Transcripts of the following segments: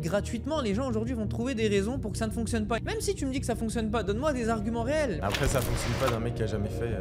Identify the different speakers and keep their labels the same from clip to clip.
Speaker 1: Gratuitement, les gens aujourd'hui vont trouver des raisons pour que ça ne fonctionne pas. Même si tu me dis que ça fonctionne pas, donne-moi des arguments réels.
Speaker 2: Après, ça fonctionne pas d'un mec qui a jamais fait.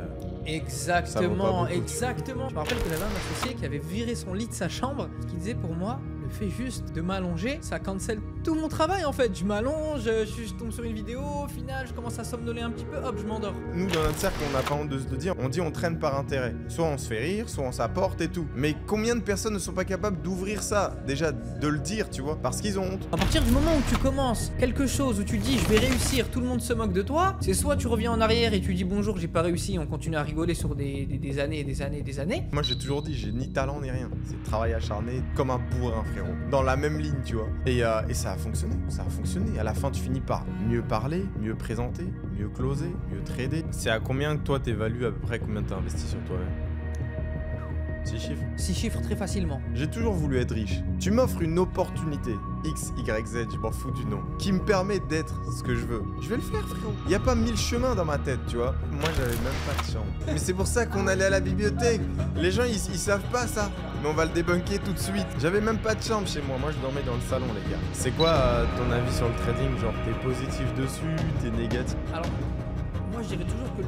Speaker 1: Exactement, exactement. Je me rappelle que j'avais un associé qui avait viré son lit de sa chambre, qui disait pour moi, le fait juste de m'allonger, ça cancelle tout mon travail en fait. Je m'allonge, je tombe sur une vidéo, au final, je commence à somnoler un petit peu, hop, je m'endors.
Speaker 2: Nous, dans notre cercle, on n'a pas honte de se le dire. On dit on traîne par intérêt. Soit on se fait rire, soit on s'apporte et tout. Mais combien de personnes ne sont pas capables d'ouvrir ça, déjà de le dire, tu vois, parce qu'ils ont honte.
Speaker 1: À partir du moment où tu commences quelque chose, où tu dis je vais réussir, tout le monde se moque de toi, c'est soit tu reviens en arrière et tu dis bonjour, j'ai pas réussi, on continue à rigoler sur des années et des années et des années.
Speaker 2: Moi, j'ai toujours dit, j'ai ni talent ni rien. C'est travail acharné comme un bourrin, frérot. Dans la même ligne, tu vois. Et ça a fonctionné. Ça a fonctionné. À la fin, tu finis par mieux parler, mieux présenter, mieux closer, mieux trader. C'est à combien que toi t'évalues à peu près combien t'as investi sur toi-même? 6 chiffres.
Speaker 1: 6 chiffres très facilement.
Speaker 2: J'ai toujours voulu être riche. Tu m'offres une opportunité, X, Y, Z, je m'en fous du nom, qui me permet d'être ce que je veux. Je vais le faire, frérot. Y a pas 1000 chemins dans ma tête, tu vois. Moi, j'avais même pas de chambre. Mais c'est pour ça qu'on allait à la bibliothèque. Les gens, ils savent pas ça. Mais on va le débunker tout de suite. J'avais même pas de chambre chez moi. Moi, je dormais dans le salon, les gars. C'est quoi ton avis sur le trading? Genre, t'es positif dessus, t'es négatif?
Speaker 1: Alors, moi, je dirais toujours que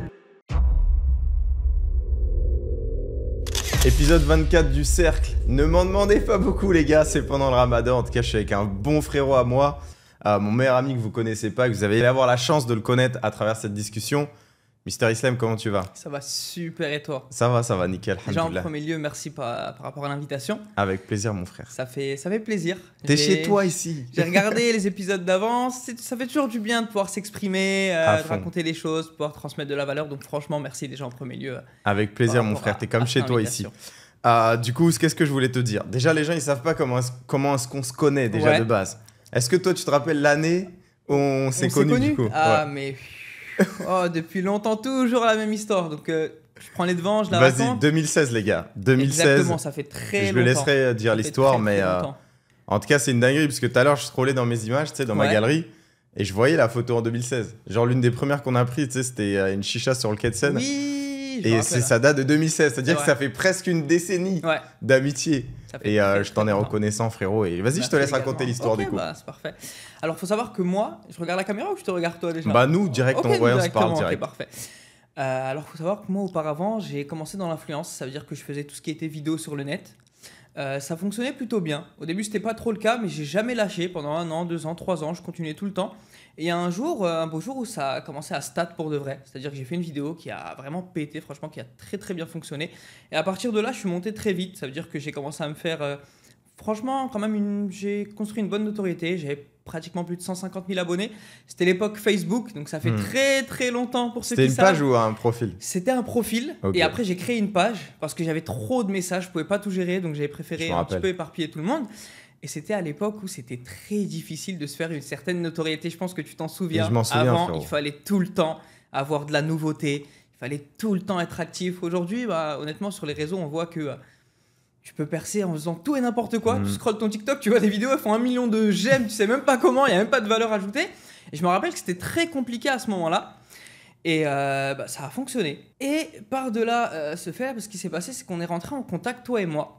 Speaker 2: Épisode 24 du Cercle. Ne m'en demandez pas beaucoup, les gars, c'est pendant le ramadan. En tout cas, je suis avec un bon frérot à moi, mon meilleur ami que vous connaissez pas, que vous allez avoir la chance de le connaître à travers cette discussion. Mister Islam, comment tu vas?
Speaker 1: ça va super et toi?
Speaker 2: Ça va, nickel.
Speaker 1: Déjà en
Speaker 2: Alhamdoulilah.
Speaker 1: premier lieu, merci par rapport à l'invitation.
Speaker 2: Avec plaisir, mon frère.
Speaker 1: Ça fait plaisir.
Speaker 2: T'es chez toi ici.
Speaker 1: J'ai regardé les épisodes d'avance. Ça fait toujours du bien de pouvoir s'exprimer, de raconter les choses, de pouvoir transmettre de la valeur. Donc franchement, merci déjà en premier lieu.
Speaker 2: Avec plaisir, mon frère. T'es comme chez toi ici. Du coup, qu'est-ce que je voulais te dire? Déjà, les gens, ils savent pas comment est-ce qu'on se connaît déjà de base. Est-ce que toi, tu te rappelles l'année où on s'est connus du coup?
Speaker 1: Ah, mais... Oh, depuis longtemps, toujours la même histoire. Donc, je prends les devants, je la
Speaker 2: Vas-y,
Speaker 1: raconte.
Speaker 2: 2016, les gars. 2016.
Speaker 1: Exactement, ça fait très longtemps.
Speaker 2: Je le laisserai dire l'histoire, mais en tout cas, c'est une dinguerie, parce que tout à l'heure, je scrollais dans mes images, tu sais, dans ma galerie, et je voyais la photo en 2016. Genre, l'une des premières qu'on a prises, tu sais, c'était une chicha sur le quai de Seine.
Speaker 1: Oui,
Speaker 2: et ça date de 2016, c'est-à-dire que ça fait presque une décennie d'amitié. Et je t'en ai reconnaissant, frérot. Et vas-y, je te laisse raconter l'histoire du coup.
Speaker 1: Bah, c'est parfait. Alors, faut savoir que moi, je regarde la caméra ou je te regarde toi déjà?
Speaker 2: Bah, nous, direct, on se parle direct.
Speaker 1: Ok, parfait. Alors, faut savoir que moi, auparavant, j'ai commencé dans l'influence. Ça veut dire que je faisais tout ce qui était vidéo sur le net. Ça fonctionnait plutôt bien. Au début, c'était pas trop le cas, mais j'ai jamais lâché. Pendant 1 an, 2 ans, 3 ans, je continuais tout le temps. Et il y a un beau jour où ça a commencé à stat pour de vrai. C'est-à-dire que j'ai fait une vidéo qui a vraiment pété, franchement, qui a très très bien fonctionné. Et à partir de là, je suis monté très vite. Ça veut dire que j'ai commencé à me faire... franchement, quand même, j'ai construit une bonne notoriété. J'avais pratiquement plus de 150 000 abonnés. C'était l'époque Facebook, donc ça fait très très longtemps pour ceux qui savent.
Speaker 2: C'était une page ou un profil?
Speaker 1: C'était un profil. Et après, j'ai créé une page parce que j'avais trop de messages, je pouvais pas tout gérer, donc j'avais préféré un petit peu éparpiller tout le monde. Et c'était à l'époque où c'était très difficile de se faire une certaine notoriété. Je pense que tu t'en souviens.
Speaker 2: Je m'en souviens,
Speaker 1: avant,
Speaker 2: frérot.
Speaker 1: il fallait tout le temps avoir de la nouveauté. Il fallait tout le temps être actif. Aujourd'hui, bah, honnêtement, sur les réseaux, on voit que tu peux percer en faisant tout et n'importe quoi. Tu scrolles ton TikTok, tu vois des vidéos, elles font 1 million de j'aime, tu sais même pas comment, il n'y a même pas de valeur ajoutée. Et je me rappelle que c'était très compliqué à ce moment-là. Et ça a fonctionné. Et par-delà ce fait, ce qui s'est passé, c'est qu'on est rentré en contact, toi et moi.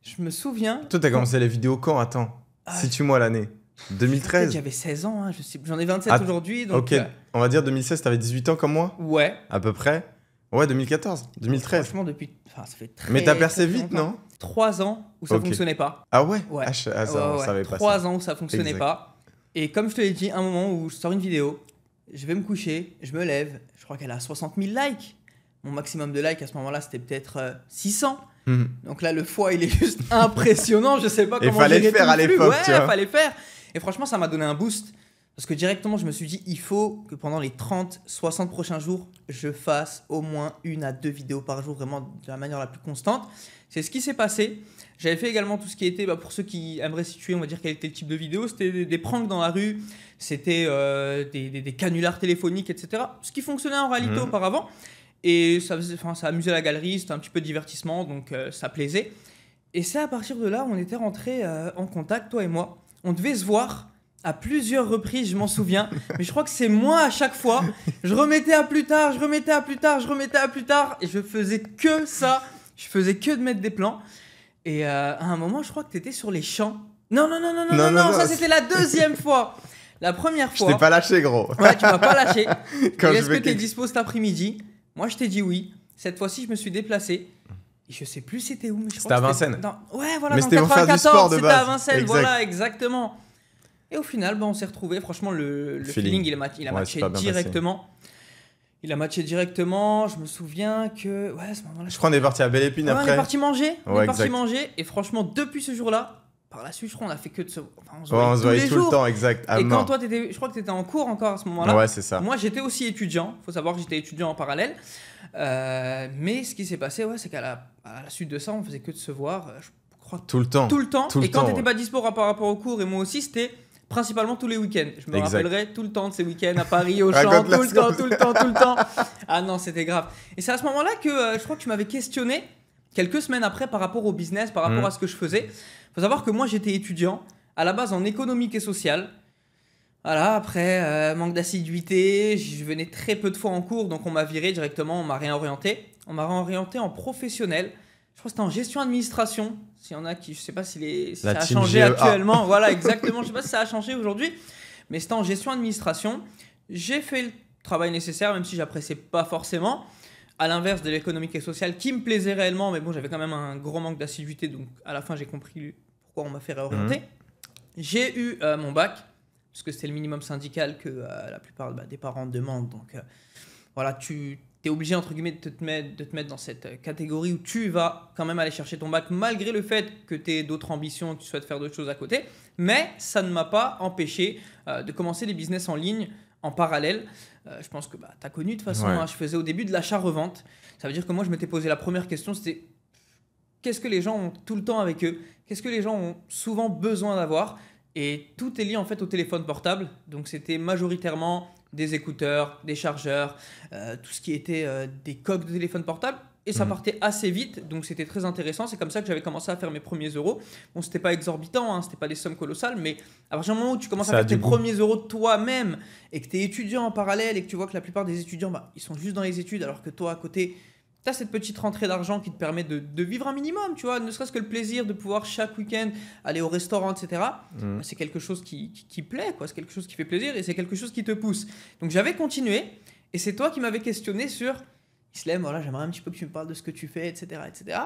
Speaker 1: Je me souviens...
Speaker 2: Toi, t'as commencé les vidéos quand? Attends, situe-moi l'année. 2013?
Speaker 1: J'avais 16 ans, hein, j'en ai 27 aujourd'hui. Donc,
Speaker 2: ok, on va dire 2016, t'avais 18 ans comme moi?
Speaker 1: Ouais.
Speaker 2: À peu près? Ouais, 2014, 2013.
Speaker 1: Franchement, depuis... Enfin, ça fait très...
Speaker 2: Mais t'as percé vite, non?
Speaker 1: 3 ans où ça fonctionnait pas.
Speaker 2: Ah ouais?
Speaker 1: Ouais.
Speaker 2: On savait pas ça.
Speaker 1: 3 ans où ça fonctionnait pas. Et comme je te l'ai dit, un moment où je sors une vidéo, je vais me coucher, je me lève, je crois qu'elle a 60 000 likes. Mon maximum de likes à ce moment-là, c'était peut-être 600. Donc là, le foie, il est juste impressionnant. Je sais pas comment
Speaker 2: gérer tout le flux. Il fallait faire à l'époque, tu vois.
Speaker 1: Ouais, fallait faire. Et franchement, ça m'a donné un boost. Parce que directement, je me suis dit, il faut que pendant les 30, 60 prochains jours, je fasse au moins 1 à 2 vidéos par jour, vraiment de la manière la plus constante. C'est ce qui s'est passé. J'avais fait également tout ce qui était, pour ceux qui aimeraient situer, on va dire quel était le type de vidéo, c'était des pranks dans la rue, c'était des canulars téléphoniques, etc. Ce qui fonctionnait en réalité auparavant. Et ça amusait la galerie, c'était un petit peu de divertissement, donc ça plaisait. Et c'est à partir de là où on était rentrés en contact, toi et moi. On devait se voir à plusieurs reprises, je m'en souviens. Mais je crois que c'est moi à chaque fois. Je remettais à plus tard, je remettais à plus tard, je remettais à plus tard. Et je faisais que ça. Je faisais que de mettre des plans. Et à un moment, je crois que tu étais sur les champs. Non, ça c'était la deuxième fois. La première
Speaker 2: Je
Speaker 1: fois.
Speaker 2: t'ai pas lâché, gros.
Speaker 1: Ouais, tu m'as pas lâché.
Speaker 2: Quand
Speaker 1: Et
Speaker 2: je
Speaker 1: est-ce que
Speaker 2: vais
Speaker 1: t'es
Speaker 2: quelque-
Speaker 1: dispo cet après-midi? Moi, je t'ai dit oui. Cette fois-ci, je me suis déplacé. Et je sais plus c'était où, mais je
Speaker 2: C'était
Speaker 1: crois
Speaker 2: à
Speaker 1: que
Speaker 2: Vincennes.
Speaker 1: Ouais, voilà,
Speaker 2: Mais
Speaker 1: dans
Speaker 2: c'était pour faire du
Speaker 1: 94,
Speaker 2: sport de
Speaker 1: c'était à
Speaker 2: base.
Speaker 1: Vincennes,
Speaker 2: Exact.
Speaker 1: voilà, exactement. Et au final, on s'est retrouvés. Franchement, le feeling, il a
Speaker 2: Ouais,
Speaker 1: matché
Speaker 2: c'est pas bien
Speaker 1: directement. Il a matché directement. Je me souviens que. Ouais, à ce moment-là.
Speaker 2: Je crois qu'on est parti à Belle Épine
Speaker 1: Ouais, on est
Speaker 2: après.
Speaker 1: parti manger. On
Speaker 2: Ouais,
Speaker 1: est parti
Speaker 2: exact.
Speaker 1: manger. Et franchement, depuis ce jour-là, par la suite, je crois, on a fait que de se. Enfin, on se
Speaker 2: Ouais, on
Speaker 1: voyait
Speaker 2: se
Speaker 1: tous
Speaker 2: voyait
Speaker 1: les
Speaker 2: tout le
Speaker 1: jours.
Speaker 2: temps, exact. À
Speaker 1: Et quand
Speaker 2: mort.
Speaker 1: toi, je crois que tu étais en cours encore à ce moment-là.
Speaker 2: Ouais, c'est ça.
Speaker 1: Moi, j'étais aussi étudiant. Il faut savoir que j'étais étudiant en parallèle. Mais ce qui s'est passé, ouais, c'est qu'à la suite de ça, on faisait que de se voir. Je crois
Speaker 2: Tout le temps.
Speaker 1: tout le temps.
Speaker 2: Tout le
Speaker 1: Et quand
Speaker 2: temps,
Speaker 1: tu n'étais
Speaker 2: ouais.
Speaker 1: pas dispo par rapport au cours, et moi aussi, c'était principalement tous les week-ends. Je me
Speaker 2: Exact.
Speaker 1: rappellerai tout le temps de ces week-ends à Paris, au champ,
Speaker 2: Raconte-la,
Speaker 1: tout le temps. Ah non, c'était grave. Et c'est à ce moment-là que je crois que tu m'avais questionné quelques semaines après par rapport au business, par rapport à ce que je faisais. Faut savoir que moi, j'étais étudiant à la base en économique et sociale. Voilà, après, manque d'assiduité, je venais très peu de fois en cours, donc on m'a viré directement, on m'a réorienté. On m'a réorienté en professionnel. Je crois que c'était en gestion administration. S'il y en a qui, je sais pas si ça a
Speaker 2: team
Speaker 1: changé
Speaker 2: GEA.
Speaker 1: actuellement. Voilà, exactement. Je sais pas si ça a changé aujourd'hui, mais c'était en gestion administration. J'ai fait le travail nécessaire, même si j'appréciais pas forcément. À l'inverse de l'économique et sociale, qui me plaisait réellement, mais bon, j'avais quand même un gros manque d'assiduité, donc à la fin, j'ai compris pourquoi on m'a fait réorienter. J'ai eu mon bac, parce que c'était le minimum syndical que la plupart des parents demandent. Donc voilà, tu es obligé, entre guillemets, de te mettre dans cette catégorie où tu vas quand même aller chercher ton bac, malgré le fait que tu aies d'autres ambitions, que tu souhaites faire d'autres choses à côté. Mais ça ne m'a pas empêché de commencer des business en ligne en parallèle. Je pense que tu as connu de toute façon,
Speaker 2: Ouais.
Speaker 1: hein, je faisais au début de l'achat-revente. Ça veut dire que moi, je m'étais posé la première question, c'était qu'est-ce que les gens ont tout le temps avec eux? Qu'est-ce que les gens ont souvent besoin d'avoir? Et tout est lié en fait au téléphone portable. Donc c'était majoritairement des écouteurs, des chargeurs, tout ce qui était des coques de téléphone portable. Et ça partait assez vite, donc c'était très intéressant. C'est comme ça que j'avais commencé à faire mes premiers euros. Bon, c'était pas exorbitant, hein, c'était pas des sommes colossales, mais à partir du moment où tu commences
Speaker 2: Ça
Speaker 1: à
Speaker 2: a
Speaker 1: faire
Speaker 2: du
Speaker 1: tes
Speaker 2: goût.
Speaker 1: premiers euros de toi-même et que tu es étudiant en parallèle et que tu vois que la plupart des étudiants, ils sont juste dans les études, alors que toi à côté, tu as cette petite rentrée d'argent qui te permet de vivre un minimum, tu vois, ne serait-ce que le plaisir de pouvoir chaque week-end aller au restaurant, etc. C'est quelque chose qui plaît, quoi. C'est quelque chose qui fait plaisir et c'est quelque chose qui te pousse. Donc j'avais continué et c'est toi qui m'avais questionné sur Islem, voilà, j'aimerais un petit peu que tu me parles de ce que tu fais, etc. etc.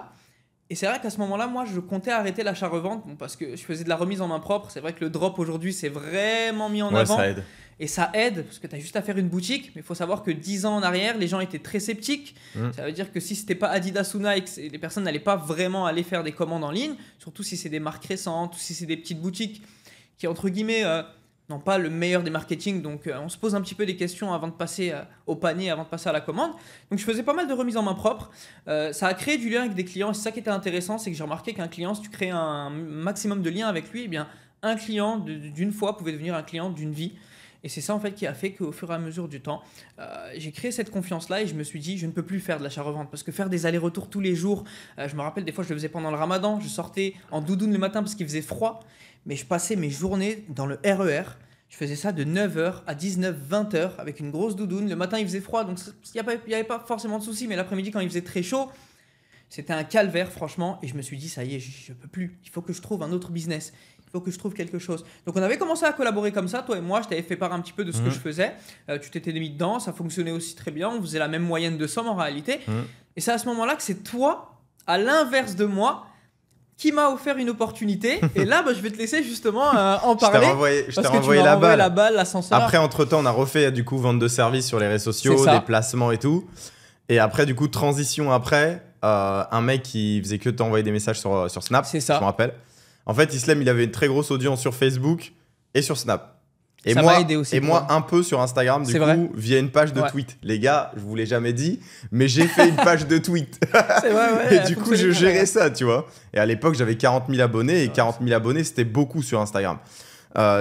Speaker 1: Et c'est vrai qu'à ce moment-là, moi, je comptais arrêter l'achat-revente parce que je faisais de la remise en main propre. C'est vrai que le drop aujourd'hui, c'est vraiment mis en
Speaker 2: Ouais,
Speaker 1: avant.
Speaker 2: ça aide.
Speaker 1: Et ça aide parce que tu as juste à faire une boutique. Mais il faut savoir que 10 ans en arrière, les gens étaient très sceptiques. Ça veut dire que si c'était pas Adidas ou Nike, les personnes n'allaient pas vraiment aller faire des commandes en ligne. Surtout si c'est des marques récentes ou si c'est des petites boutiques qui, entre guillemets, n'ont pas le meilleur des marketing. Donc on se pose un petit peu des questions avant de passer au panier, avant de passer à la commande. Donc je faisais pas mal de remises en main propre. Ça a créé du lien avec des clients. Et c'est ça qui était intéressant, c'est que j'ai remarqué qu'un client, si tu crées un maximum de liens avec lui, eh bien, un client d'une fois pouvait devenir un client d'une vie. Et c'est ça en fait qui a fait qu'au fur et à mesure du temps, j'ai créé cette confiance-là et je me suis dit, je ne peux plus faire de l'achat-revente parce que faire des allers-retours tous les jours, je me rappelle des fois je le faisais pendant le ramadan, je sortais en doudoune le matin parce qu'il faisait froid, mais je passais mes journées dans le RER. Je faisais ça de 9h à 19, 20h avec une grosse doudoune. Le matin il faisait froid donc il n'y avait pas forcément de soucis, mais l'après-midi quand il faisait très chaud, c'était un calvaire franchement et je me suis dit, ça y est, je peux plus, il faut que je trouve un autre business. Il faut que je trouve quelque chose. Donc on avait commencé à collaborer comme ça, toi et moi. Je t'avais fait part un petit peu de ce que je faisais. Tu t'étais mis dedans, ça fonctionnait aussi très bien. On faisait la même moyenne de somme en réalité. Et c'est à ce moment-là que c'est toi, à l'inverse de moi, qui m'a offert une opportunité. Et là, je vais te laisser justement en parler.
Speaker 2: Je t'ai
Speaker 1: parce que
Speaker 2: renvoyé
Speaker 1: tu m'as
Speaker 2: la
Speaker 1: renvoyé
Speaker 2: balle.
Speaker 1: la balle, l'ascenseur.
Speaker 2: Après, entre-temps, on a refait du coup vente de services sur les réseaux sociaux,
Speaker 1: C'est ça.
Speaker 2: des placements et tout. Et après, du coup, transition après, un mec qui faisait que t'envoyer des messages sur Snap,
Speaker 1: C'est ça.
Speaker 2: je me rappelle. En fait, Islem, il avait une très grosse audience sur Facebook et sur Snap. Et
Speaker 1: Ça
Speaker 2: moi,
Speaker 1: m'a aidé aussi,
Speaker 2: et moi
Speaker 1: toi.
Speaker 2: un peu sur Instagram, du
Speaker 1: C'est
Speaker 2: coup,
Speaker 1: vrai.
Speaker 2: via une page de
Speaker 1: Ouais.
Speaker 2: tweet. Les gars, je vous l'ai jamais dit, mais j'ai fait une page de tweet.
Speaker 1: C'est vrai, ouais.
Speaker 2: Et du coup, je gérais ça, tu vois. Et à l'époque, j'avais 40 000 abonnés. Et 40 000 abonnés, c'était beaucoup sur Instagram.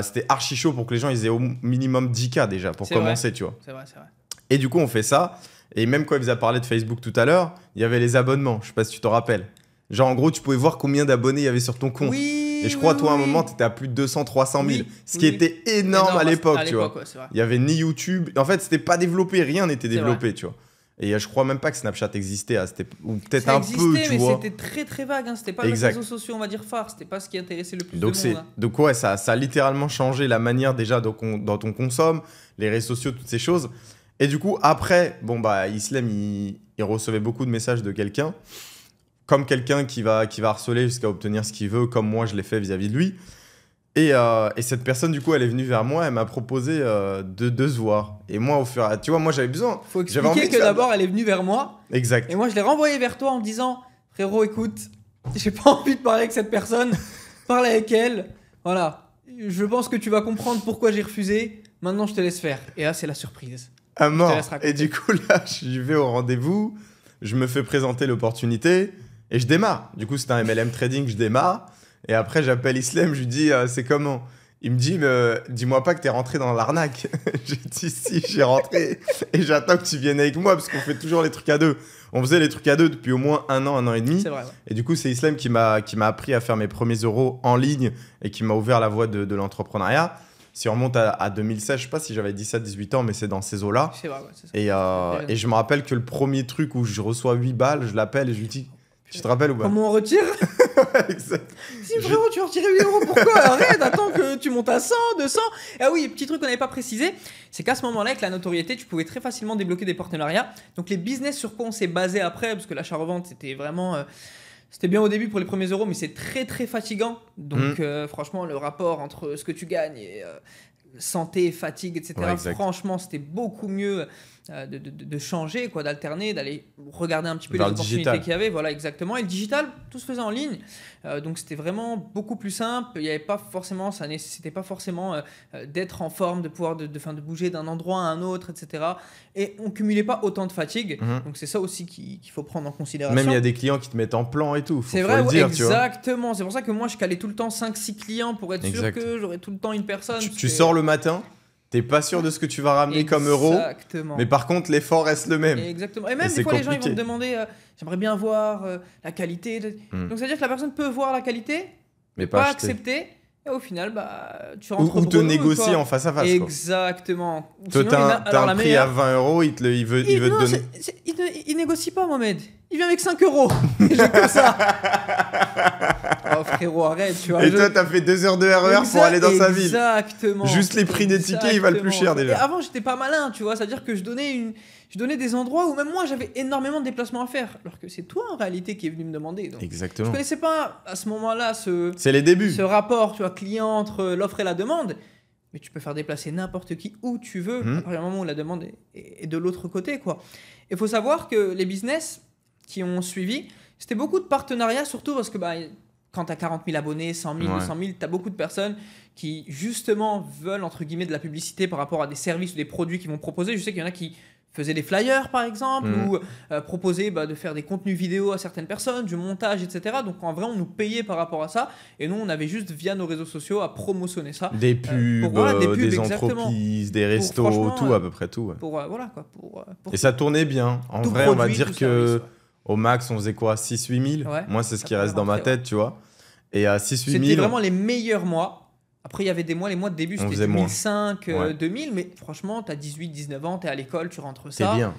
Speaker 2: C'était archi chaud pour que les gens ils aient au minimum 10K déjà pour
Speaker 1: C'est
Speaker 2: commencer, tu vois.
Speaker 1: C'est vrai, c'est vrai.
Speaker 2: Et du coup, on fait ça. Et même quand il vous a parlé de Facebook tout à l'heure, il y avait les abonnements. Je sais pas si tu t'en rappelles. Genre, en gros, tu pouvais voir combien d'abonnés il y avait sur ton compte.
Speaker 1: Oui.
Speaker 2: Et je crois,
Speaker 1: oui,
Speaker 2: toi, à un
Speaker 1: oui.
Speaker 2: moment, tu étais à plus de 200, 300 000.
Speaker 1: Oui,
Speaker 2: Ce qui
Speaker 1: oui.
Speaker 2: était énorme à l'époque, tu vois.
Speaker 1: Ouais, c'est vrai.
Speaker 2: Il y avait ni YouTube. En fait, c'était pas développé. Rien n'était
Speaker 1: C'est
Speaker 2: développé, tu vois. Et je crois même pas que Snapchat existait à cette époque. Ou peut-être
Speaker 1: Ça
Speaker 2: un peu,
Speaker 1: existait,
Speaker 2: tu
Speaker 1: mais
Speaker 2: vois.
Speaker 1: c'était très très vague. Hein. C'était pas le
Speaker 2: Exact.
Speaker 1: réseau social, on va dire, phare. C'était pas ce qui intéressait le plus
Speaker 2: Donc,
Speaker 1: de monde. Hein.
Speaker 2: donc ouais, ça a littéralement changé la manière déjà dont on consomme, les réseaux sociaux, toutes ces choses. Et du coup, après, bon, bah, Islem, il recevait beaucoup de messages de quelqu'un, comme quelqu'un qui va harceler jusqu'à obtenir ce qu'il veut, comme moi, je l'ai fait vis-à-vis de lui. Et cette personne, du coup, elle est venue vers moi, elle m'a proposé de se voir. Et moi, tu vois, moi, j'avais besoin.
Speaker 1: Faut
Speaker 2: J'avais envie
Speaker 1: expliquer
Speaker 2: de
Speaker 1: que
Speaker 2: faire-
Speaker 1: d'abord, elle est venue vers moi.
Speaker 2: Exact.
Speaker 1: Et moi, je l'ai renvoyée vers toi en me disant, frérot, écoute, j'ai pas envie de parler avec cette personne. Parle avec elle. Voilà. Je pense que tu vas comprendre pourquoi j'ai refusé. Maintenant, je te laisse faire. Et là, c'est la surprise.
Speaker 2: À mort.
Speaker 1: laisse raconter.
Speaker 2: Et du coup, là, je vais au rendez-vous, je me fais présenter l'opportunité et je démarre. Du coup, c'est un MLM trading, je démarre. Et après, j'appelle Islem, je lui dis c'est comment? Il me dit dis-moi pas que t'es rentré dans l'arnaque. J'ai dit si, j'ai rentré. Et j'attends que tu viennes avec moi parce qu'on fait toujours les trucs à deux. On faisait les trucs à deux depuis au moins un an et demi.
Speaker 1: C'est vrai, ouais.
Speaker 2: Et du coup, c'est Islem qui m'a appris à faire mes premiers euros en ligne et qui m'a ouvert la voie de l'entrepreneuriat. Si on remonte à 2016, je sais pas si j'avais 17-18 ans, mais c'est dans ces eaux-là.
Speaker 1: C'est vrai, ouais, c'est ça.
Speaker 2: Et je me rappelle que le premier truc où je reçois 8 balles, je l'appelle et je lui dis tu te rappelles ou pas?
Speaker 1: Comment on retire?
Speaker 2: Exact.
Speaker 1: Si frérot, tu vas retirer 8 euros, pourquoi? Arrête, attends que tu montes à 100, 200. Ah oui, petit truc qu'on n'avait pas précisé, c'est qu'à ce moment-là, avec la notoriété, tu pouvais très facilement débloquer des partenariats. Donc les business sur quoi on s'est basé après, parce que l'achat-revente, c'était vraiment... c'était bien au début pour les premiers euros, mais c'est très très fatigant. Donc franchement, le rapport entre ce que tu gagnes et santé, fatigue, etc.
Speaker 2: Ouais, exact.
Speaker 1: Franchement, c'était beaucoup mieux de changer, quoi, d'alterner, d'aller regarder un petit peu
Speaker 2: Vers
Speaker 1: les
Speaker 2: le
Speaker 1: opportunités
Speaker 2: digital.
Speaker 1: qu'il y avait. Voilà, exactement. Et le digital, tout se faisait en ligne. Donc c'était vraiment beaucoup plus simple. Il y avait pas forcément, ça nécessitait pas forcément d'être en forme, de pouvoir de bouger d'un endroit à un autre, etc. Et on cumulait pas autant de fatigue. Donc c'est ça aussi qu'il faut prendre en considération.
Speaker 2: Même il y a des clients qui te mettent en plan et tout.
Speaker 1: C'est
Speaker 2: faut
Speaker 1: vrai,
Speaker 2: le
Speaker 1: ouais,
Speaker 2: dire, tu vois.
Speaker 1: exactement. C'est pour ça que moi, je calais tout le temps 5-6 clients pour être sûr
Speaker 2: Exact.
Speaker 1: que j'aurais tout le temps une personne.
Speaker 2: Tu sors le matin, t'es pas sûr de ce que tu vas ramener comme euro,
Speaker 1: Exactement.
Speaker 2: mais par contre, l'effort reste le même.
Speaker 1: Exactement. Et même
Speaker 2: Et
Speaker 1: des
Speaker 2: c'est
Speaker 1: fois, les gens ils vont te
Speaker 2: compliqué.
Speaker 1: demander j'aimerais bien voir la qualité. Donc ça veut dire que la personne peut voir la qualité,
Speaker 2: Mais
Speaker 1: pas
Speaker 2: acheter.
Speaker 1: accepter. Et au final, bah, tu rentres
Speaker 2: Ou
Speaker 1: au
Speaker 2: te
Speaker 1: boulot,
Speaker 2: négocier
Speaker 1: quoi.
Speaker 2: en face à face. Quoi.
Speaker 1: Exactement.
Speaker 2: Toi,
Speaker 1: Sinon,
Speaker 2: t'as
Speaker 1: alors,
Speaker 2: un
Speaker 1: la
Speaker 2: prix
Speaker 1: meilleure-
Speaker 2: à 20 euros, il veut te
Speaker 1: non,
Speaker 2: donner.
Speaker 1: il négocie pas, Mohamed. Il vient avec 5 euros. J'ai que ça. Oh frérot, arrête, tu vois.
Speaker 2: Et toi, t'as fait 2 heures de RER pour aller dans sa ville.
Speaker 1: Exactement.
Speaker 2: Juste les prix des tickets, ils valent plus cher, déjà.
Speaker 1: Et avant, j'étais pas malin, tu vois. C'est-à-dire que je donnais des endroits où même moi, j'avais énormément de déplacements à faire. Alors que c'est toi, en réalité, qui est venu me demander. Donc, je
Speaker 2: Exactement.
Speaker 1: connaissais pas, à ce moment-là,
Speaker 2: C'est les débuts.
Speaker 1: ce rapport, tu vois, client entre l'offre et la demande. Mais tu peux faire déplacer n'importe qui où tu veux, à partir du moment où la demande est de l'autre côté, quoi. Il faut savoir que les business qui ont suivi, c'était beaucoup de partenariats, surtout parce que quand tu as 40 000 abonnés, 100 000,
Speaker 2: Ouais.
Speaker 1: 200 000, tu as beaucoup de personnes qui, justement, veulent, entre guillemets, de la publicité par rapport à des services ou des produits qu'ils vont proposer. Je sais qu'il y en a qui faisaient des flyers, par exemple, ou proposaient de faire des contenus vidéo à certaines personnes, du montage, etc. Donc, en vrai, on nous payait par rapport à ça. Et nous, on avait juste, via nos réseaux sociaux, à promotionner ça.
Speaker 2: Des pubs,
Speaker 1: voilà, des pubs,
Speaker 2: des
Speaker 1: exactement.
Speaker 2: entreprises, des restos,
Speaker 1: franchement,
Speaker 2: tout, à peu près tout. Ouais.
Speaker 1: Pour, voilà, quoi. Pour
Speaker 2: Et ça tournait bien. En
Speaker 1: tout
Speaker 2: vrai, on va
Speaker 1: produit,
Speaker 2: dire
Speaker 1: tout
Speaker 2: que
Speaker 1: service, ouais.
Speaker 2: au max, on faisait quoi 6-8 000
Speaker 1: Ouais,
Speaker 2: Moi, c'est ce
Speaker 1: ça
Speaker 2: qui
Speaker 1: pouvait
Speaker 2: reste dans ma
Speaker 1: rentrer,
Speaker 2: tête, tu vois. Et à 6-8
Speaker 1: C'était
Speaker 2: 000,
Speaker 1: vraiment les meilleurs mois. Après, il y avait des mois, les mois de début,
Speaker 2: On
Speaker 1: c'était
Speaker 2: faisait moins.
Speaker 1: 2005,
Speaker 2: Ouais.
Speaker 1: 2000. Mais franchement, t'as 18, 19 ans, t'es à l'école, tu rentres
Speaker 2: c'est
Speaker 1: ça.
Speaker 2: bien.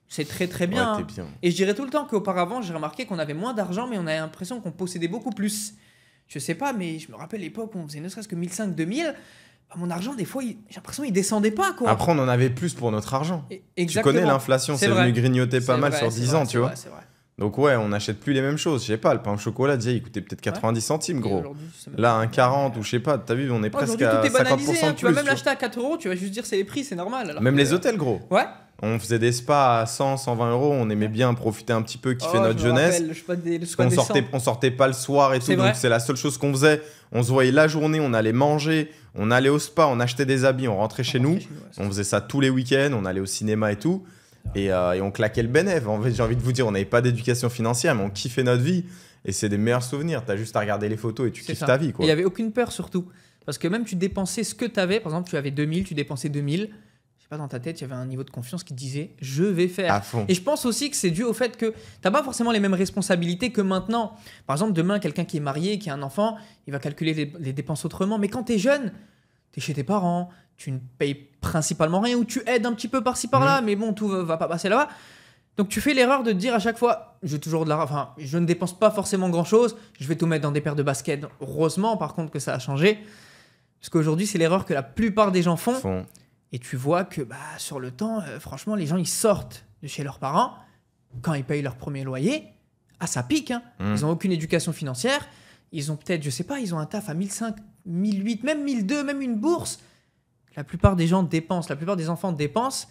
Speaker 1: C'est très très bien.
Speaker 2: Ouais,
Speaker 1: hein.
Speaker 2: t'es bien.
Speaker 1: Et je dirais tout le temps qu'auparavant, j'ai remarqué qu'on avait moins d'argent, mais on avait l'impression qu'on possédait beaucoup plus. Je sais pas, mais je me rappelle l'époque où on faisait ne serait-ce que 1500, 2000. Mon argent, des fois, j'ai l'impression qu'il descendait pas, quoi.
Speaker 2: Après, on en avait plus pour notre argent.
Speaker 1: Et-
Speaker 2: Tu
Speaker 1: exactement.
Speaker 2: connais l'inflation,
Speaker 1: C'est
Speaker 2: c'est
Speaker 1: vrai.
Speaker 2: venu grignoter pas
Speaker 1: C'est
Speaker 2: mal
Speaker 1: vrai,
Speaker 2: sur
Speaker 1: c'est
Speaker 2: 10
Speaker 1: vrai,
Speaker 2: ans,
Speaker 1: c'est
Speaker 2: tu vois.
Speaker 1: vrai, c'est vrai.
Speaker 2: Donc ouais, on n'achète plus les mêmes choses. Je sais pas, le pain au chocolat, déjà, il coûtait peut-être 90 centimes,
Speaker 1: Et
Speaker 2: gros.
Speaker 1: aujourd'hui, c'est même
Speaker 2: Là,
Speaker 1: pas-
Speaker 2: un 40 ou je sais pas, t'as vu, on est presque
Speaker 1: Aujourd'hui,
Speaker 2: à
Speaker 1: tout est
Speaker 2: 50%
Speaker 1: banalisé.
Speaker 2: de
Speaker 1: Hein.
Speaker 2: plus.
Speaker 1: Tu vas même
Speaker 2: tu vois.
Speaker 1: l'acheter à 4 euros, tu vas juste dire c'est les prix, c'est normal. alors
Speaker 2: Même
Speaker 1: que-
Speaker 2: les hôtels, gros.
Speaker 1: Ouais.
Speaker 2: On faisait des spas à 100, 120 euros, on aimait bien profiter un petit peu, kiffer
Speaker 1: Oh,
Speaker 2: notre
Speaker 1: je me
Speaker 2: jeunesse.
Speaker 1: rappelle, le spa des- le
Speaker 2: Parce
Speaker 1: spa
Speaker 2: qu'on
Speaker 1: des
Speaker 2: sortait,
Speaker 1: 100.
Speaker 2: on sortait pas le soir et tout,
Speaker 1: C'est vrai.
Speaker 2: donc c'est la seule chose qu'on faisait. On se voyait la journée, on allait manger, on allait au spa, on achetait des habits, on rentrait chez nous.
Speaker 1: Ouais, c'est
Speaker 2: On
Speaker 1: ça.
Speaker 2: faisait ça tous les week-ends, on allait au cinéma et tout. Et on claquait le bénéf. En fait, j'ai envie de vous dire, on n'avait pas d'éducation financière, mais on kiffait notre vie. Et c'est des meilleurs souvenirs. T'as juste à regarder les photos et tu
Speaker 1: C'est
Speaker 2: kiffes
Speaker 1: ça.
Speaker 2: ta vie,
Speaker 1: Et
Speaker 2: quoi.
Speaker 1: il n'y avait aucune peur surtout. Parce que même tu dépensais ce que tu avais. Par exemple, tu avais 2000, tu dépensais 2000. Je sais pas, dans ta tête, il y avait un niveau de confiance qui te disait je vais faire.
Speaker 2: À fond.
Speaker 1: Et je pense aussi que c'est dû au fait que t'as pas forcément les mêmes responsabilités que maintenant. Par exemple, demain, quelqu'un qui est marié, qui a un enfant, il va calculer les dépenses autrement. Mais quand tu es jeune, tu es chez tes parents, tu ne payes principalement rien ou tu aides un petit peu par-ci par-là, mais bon, tout va pas passer là-bas. Donc tu fais l'erreur de te dire à chaque fois, je ne dépense pas forcément grand-chose, je vais tout mettre dans des paires de baskets. Heureusement, par contre, que ça a changé. Parce qu'aujourd'hui, c'est l'erreur que la plupart des gens font. Et tu vois que sur le temps, franchement, les gens, ils sortent de chez leurs parents. Quand ils payent leur premier loyer, ça pique. Hein. Ils n'ont aucune éducation financière. Ils ont peut-être, je sais pas, ils ont un taf à 1500, 1008, même 1002, même une bourse. La plupart des gens dépensent, la plupart des enfants dépensent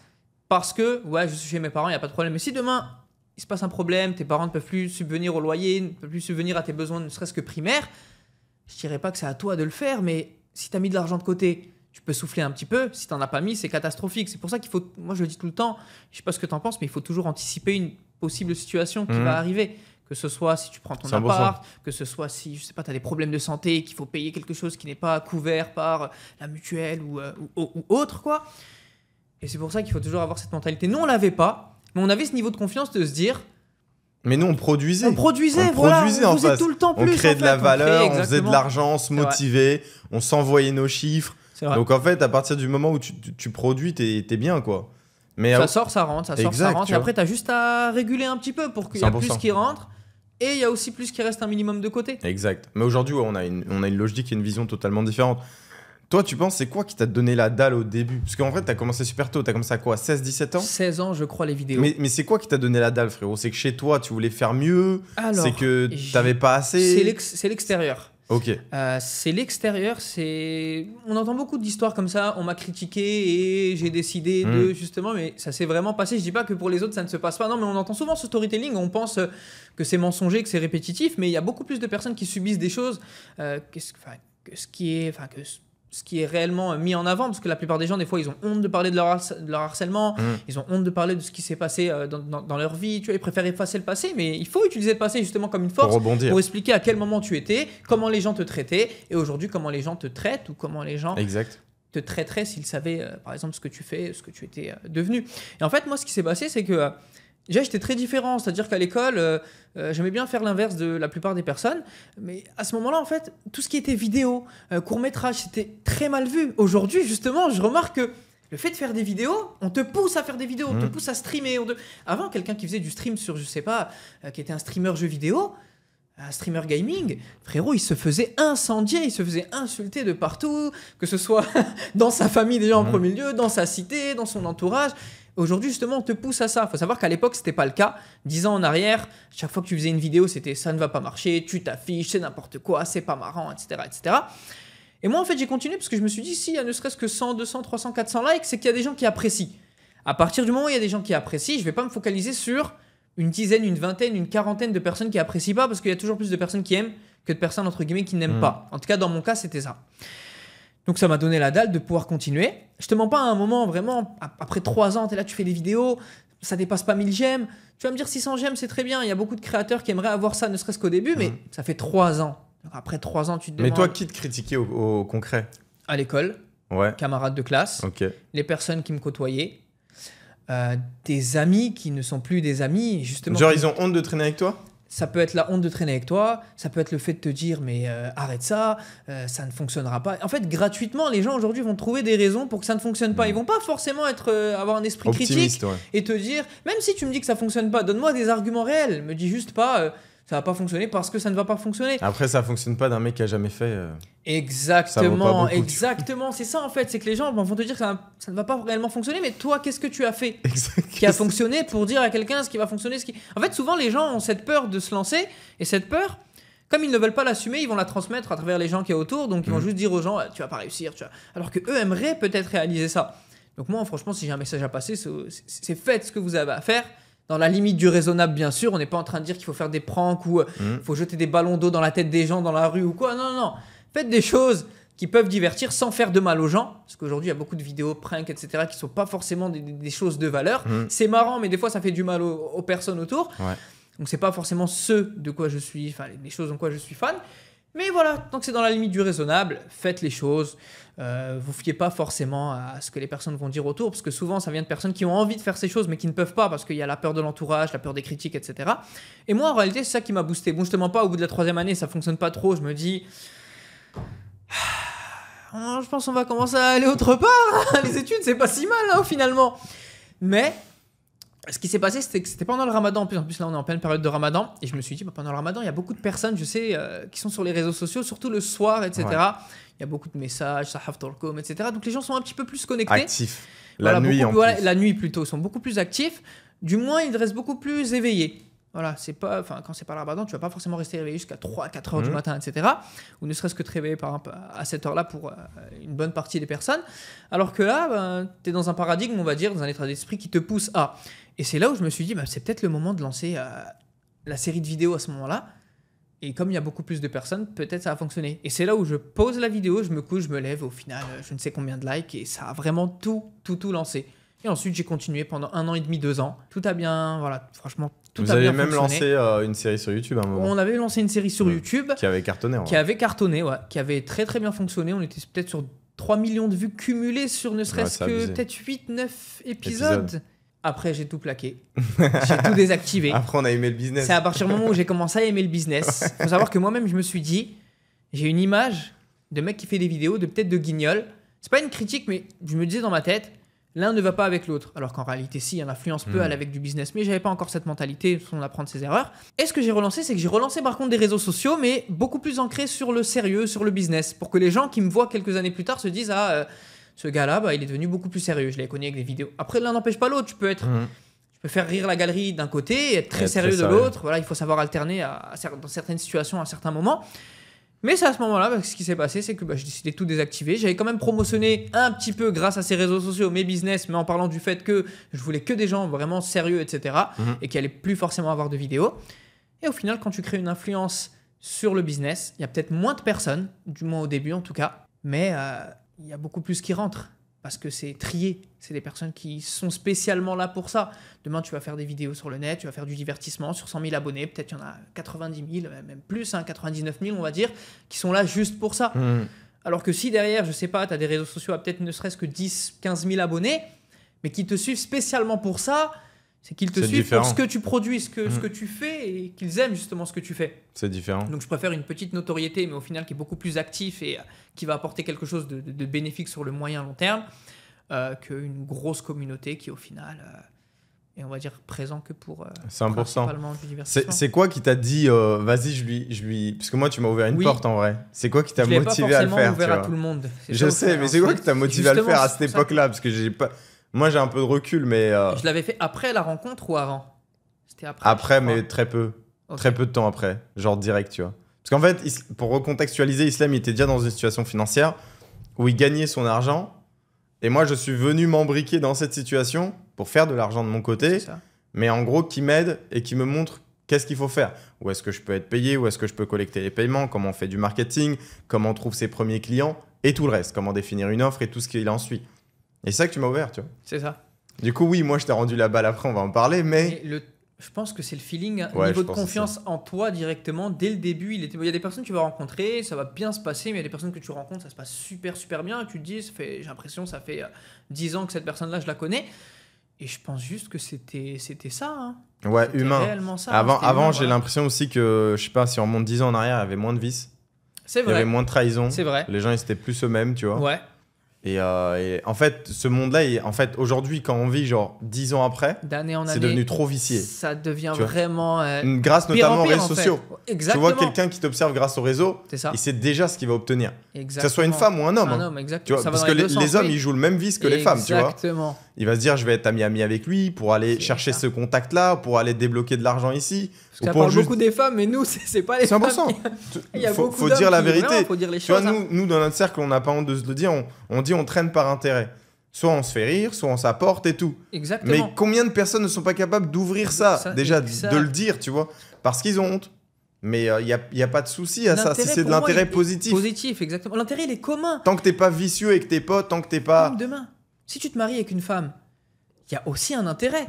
Speaker 1: parce que, je suis chez mes parents, il n'y a pas de problème. Mais si demain, il se passe un problème, tes parents ne peuvent plus subvenir au loyer, ne peuvent plus subvenir à tes besoins, ne serait-ce que primaires, je ne dirais pas que c'est à toi de le faire, mais si tu as mis de l'argent de côté, tu peux souffler un petit peu. Si tu n'en as pas mis, c'est catastrophique. C'est pour ça qu'il faut, moi je le dis tout le temps, je ne sais pas ce que tu en penses, mais il faut toujours anticiper une possible situation qui va arriver. Que ce soit si tu prends ton
Speaker 2: 100%.
Speaker 1: appart, que ce soit si, je sais pas, tu as des problèmes de santé, qu'il faut payer quelque chose qui n'est pas couvert par la mutuelle ou autre, quoi. Et c'est pour ça qu'il faut toujours avoir cette mentalité. Nous, on l'avait pas, mais on avait ce niveau de confiance de se dire...
Speaker 2: Mais nous, on produisait.
Speaker 1: On produisait on faisait tout le temps plus.
Speaker 2: On créait de la valeur, on faisait de
Speaker 1: exactement.
Speaker 2: l'argent, on se motivait, on s'envoyait nos chiffres. Donc en fait, à partir du moment où tu produis, t'es bien, quoi. Mais
Speaker 1: ça sort, ça rentre, ça sort, ça rentre. Et après, tu as juste à réguler un petit peu pour qu'il y ait plus qui rentre. Et il y a aussi plus qui reste un minimum de côté.
Speaker 2: Exact. Mais aujourd'hui, on a une logique et une vision totalement différente. Toi, tu penses, c'est quoi qui t'a donné la dalle au début? Parce qu'en fait, t'as commencé super tôt. T'as commencé à quoi, 16, 17 ans?
Speaker 1: 16 ans, je crois, les vidéos.
Speaker 2: Mais c'est quoi qui t'a donné la dalle, frérot? C'est que chez toi, tu voulais faire mieux? C'est que t'avais pas assez?
Speaker 1: C'est l'extérieur.
Speaker 2: Ok.
Speaker 1: C'est l'extérieur, on entend beaucoup d'histoires comme ça, on m'a critiqué et j'ai décidé de, justement, mais ça s'est vraiment passé. Je dis pas que pour les autres ça ne se passe pas, non, mais on entend souvent ce storytelling, on pense que c'est mensonger, que c'est répétitif, mais il y a beaucoup plus de personnes qui subissent des choses que ce qui est réellement mis en avant, parce que la plupart des gens, des fois, ils ont honte de parler de leur harcèlement, ils ont honte de parler de ce qui s'est passé dans leur vie, tu vois, ils préfèrent effacer le passé, mais il faut utiliser le passé justement comme une force pour expliquer à quel moment tu étais, comment les gens te traitaient, et aujourd'hui, comment les gens te traitent, ou comment les gens te traiteraient s'ils savaient, par exemple, ce que tu fais, ce que tu étais devenu. Et en fait, moi, ce qui s'est passé, c'est que déjà, j'étais très différent, c'est-à-dire qu'à l'école, j'aimais bien faire l'inverse de la plupart des personnes, mais à ce moment-là, en fait, tout ce qui était vidéo, court-métrage, c'était très mal vu. Aujourd'hui, justement, je remarque que le fait de faire des vidéos, on te pousse à faire des vidéos, on te pousse à streamer. Avant, quelqu'un qui faisait du stream sur, je sais pas, qui était un streamer jeux vidéo, un streamer gaming, frérot, il se faisait incendier, il se faisait insulter de partout, que ce soit dans sa famille déjà en premier lieu, dans sa cité, dans son entourage. Aujourd'hui, justement, on te pousse à ça. Il faut savoir qu'à l'époque, ce n'était pas le cas. 10 ans en arrière, chaque fois que tu faisais une vidéo, c'était ça ne va pas marcher, tu t'affiches, c'est n'importe quoi, c'est pas marrant, etc., etc. Et moi, en fait, j'ai continué parce que je me suis dit, s'il y a ne serait-ce que 100, 200, 300, 400 likes, c'est qu'il y a des gens qui apprécient. À partir du moment où il y a des gens qui apprécient, je ne vais pas me focaliser sur une dizaine, une vingtaine, une quarantaine de personnes qui apprécient pas, parce qu'il y a toujours plus de personnes qui aiment que de personnes, entre guillemets, qui n'aiment pas. En tout cas, dans mon cas, c'était ça. Donc ça m'a donné la dalle de pouvoir continuer. Je te mens pas, à un moment, vraiment, après 3 ans, tu es là, tu fais des vidéos, ça dépasse pas 1000 j'aime. Tu vas me dire 600 j'aime, c'est très bien. Il y a beaucoup de créateurs qui aimeraient avoir ça, ne serait-ce qu'au début, mais ça fait 3 ans. Donc après 3 ans, tu te demandes...
Speaker 2: Mais toi, qui te critiquait au concret?
Speaker 1: À l'école, camarades de classe, les personnes qui me côtoyaient, des amis qui ne sont plus des amis, justement.
Speaker 2: Genre, ils ont honte de traîner avec toi?
Speaker 1: Ça peut être la honte de traîner avec toi, ça peut être le fait de te dire mais arrête ça, ça ne fonctionnera pas. En fait, gratuitement, les gens aujourd'hui vont trouver des raisons pour que ça ne fonctionne pas. Ils vont pas forcément avoir un esprit critique et te dire, même si tu me dis que ça fonctionne pas, donne-moi des arguments réels. Me dis juste pas ça va pas fonctionner parce que ça ne va pas fonctionner.
Speaker 2: Après, ça fonctionne pas d'un mec qui a jamais fait.
Speaker 1: Exactement,
Speaker 2: beaucoup,
Speaker 1: exactement. C'est ça en fait, c'est que les gens vont te dire que ça ne va pas réellement fonctionner, mais toi, qu'est-ce que tu as fait qui a fonctionné pour dire à quelqu'un ce qui va fonctionner, En fait, souvent les gens ont cette peur de se lancer, et cette peur, comme ils ne veulent pas l'assumer, ils vont la transmettre à travers les gens qui sont autour, donc ils vont juste dire aux gens tu vas pas réussir, alors que eux aimeraient peut-être réaliser ça. Donc moi, franchement, si j'ai un message à passer, c'est faites ce que vous avez à faire. Dans la limite du raisonnable, bien sûr. On n'est pas en train de dire qu'il faut faire des pranks ou faut jeter des ballons d'eau dans la tête des gens dans la rue ou quoi. Non, non. Faites des choses qui peuvent divertir sans faire de mal aux gens. Parce qu'aujourd'hui, il y a beaucoup de vidéos pranks, etc. qui ne sont pas forcément des choses de valeur. C'est marrant, mais des fois, ça fait du mal aux personnes autour. Donc, ce n'est pas forcément les choses en quoi je suis fan. Mais voilà, tant que c'est dans la limite du raisonnable, faites les choses. Vous fiez pas forcément à ce que les personnes vont dire autour, parce que souvent ça vient de personnes qui ont envie de faire ces choses mais qui ne peuvent pas parce qu'il y a la peur de l'entourage, la peur des critiques, etc. Et moi en réalité c'est ça qui m'a boosté. Bon, je te mens pas, au bout de la 3e année ça fonctionne pas trop, je me dis je pense qu'on va commencer à aller autre part. Les études c'est pas si mal finalement. Mais Ce qui s'est passé, c'était que c'était pendant le ramadan. En plus, là, on est en pleine période de ramadan. Et je me suis dit, pendant le ramadan, il y a beaucoup de personnes, je sais, qui sont sur les réseaux sociaux, surtout le soir, etc. Ouais. Il y a beaucoup de messages, sahaf tolkom, etc. Donc les gens sont un petit peu plus connectés.
Speaker 2: Actifs. La nuit, en plus.
Speaker 1: La nuit, plutôt. Ils sont beaucoup plus actifs. Du moins, ils restent beaucoup plus éveillés. Voilà, c'est pas, quand c'est pas le ramadan, tu vas pas forcément rester réveillé jusqu'à 3-4 heures du matin, etc. Ou ne serait-ce que te réveiller par exemple, à cette heure-là pour une bonne partie des personnes. Alors que là, tu es dans un paradigme, on va dire, dans un état d'esprit qui te pousse à. Et c'est là où je me suis dit, c'est peut-être le moment de lancer la série de vidéos à ce moment-là. Et comme il y a beaucoup plus de personnes, peut-être ça va fonctionner. Et c'est là où je pose la vidéo, je me couche, je me lève, au final, je ne sais combien de likes, et ça a vraiment tout lancé. Et ensuite, j'ai continué pendant 1 an et demi, 2 ans. Tout a bien, voilà, franchement, tout a bien fonctionné. Vous avez
Speaker 2: même lancé une série sur YouTube à un moment.
Speaker 1: On avait lancé une série sur YouTube.
Speaker 2: Qui avait cartonné.
Speaker 1: Qui avait cartonné, ouais. Qui avait très très bien fonctionné. On était peut-être sur 3 millions de vues cumulées sur ne serait-ce que peut-être 8-9 épisodes. Après, j'ai tout plaqué. J'ai tout désactivé.
Speaker 2: Après, on a aimé le business.
Speaker 1: C'est à partir du moment où j'ai commencé à aimer le business. Il faut savoir que moi-même, je me suis dit, j'ai une image de mec qui fait des vidéos, peut-être de guignol. C'est pas une critique, mais je me disais dans ma tête, l'un ne va pas avec l'autre. Alors qu'en réalité, si, une influence peut aller avec du business. Mais j'avais pas encore cette mentalité, on apprend de ses erreurs. Et ce que j'ai relancé, c'est que j'ai relancé par contre des réseaux sociaux, mais beaucoup plus ancrés sur le sérieux, sur le business. Pour que les gens qui me voient quelques années plus tard se disent, ce gars-là, il est devenu beaucoup plus sérieux. Je l'ai connu avec des vidéos. Après, l'un n'empêche pas l'autre. Tu peux faire rire la galerie d'un côté et être très sérieux de l'autre. Voilà, il faut savoir alterner dans certaines situations, à certains moments. Mais c'est à ce moment-là, ce qui s'est passé, c'est que j'ai décidé de tout désactiver. J'avais quand même promotionné un petit peu, grâce à ces réseaux sociaux, mes business, mais en parlant du fait que je voulais que des gens vraiment sérieux, etc. Et qui allaient plus forcément avoir de vidéos. Et au final, quand tu crées une influence sur le business, il y a peut-être moins de personnes, du moins au début en tout cas, mais il y a beaucoup plus qui rentrent. Parce que c'est trié. C'est des personnes qui sont spécialement là pour ça. Demain, tu vas faire des vidéos sur le net, tu vas faire du divertissement sur 100 000 abonnés. Peut-être il y en a 90 000, même plus, 99 000, on va dire, qui sont là juste pour ça. Alors que si derrière, je sais pas, tu as des réseaux sociaux à peut-être ne serait-ce que 10, 15 000 abonnés, mais qui te suivent spécialement pour ça, c'est qu'ils te suivent pour ce que tu produis, ce que tu fais, et qu'ils aiment justement ce que tu fais.
Speaker 2: C'est différent.
Speaker 1: Donc je préfère une petite notoriété, mais au final qui est beaucoup plus actif et qui va apporter quelque chose de bénéfique sur le moyen long terme, qu'une grosse communauté qui au final est, on va dire, présent que pour
Speaker 2: 100%.
Speaker 1: Principalement du divertissement.
Speaker 2: C'est quoi qui t'a dit vas-y, je lui... Parce que moi, tu m'as ouvert une porte en vrai. C'est quoi qui t'a motivé à le faire?
Speaker 1: Ouvert à tout le monde.
Speaker 2: Je sais, mais c'est quoi qui t'a motivé à le faire à cette époque-là? Parce que j'ai pas... Moi, j'ai un peu de recul, mais...
Speaker 1: Je l'avais fait après la rencontre ou avant? C'était après.
Speaker 2: Après, mais très peu. Okay. Très peu de temps après. Genre direct, tu vois. Parce qu'en fait, pour recontextualiser, Islam, il était déjà dans une situation financière où il gagnait son argent. Et moi, je suis venu m'embriquer dans cette situation pour faire de l'argent de mon côté. Mais en gros, qui m'aide et qui me montre qu'est-ce qu'il faut faire. Où est-ce que je peux être payé? Où est-ce que je peux collecter les paiements? Comment on fait du marketing? Comment on trouve ses premiers clients? Et tout le reste. Comment définir une offre et tout ce qui en suit. Et c'est ça que tu m'as ouvert, tu vois.
Speaker 1: C'est ça.
Speaker 2: Du coup, oui, moi, je t'ai rendu la balle après, on va en parler, mais...
Speaker 1: Je pense que c'est le feeling, niveau de confiance en toi directement, dès le début. Il y a des personnes que tu vas rencontrer, ça va bien se passer, mais il y a des personnes que tu rencontres, ça se passe super, super bien. Et tu te dis, j'ai l'impression, ça fait 10 ans que cette personne-là, je la connais. Et je pense juste que c'était ça. Hein.
Speaker 2: Ouais, humain.
Speaker 1: Réellement ça.
Speaker 2: Avant j'ai l'impression aussi que, je sais pas, si on remonte 10 ans en arrière, il y avait moins de vices.
Speaker 1: C'est vrai.
Speaker 2: Il y avait moins de trahison.
Speaker 1: C'est vrai.
Speaker 2: Les gens, ils étaient plus eux-mêmes, tu vois.
Speaker 1: Ouais.
Speaker 2: Et en fait, ce monde-là, en fait, aujourd'hui, quand on vit genre 10 ans après,
Speaker 1: d'année en année,
Speaker 2: c'est devenu trop vicié.
Speaker 1: Ça devient vraiment...
Speaker 2: grâce notamment aux réseaux sociaux.
Speaker 1: Exactement.
Speaker 2: Tu vois quelqu'un qui t'observe grâce au réseau, il sait déjà ce qu'il va obtenir.
Speaker 1: Exactement.
Speaker 2: Que ce soit une femme ou un homme.
Speaker 1: Un homme, exactement.
Speaker 2: Tu vois, parce que les hommes, ils jouent le même vice que les femmes, tu vois.
Speaker 1: Exactement.
Speaker 2: Il va se dire, je vais être ami avec lui pour aller chercher ce contact-là, pour aller débloquer de l'argent ici.
Speaker 1: Parce qu'on parle beaucoup des femmes, mais nous, c'est pas les femmes.
Speaker 2: Il faut dire la vérité.
Speaker 1: Il faut dire les choses.
Speaker 2: Tu vois, nous, dans notre cercle, on n'a pas honte de se le dire. On dit, on traîne par intérêt. Soit on se fait rire, soit on s'apporte et tout.
Speaker 1: Exactement.
Speaker 2: Mais combien de personnes ne sont pas capables d'ouvrir ça déjà, de le dire, tu vois, parce qu'ils ont honte. Mais il y a pas de souci à ça, si c'est de l'intérêt positif.
Speaker 1: Positif, exactement. L'intérêt, il est commun.
Speaker 2: Tant que t'es pas vicieux avec tes potes, tant que t'es pas...
Speaker 1: Même demain, si tu te maries avec une femme, il y a aussi un intérêt.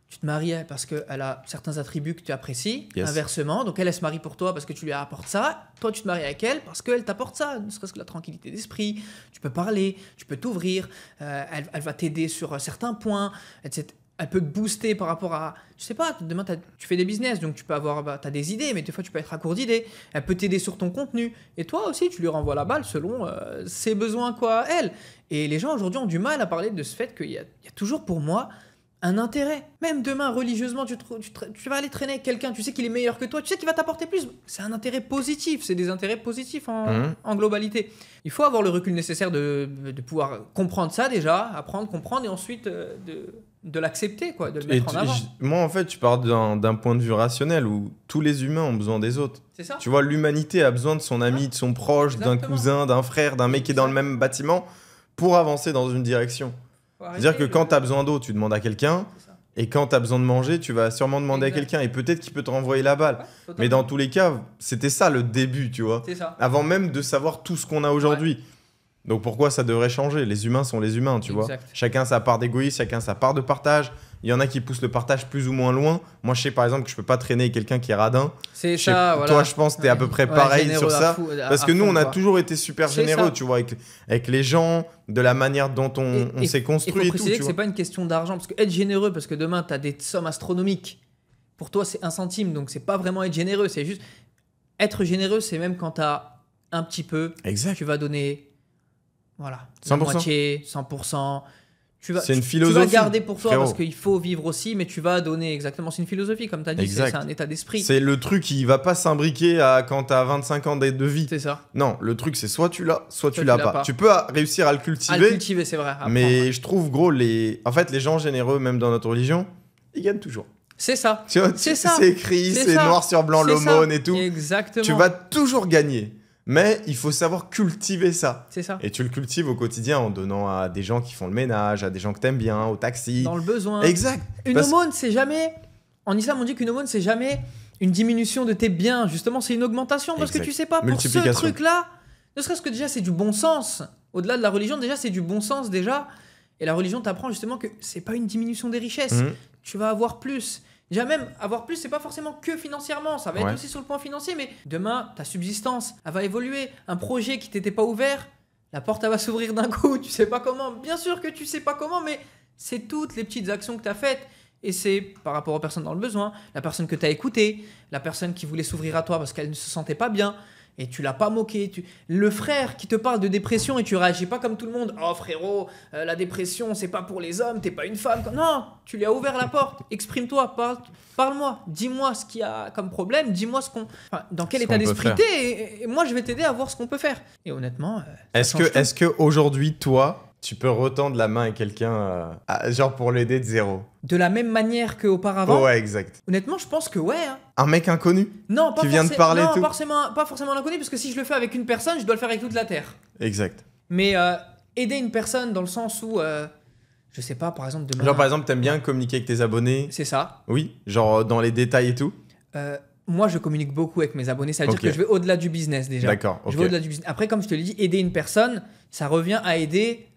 Speaker 1: Tu te maries parce qu'elle a certains attributs que tu apprécies, inversement. Donc elle se marie pour toi parce que tu lui apportes ça. Toi, tu te maries avec elle parce qu'elle t'apporte ça, ne serait-ce que la tranquillité d'esprit. Tu peux parler, tu peux t'ouvrir, elle va t'aider sur certains points, etc. Elle peut te booster par rapport à... Je sais pas, demain, tu fais des business, donc tu peux avoir... t'as des idées, mais des fois, tu peux être à court d'idées. Elle peut t'aider sur ton contenu. Et toi aussi, tu lui renvoies la balle selon ses besoins, quoi, elle. Et les gens, aujourd'hui, ont du mal à parler de ce fait qu'il y a toujours, pour moi, un intérêt. Même demain, religieusement, tu vas aller traîner avec quelqu'un, tu sais qu'il est meilleur que toi, tu sais qu'il va t'apporter plus. C'est un intérêt positif, c'est des intérêts positifs en globalité. Il faut avoir le recul nécessaire de pouvoir comprendre ça déjà, apprendre, comprendre et ensuite de l'accepter, quoi, de le mettre en avant.
Speaker 2: Moi, en fait, tu pars d'un point de vue rationnel où tous les humains ont besoin des autres.
Speaker 1: C'est ça.
Speaker 2: Tu vois, l'humanité a besoin de son ami, de son proche, d'un cousin, d'un frère, d'un mec qui est dans le même bâtiment pour avancer dans une direction. C'est-à-dire que quand tu as besoin d'eau, tu demandes à quelqu'un. Et quand tu as besoin de manger, tu vas sûrement demander à quelqu'un. Et peut-être qu'il peut te renvoyer la balle. Ouais, mais dans tous les cas, c'était ça le début, tu vois.
Speaker 1: C'est ça.
Speaker 2: Avant même de savoir tout ce qu'on a aujourd'hui. Ouais. Donc pourquoi ça devrait changer? Les humains sont les humains, tu vois. Chacun sa part d'égoïsme, chacun sa part de partage. Il y en a qui poussent le partage plus ou moins loin. Moi, je sais par exemple que je peux pas traîner avec quelqu'un qui est radin.
Speaker 1: C'est ça, voilà.
Speaker 2: Toi, je pense que tu es à peu près pareil sur ça. Parce que nous, on a toujours été super généreux, tu vois, avec les gens, de la manière dont on s'est construit et tout.
Speaker 1: Il faut préciser que c'est pas une question d'argent. Parce que être généreux, parce que demain, tu as des sommes astronomiques. Pour toi, c'est 1 centime. Donc, c'est pas vraiment être généreux. C'est juste être généreux, c'est même quand tu as un petit peu.
Speaker 2: Exact.
Speaker 1: Tu vas donner, voilà,
Speaker 2: 100%.
Speaker 1: La moitié, 100%.
Speaker 2: C'est une philosophie.
Speaker 1: Tu vas garder pour toi parce qu'il faut vivre aussi, mais tu vas donner exactement. C'est une philosophie, comme tu as dit, c'est un état d'esprit.
Speaker 2: C'est le truc qui va pas s'imbriquer quand tu as 25 ans de vie.
Speaker 1: C'est ça.
Speaker 2: Non, le truc c'est soit tu l'as, soit tu l'as pas. Tu peux réussir à le cultiver.
Speaker 1: À le cultiver, c'est vrai.
Speaker 2: Mais je trouve, gros, en fait, les gens généreux, même dans notre religion, ils gagnent toujours.
Speaker 1: C'est ça.
Speaker 2: C'est écrit, c'est noir sur blanc, l'aumône et tout.
Speaker 1: Exactement.
Speaker 2: Tu vas toujours gagner. Mais il faut savoir cultiver ça.
Speaker 1: C'est ça.
Speaker 2: Et tu le cultives au quotidien en donnant à des gens qui font le ménage, à des gens que t'aimes bien, au taxi.
Speaker 1: Dans le besoin.
Speaker 2: Exact.
Speaker 1: Une aumône, c'est jamais... En islam, on dit qu'une aumône, c'est jamais une diminution de tes biens. Justement, c'est une augmentation. Parce que tu sais pas, pour ce truc-là, ne serait-ce que déjà, c'est du bon sens. Au-delà de la religion, déjà, c'est du bon sens déjà. Et la religion t'apprend justement que c'est pas une diminution des richesses. Tu vas avoir plus. Déjà même, avoir plus, c'est pas forcément que financièrement, ça va être aussi sur le point financier, mais demain, ta subsistance, elle va évoluer. Un projet qui t'était pas ouvert, la porte, elle va s'ouvrir d'un coup, tu sais pas comment. Bien sûr que tu sais pas comment, mais c'est toutes les petites actions que tu as faites. Et c'est par rapport aux personnes dans le besoin, la personne que tu as écoutée, la personne qui voulait s'ouvrir à toi parce qu'elle ne se sentait pas bien. Et tu l'as pas moqué. Le frère qui te parle de dépression et tu réagis pas comme tout le monde. Oh frérot, la dépression c'est pas pour les hommes, t'es pas une femme. Non, tu lui as ouvert la porte. Exprime-toi, parle-moi. Dis-moi ce qu'il y a comme problème. Dis-moi dans quel état d'esprit t'es. Et moi je vais t'aider à voir ce qu'on peut faire. Et honnêtement,
Speaker 2: est-ce que aujourd'hui toi tu peux retendre la main à quelqu'un genre pour l'aider de zéro?
Speaker 1: De la même manière qu'auparavant?
Speaker 2: Ouais, exact.
Speaker 1: Honnêtement, je pense que ouais. Hein.
Speaker 2: Un mec inconnu?
Speaker 1: Non,
Speaker 2: qui vient de parler
Speaker 1: non,
Speaker 2: tout.
Speaker 1: Pas forcément l'inconnu, parce que si je le fais avec une personne, je dois le faire avec toute la Terre.
Speaker 2: Exact.
Speaker 1: Mais aider une personne dans le sens où, je sais pas, par exemple...
Speaker 2: Genre par exemple, t'aimes bien communiquer avec tes abonnés?
Speaker 1: C'est ça.
Speaker 2: Oui, genre dans les détails et tout?
Speaker 1: Moi, je communique beaucoup avec mes abonnés. Ça veut dire que je vais au-delà du business déjà.
Speaker 2: D'accord.
Speaker 1: Je vais au-delà du business. Après, comme je te l'ai dit, aider une personne, ça revient à aider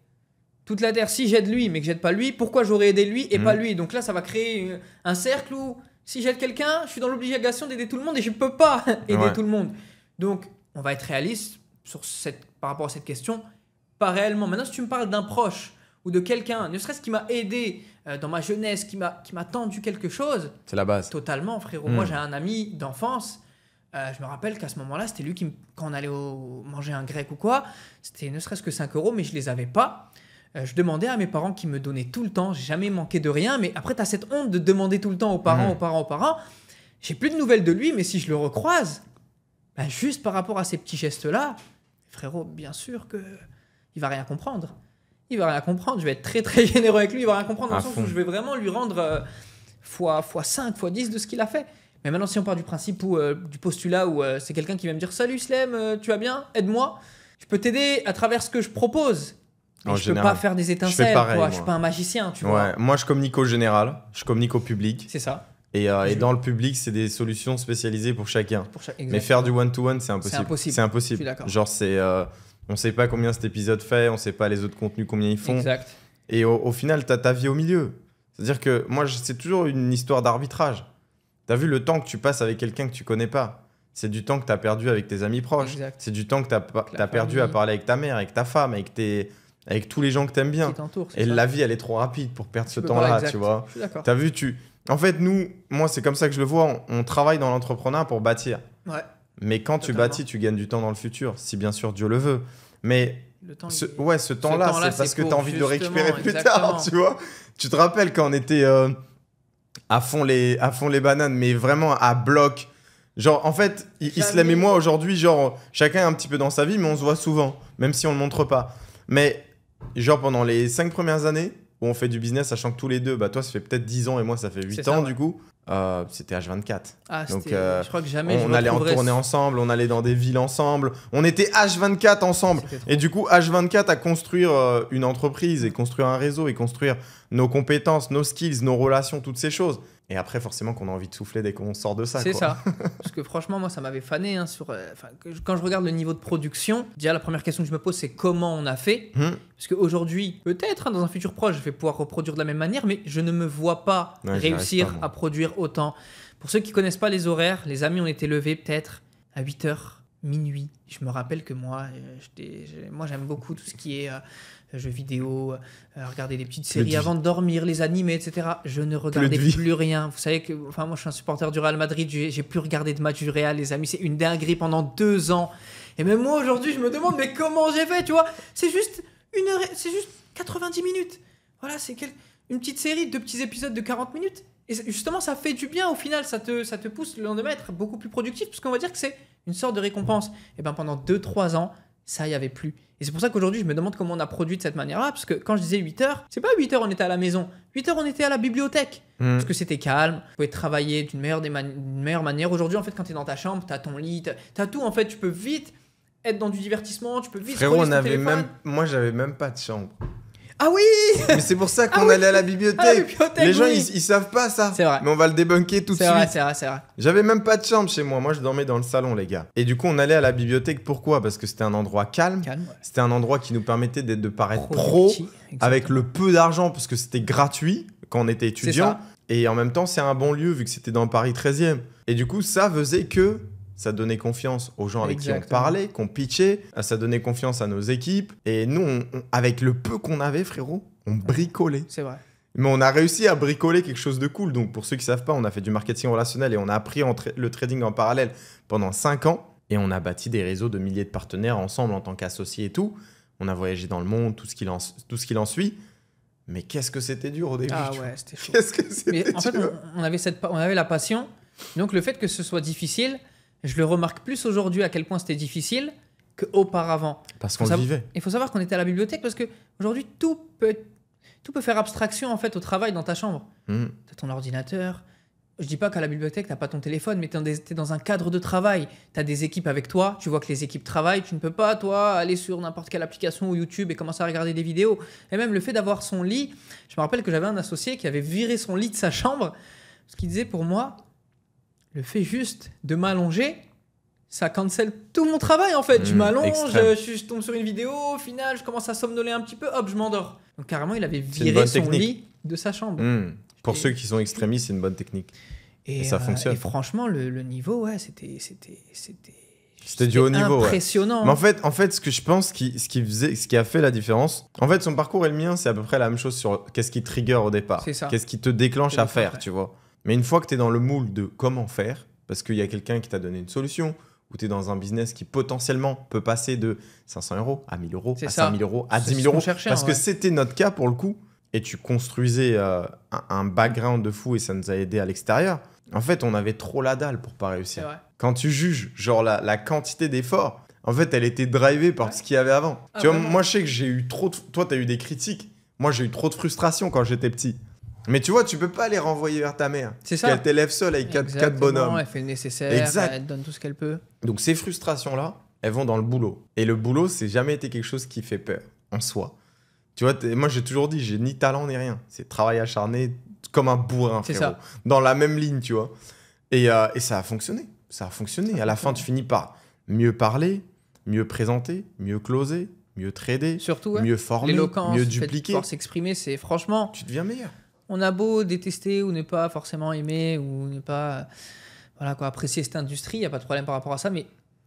Speaker 1: toute la Terre. Si j'aide lui, mais que j'aide pas lui, pourquoi j'aurais aidé lui et pas lui? Donc là, ça va créer un cercle où si j'aide quelqu'un, je suis dans l'obligation d'aider tout le monde et je peux pas aider tout le monde. Donc, on va être réaliste par rapport à cette question. Pas réellement. Maintenant, si tu me parles d'un proche ou de quelqu'un, ne serait-ce qui m'a aidé dans ma jeunesse, qui m'a tendu quelque chose.
Speaker 2: C'est la base.
Speaker 1: Totalement, frérot. Moi, j'ai un ami d'enfance. Je me rappelle qu'à ce moment-là, c'était lui qui, quand on allait manger un grec ou quoi, c'était ne serait-ce que 5 €, mais je les avais pas. Je demandais à mes parents qui me donnaient tout le temps. J'ai jamais manqué de rien. Mais après, tu as cette honte de demander tout le temps aux parents. J'ai plus de nouvelles de lui, mais si je le recroise, juste par rapport à ces petits gestes-là, frérot, bien sûr qu'il va rien comprendre. Il va rien comprendre. Je vais être très, très généreux avec lui. Il va rien comprendre dans le sens où je vais vraiment lui rendre fois 5, fois 10 de ce qu'il a fait. Mais maintenant, si on part du principe du postulat où c'est quelqu'un qui va me dire « Salut Slem, tu vas bien? Aide-moi ». Je peux t'aider à travers ce que je propose. Mais je peux pas faire des étincelles, je suis pas un magicien, tu vois.
Speaker 2: Moi, je communique au général, je communique au public.
Speaker 1: C'est ça.
Speaker 2: Et dans le public, c'est des solutions spécialisées pour chacun. Mais faire du one-to-one, c'est impossible. C'est impossible.
Speaker 1: Je suis d'accord.
Speaker 2: Genre, on sait pas combien cet épisode fait, on sait pas les autres contenus combien ils font.
Speaker 1: Exact.
Speaker 2: Et au final, t'as ta vie au milieu. C'est-à-dire que moi, c'est toujours une histoire d'arbitrage. T'as vu le temps que tu passes avec quelqu'un que tu connais pas. C'est du temps que t'as perdu avec tes amis proches.
Speaker 1: Exact.
Speaker 2: C'est du temps que t'as perdu à parler avec ta mère, avec ta femme, avec tous les gens que t'aimes bien. Et la vie, elle est trop rapide pour perdre ce temps-là, tu vois.
Speaker 1: Je suis d'accord.
Speaker 2: T'as vu, En fait, moi, c'est comme ça que je le vois. On travaille dans l'entrepreneuriat pour bâtir.
Speaker 1: Ouais.
Speaker 2: Mais quand tu bâtis, tu gagnes du temps dans le futur, si bien sûr Dieu le veut. Mais
Speaker 1: Le temps,
Speaker 2: ce temps-là, c'est parce que tu as envie de le récupérer plus
Speaker 1: exactement.
Speaker 2: tard, tu vois. Tu te rappelles quand on était à fond les bananes, mais vraiment à bloc. Genre, en fait, Islam et moi, aujourd'hui, genre, chacun est un petit peu dans sa vie, mais on se voit souvent, même si on ne le montre pas. Mais, genre, pendant les 5 premières années, où on fait du business, sachant que tous les deux, bah, toi, ça fait peut-être 10 ans et moi, ça fait 8 ans, du coup, c'était H24.
Speaker 1: Ah,
Speaker 2: donc,
Speaker 1: je crois que jamais
Speaker 2: on allait en tournée ensemble, on allait dans des villes ensemble, on était H24 ensemble. Et du coup, H24 à construire une entreprise et construire un réseau et construire nos compétences, nos skills, nos relations, toutes ces choses. Et après, forcément, qu'on a envie de souffler dès qu'on sort de ça.
Speaker 1: C'est ça. Parce que franchement, moi, ça m'avait fané. Hein, quand je regarde le niveau de production, déjà, la première question que je me pose, c'est comment on a fait. Parce qu'aujourd'hui, peut-être, hein, dans un futur proche, je vais pouvoir reproduire de la même manière, mais je ne me vois pas réussir à produire autant. Pour ceux qui ne connaissent pas les horaires, les amis, on était levés peut-être à 8h, minuit. Je me rappelle que moi j'aime beaucoup tout ce qui est jeux vidéo, regarder des petites séries avant de dormir, les animés, etc. Je ne regardais plus rien. Vous savez que, moi je suis un supporter du Real Madrid, j'ai plus regardé de match du Real, les amis, c'est une dinguerie pendant 2 ans. Et même moi aujourd'hui, je me demande mais comment j'ai fait, tu vois. C'est juste 90 minutes. Voilà, c'est une petite série, 2 petits épisodes de 40 minutes. Et justement, ça fait du bien au final, ça te pousse le lendemain à être beaucoup plus productif, parce qu'on va dire que c'est une sorte de récompense. Et bien pendant 2-3 ans, ça y avait plus. Et c'est pour ça qu'aujourd'hui, je me demande comment on a produit de cette manière-là, parce que quand je disais 8h, c'est pas 8h on était à la maison, 8h on était à la bibliothèque, parce que c'était calme, on pouvait travailler d'une meilleure manière. Aujourd'hui, en fait, quand tu es dans ta chambre, tu as ton lit, tu as tout, en fait, tu peux vite être dans du divertissement, tu peux vite
Speaker 2: Frérot, moi j'avais même pas de chambre.
Speaker 1: Ah oui.
Speaker 2: Mais c'est pour ça qu'on allait à la bibliothèque. Les gens, ils savent pas ça.
Speaker 1: C'est vrai.
Speaker 2: Mais on va le débunker tout de suite.
Speaker 1: C'est vrai.
Speaker 2: J'avais même pas de chambre chez moi. Moi, je dormais dans le salon, les gars. Et du coup, on allait à la bibliothèque. Pourquoi ? Parce que c'était un endroit calme. C'était un endroit qui nous permettait de paraître pro, avec le peu d'argent, parce que c'était gratuit quand on était étudiant. Et en même temps, c'est un bon lieu, vu que c'était dans Paris 13e. Et du coup, ça faisait que ça donnait confiance aux gens avec qui on parlait, qu'on pitchait. Ça donnait confiance à nos équipes. Et nous, avec le peu qu'on avait, frérot, on bricolait.
Speaker 1: C'est vrai.
Speaker 2: Mais on a réussi à bricoler quelque chose de cool. Donc, pour ceux qui ne savent pas, on a fait du marketing relationnel et on a appris le trading en parallèle pendant 5 ans. Et on a bâti des réseaux de milliers de partenaires ensemble en tant qu'associés et tout. On a voyagé dans le monde, tout ce qu'il en suit. Mais qu'est-ce que c'était dur au début.
Speaker 1: Ah ouais, c'était chaud.
Speaker 2: Qu'est-ce que c'était dur.
Speaker 1: En fait, on avait la passion. Donc, le fait que ce soit difficile, je le remarque plus aujourd'hui à quel point c'était difficile qu'auparavant.
Speaker 2: Parce qu'on le vivait.
Speaker 1: Il faut savoir qu'on était à la bibliothèque parce qu'aujourd'hui, tout peut faire abstraction en fait au travail dans ta chambre. Tu as ton ordinateur. Je dis pas qu'à la bibliothèque, tu n'as pas ton téléphone, mais tu es dans un cadre de travail. Tu as des équipes avec toi, tu vois que les équipes travaillent. Tu ne peux pas, toi, aller sur n'importe quelle application ou YouTube et commencer à regarder des vidéos. Et même le fait d'avoir son lit. Je me rappelle que j'avais un associé qui avait viré son lit de sa chambre parce qu'il disait pour moi, le fait juste de m'allonger, ça cancelle tout mon travail en fait. Je m'allonge, je tombe sur une vidéo, au final, je commence à somnoler un petit peu, hop, je m'endors. Donc carrément, il avait viré son lit de sa chambre.
Speaker 2: Pour ceux qui sont extrémistes, c'est une bonne technique. Et ça fonctionne.
Speaker 1: Et franchement, le niveau, ouais, c'était
Speaker 2: du haut niveau.
Speaker 1: Impressionnant.
Speaker 2: Ouais. Mais en fait, ce que je pense ce qui a fait la différence, en fait, son parcours et le mien, c'est à peu près la même chose sur qu'est-ce qui trigger au départ.
Speaker 1: C'est ça.
Speaker 2: Qu'est-ce qui te déclenche à faire, tu vois. Mais une fois que tu es dans le moule de comment faire, parce qu'il y a quelqu'un qui t'a donné une solution, ou tu es dans un business qui potentiellement peut passer de 500 € à 1000 €, à 5000 €, à 10 000 €. Parce que c'était notre cas pour le coup, et tu construisais un background de fou et ça nous a aidé à l'extérieur. En fait, on avait trop la dalle pour pas réussir. Quand tu juges genre la quantité d'efforts, en fait, elle était drivée par ce qu'il y avait avant. Tu vois, moi, je sais que j'ai eu trop de... Toi, tu as eu des critiques. Moi, j'ai eu trop de frustration quand j'étais petit. Mais tu vois, tu peux pas les renvoyer vers ta mère. C'est ça. Parce qu'elle t'élève seule avec 4 bonhommes.
Speaker 1: Elle fait le nécessaire, elle te donne tout ce qu'elle peut.
Speaker 2: Donc ces frustrations-là, elles vont dans le boulot. Et le boulot, c'est jamais été quelque chose qui fait peur en soi. Tu vois, moi j'ai toujours dit, j'ai ni talent ni rien. C'est travail acharné comme un bourrin, frérot. Ça. Dans la même ligne, tu vois. Et ça a fonctionné. Ça a fonctionné. À la fin, tu finis par mieux parler, mieux présenter, mieux closer, mieux trader,
Speaker 1: surtout,
Speaker 2: mieux former, mieux dupliquer.
Speaker 1: Pouvoir s'exprimer, c'est franchement...
Speaker 2: Tu deviens meilleur.
Speaker 1: On a beau détester ou ne pas forcément aimer ou ne pas apprécier cette industrie, il n'y a pas de problème par rapport à ça, mais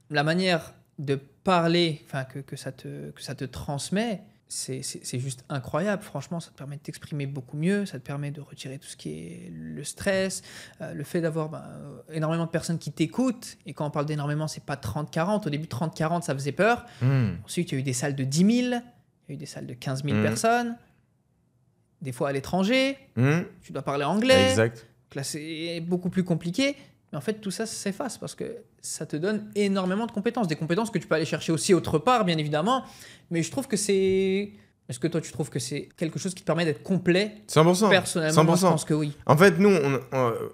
Speaker 1: la manière de parler que ça te transmet, c'est juste incroyable. Franchement, ça te permet de t'exprimer beaucoup mieux, ça te permet de retirer tout ce qui est le stress, le fait d'avoir énormément de personnes qui t'écoutent. Et quand on parle d'énormément, c'est pas 30-40. Au début, 30-40, ça faisait peur. Ensuite, il y a eu des salles de 10 000, il y a eu des salles de 15 000 personnes, des fois à l'étranger. Tu dois parler anglais.
Speaker 2: Exact.
Speaker 1: Donc là, c'est beaucoup plus compliqué. Mais en fait, tout ça s'efface parce que ça te donne énormément de compétences. Des compétences que tu peux aller chercher aussi autre part, bien évidemment. Mais je trouve que c'est... Est-ce que toi, tu trouves que c'est quelque chose qui te permet d'être complet
Speaker 2: 100%.
Speaker 1: Personnellement,
Speaker 2: 100%.
Speaker 1: moi, je pense que oui.
Speaker 2: En fait, nous,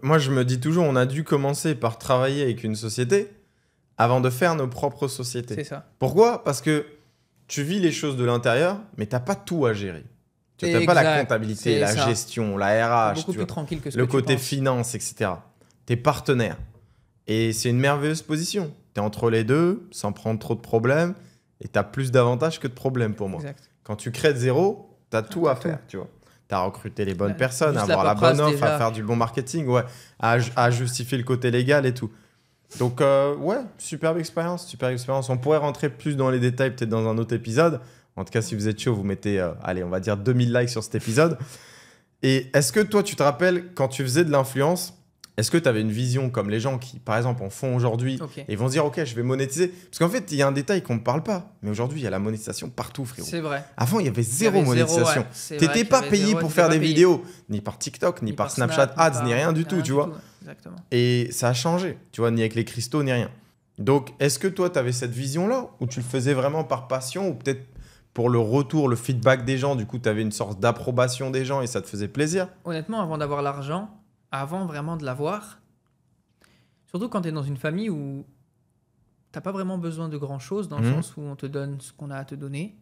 Speaker 2: moi, je me dis toujours, on a dû commencer par travailler avec une société avant de faire nos propres sociétés.
Speaker 1: C'est ça.
Speaker 2: Pourquoi ? Parce que tu vis les choses de l'intérieur, mais tu n'as pas tout à gérer. Tu n'as pas la comptabilité, la gestion, la RH,
Speaker 1: beaucoup plus tranquille que ce
Speaker 2: le
Speaker 1: que tu
Speaker 2: côté
Speaker 1: penses.
Speaker 2: finance, etc. Tu es partenaire. Et c'est une merveilleuse position. Tu es entre les deux, sans prendre trop de problèmes, et tu as plus d'avantages que de problèmes pour moi.
Speaker 1: Exact.
Speaker 2: Quand tu crées de zéro, tu as tout à faire, tu vois. Tu as recruté les bonnes personnes, à avoir la bonne offre, à faire du bon marketing, ouais, à justifier le côté légal et tout. Donc, ouais, superbe expérience, superbe expérience. On pourrait rentrer plus dans les détails peut-être dans un autre épisode. En tout cas, si vous êtes chaud, vous mettez, allez, on va dire 2000 likes sur cet épisode. Et est-ce que toi, tu te rappelles, quand tu faisais de l'influence, est-ce que tu avais une vision comme les gens qui, par exemple, en font aujourd'hui et vont se dire, OK, je vais monétiser? Parce qu'en fait, il y a un détail qu'on ne parle pas. Mais aujourd'hui, il y a la monétisation partout, frérot.
Speaker 1: C'est vrai.
Speaker 2: Avant, il y avait zéro monétisation.
Speaker 1: Ouais.
Speaker 2: Tu n'étais pas payé pour faire des vidéos, ni par TikTok, ni par Snapchat Ads, ni rien du tout, tu vois.
Speaker 1: Exactement.
Speaker 2: Et ça a changé, tu vois, ni avec les cristaux, ni rien. Donc, est-ce que toi, tu avais cette vision-là ou tu le faisais vraiment par passion ou peut-être pour le retour, le feedback des gens, du coup, tu avais une sorte d'approbation des gens et ça te faisait plaisir?
Speaker 1: Honnêtement, avant d'avoir l'argent, avant vraiment de l'avoir, surtout quand tu es dans une famille où tu n'as pas vraiment besoin de grand-chose, dans le sens où on te donne ce qu'on a à te donner.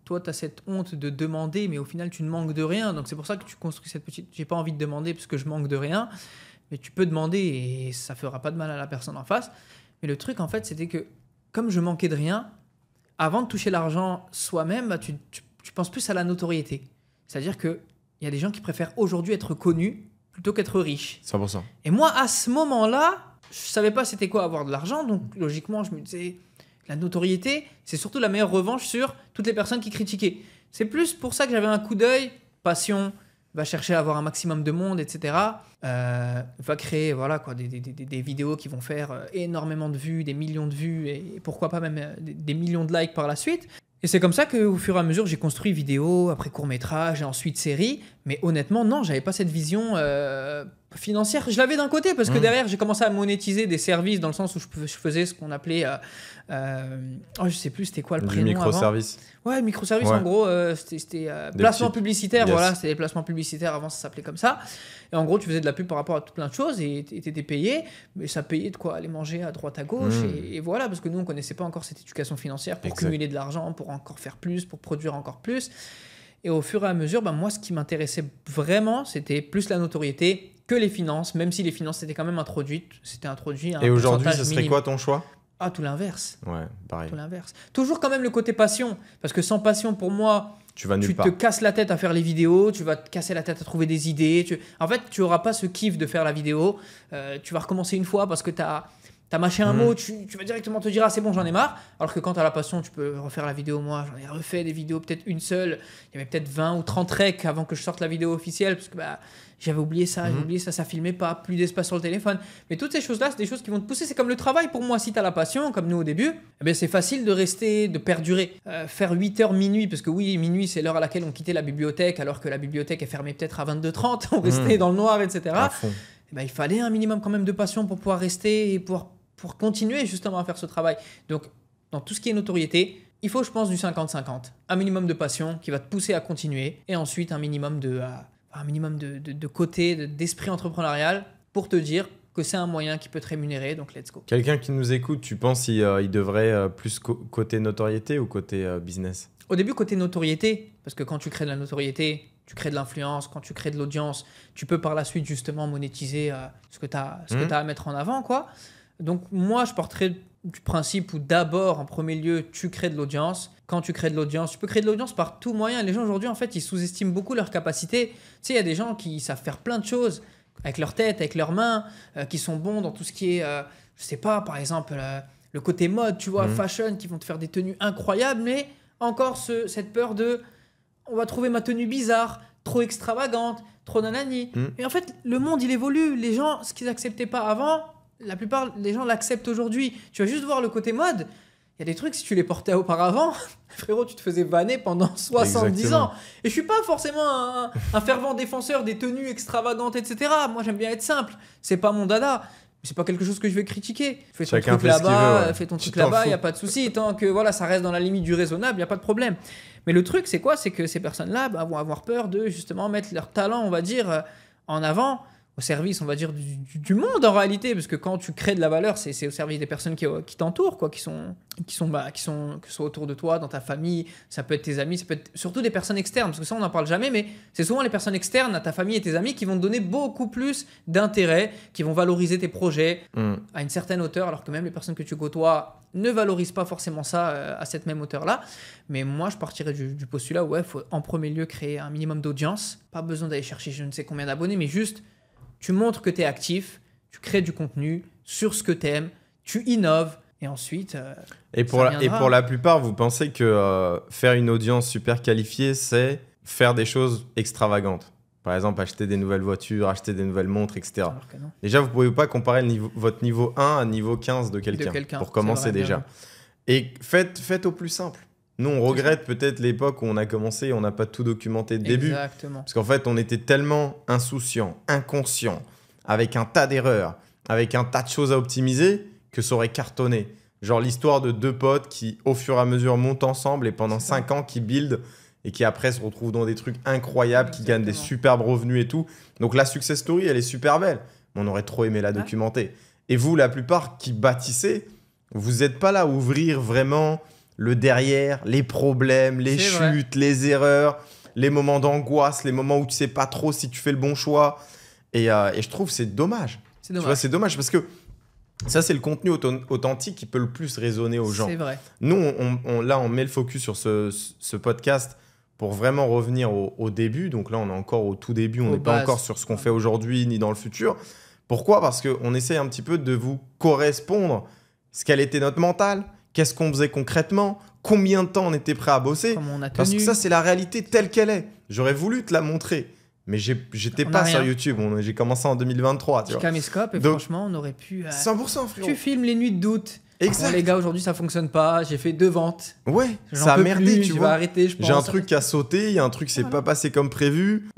Speaker 1: Toi, tu as cette honte de demander, mais au final, tu ne manques de rien. Donc, c'est pour ça que tu construis cette petite... J'ai pas envie de demander parce que je manque de rien, mais tu peux demander et ça fera pas de mal à la personne en face. Mais le truc, en fait, c'était que comme je manquais de rien, avant de toucher l'argent soi-même, bah, tu penses plus à la notoriété. C'est-à-dire qu'il y a des gens qui préfèrent aujourd'hui être connus plutôt qu'être riches.
Speaker 2: 100%.
Speaker 1: Et moi, à ce moment-là, je savais pas c'était quoi avoir de l'argent, donc logiquement, je me disais, la notoriété, c'est surtout la meilleure revanche sur toutes les personnes qui critiquaient. C'est plus pour ça que j'avais un coup d'œil, passion, va chercher à avoir un maximum de monde, etc. Va créer voilà, quoi, des vidéos qui vont faire énormément de vues, des millions de vues, et pourquoi pas même des millions de likes par la suite. Et c'est comme ça qu'au fur et à mesure, j'ai construit vidéo, après court-métrage, et ensuite série. Mais honnêtement, non, j'avais pas cette vision financière. Je l'avais d'un côté, parce que derrière, j'ai commencé à monétiser des services, dans le sens où je faisais ce qu'on appelait... je sais plus, c'était quoi le prénom avant.
Speaker 2: Microservice.
Speaker 1: Ouais, microservice, en gros, c'était placement publicitaire. Yes. Voilà, c'était les placements publicitaires. Avant, ça s'appelait comme ça. Et en gros, tu faisais de la pub par rapport à tout plein de choses et tu étais payé. Mais ça payait de quoi aller manger à droite, à gauche. Et voilà, parce que nous, on connaissait pas encore cette éducation financière pour cumuler de l'argent, pour encore faire plus, pour produire encore plus. Et au fur et à mesure, moi, ce qui m'intéressait vraiment, c'était plus la notoriété que les finances, même si les finances étaient quand même introduites. C'était introduit à un
Speaker 2: Et aujourd'hui, ce serait
Speaker 1: minime.
Speaker 2: quoi ton choix ?
Speaker 1: Ah, tout l'inverse.
Speaker 2: Ouais, pareil.
Speaker 1: Tout l'inverse. Toujours quand même le côté passion. Parce que sans passion, pour moi,
Speaker 2: tu
Speaker 1: te casses la tête à faire les vidéos, tu vas te casser la tête à trouver des idées. En fait, tu n'auras pas ce kiff de faire la vidéo. Tu vas recommencer une fois parce que tu as mâché un mot, tu vas directement te dire « Ah, c'est bon, j'en ai marre ». Alors que quand tu as la passion, tu peux refaire la vidéo. Moi, j'en ai refait des vidéos, peut-être une seule. Il y avait peut-être 20 ou 30 recs avant que je sorte la vidéo officielle parce que j'avais oublié ça, ça filmait pas, plus d'espace sur le téléphone. Mais toutes ces choses-là, c'est des choses qui vont te pousser. C'est comme le travail pour moi. Si tu as la passion, comme nous au début, c'est facile de rester, de perdurer. Faire 8h minuit, parce que oui, minuit, c'est l'heure à laquelle on quittait la bibliothèque, alors que la bibliothèque est fermée peut-être à 22h30, on restait dans le noir, etc. Il fallait un minimum quand même de passion pour pouvoir rester et pour continuer justement à faire ce travail. Donc, dans tout ce qui est notoriété, il faut, je pense, du 50-50. Un minimum de passion qui va te pousser à continuer et ensuite un minimum de côté, d'esprit entrepreneurial pour te dire que c'est un moyen qui peut te rémunérer, donc let's go.
Speaker 2: Quelqu'un qui nous écoute, tu penses qu'il devrait plus côté notoriété ou côté business ?
Speaker 1: Au début, côté notoriété, parce que quand tu crées de la notoriété, tu crées de l'influence, quand tu crées de l'audience, tu peux par la suite justement monétiser ce que tu as à mettre en avant, quoi. Donc moi, je porterais du principe où d'abord, en premier lieu, tu crées de l'audience. Quand tu crées de l'audience, tu peux créer de l'audience par tout moyen. Les gens aujourd'hui, en fait, ils sous-estiment beaucoup leurs capacités. Tu sais, il y a des gens qui savent faire plein de choses avec leur tête, avec leurs mains, qui sont bons dans tout ce qui est, je sais pas, par exemple, le côté mode, tu vois, fashion, qui vont te faire des tenues incroyables, mais encore cette peur de on va trouver ma tenue bizarre, trop extravagante, trop nanani. Et en fait, le monde, il évolue. Les gens, ce qu'ils n'acceptaient pas avant, la plupart des gens l'acceptent aujourd'hui. Tu vas juste voir le côté mode. Il y a des trucs, si tu les portais auparavant, frérot, tu te faisais vanner pendant 70 ans. Et je suis pas forcément un fervent défenseur des tenues extravagantes, etc. Moi, j'aime bien être simple. C'est pas mon dada. C'est pas quelque chose que je vais critiquer. Fais ton truc là-bas, fais ton truc là-bas, il n'y a pas de souci. Tant que voilà, ça reste dans la limite du raisonnable, il n'y a pas de problème. Mais le truc, c'est quoi? C'est que ces personnes-là vont avoir peur de justement mettre leur talent, on va dire, en avant, au service, on va dire, du monde en réalité. Parce que quand tu crées de la valeur, c'est au service des personnes qui t'entourent, quoi, qui sont que ce soit autour de toi, dans ta famille. Ça peut être tes amis, ça peut être surtout des personnes externes. Parce que ça, on n'en parle jamais, mais c'est souvent les personnes externes à ta famille et tes amis qui vont te donner beaucoup plus d'intérêt, qui vont valoriser tes projets à une certaine hauteur, alors que même les personnes que tu côtoies ne valorisent pas forcément ça à cette même hauteur-là. Mais moi, je partirais du postulat où il faut en premier lieu créer un minimum d'audience. Pas besoin d'aller chercher je ne sais combien d'abonnés, mais juste tu montres que tu es actif, tu crées du contenu sur ce que tu aimes, tu innoves, et ensuite,
Speaker 2: et pour la plupart, vous pensez que faire une audience super qualifiée, c'est faire des choses extravagantes. Par exemple, acheter des nouvelles voitures, acheter des nouvelles montres, etc. Déjà, vous ne pouvez pas comparer votre niveau 1 à niveau 15 de quelqu'un pour commencer déjà. Bien. Et faites au plus simple. Nous, on regrette peut-être l'époque où on a commencé et on n'a pas tout documenté dès le début.
Speaker 1: Exactement.
Speaker 2: Parce qu'en fait, on était tellement insouciant, inconscient, avec un tas d'erreurs, avec un tas de choses à optimiser, que ça aurait cartonné. Genre l'histoire de deux potes qui, au fur et à mesure, montent ensemble et pendant 5 ans, qui build et qui après se retrouvent dans des trucs incroyables, qui gagnent des superbes revenus et tout. Donc la success story, elle est super belle. Mais on aurait trop aimé la documenter. Et vous, la plupart qui bâtissez, vous n'êtes pas là à ouvrir vraiment le derrière, les problèmes, les chutes, les erreurs, les moments d'angoisse, les moments où tu sais pas trop si tu fais le bon choix. Et je trouve que c'est dommage. Tu vois, c'est dommage parce que ça, c'est le contenu authentique qui peut le plus résonner aux gens.
Speaker 1: C'est vrai.
Speaker 2: Nous, on met le focus sur ce podcast pour vraiment revenir au début. Donc là, on est encore au tout début. On n'est pas encore sur ce qu'on fait aujourd'hui ni dans le futur. Pourquoi? Parce qu'on essaie un petit peu de vous correspondre ce quel était notre mental. Qu'est-ce qu'on faisait concrètement? Combien de temps on était prêt à bosser? Parce que ça, c'est la réalité telle qu'elle est. J'aurais voulu te la montrer, mais j'étais pas sur YouTube. J'ai commencé en 2023. Tu vois.
Speaker 1: Caméscope, et donc, franchement, on aurait pu...
Speaker 2: 100%, frérot.
Speaker 1: Tu filmes les nuits de doute.
Speaker 2: Exact.
Speaker 1: Bon, les gars, aujourd'hui, ça fonctionne pas. J'ai fait 2 ventes.
Speaker 2: Ouais, ça a merdé, tu vois.
Speaker 1: Arrêter, je pense.
Speaker 2: J'ai un truc qui a sauté, il y a un truc qui s'est pas passé comme prévu.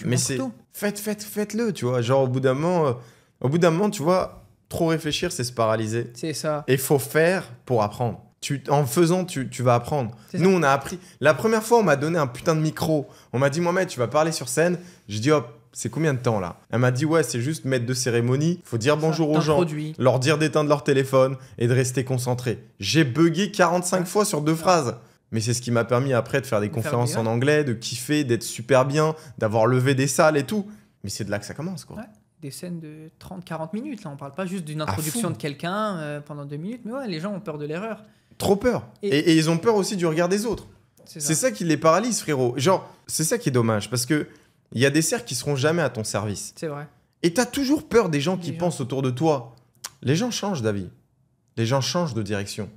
Speaker 2: Mais c'est... Faites-le, tu vois. Genre, au bout d'un moment, tu vois... Trop réfléchir, c'est se paralyser.
Speaker 1: C'est ça.
Speaker 2: Et il faut faire pour apprendre. En faisant, tu vas apprendre. Nous, on a appris. La première fois, on m'a donné un putain de micro. On m'a dit, Mohamed, tu vas parler sur scène. Je dis, hop, c'est combien de temps là? Elle m'a dit, ouais, c'est juste maître de cérémonie. Il faut dire bonjour aux gens, leur dire d'éteindre leur téléphone et de rester concentré. J'ai bugué 45 fois sur 2 phrases. Mais c'est ce qui m'a permis après de faire des conférences en anglais, de kiffer, d'être super bien, d'avoir levé des salles et tout. Mais c'est de là que ça commence, quoi.
Speaker 1: Ouais. Des scènes de 30-40 minutes. Là, on parle pas juste d'une introduction de quelqu'un pendant 2 minutes, mais ouais, les gens ont peur de l'erreur.
Speaker 2: Trop peur. Et ils ont peur aussi du regard des autres. C'est ça qui les paralyse, frérot. Genre, c'est ça qui est dommage, parce que il y a des cercles qui seront jamais à ton service.
Speaker 1: C'est vrai.
Speaker 2: Et t'as toujours peur des gens qui pensent autour de toi. Les gens changent d'avis. Les gens changent de direction.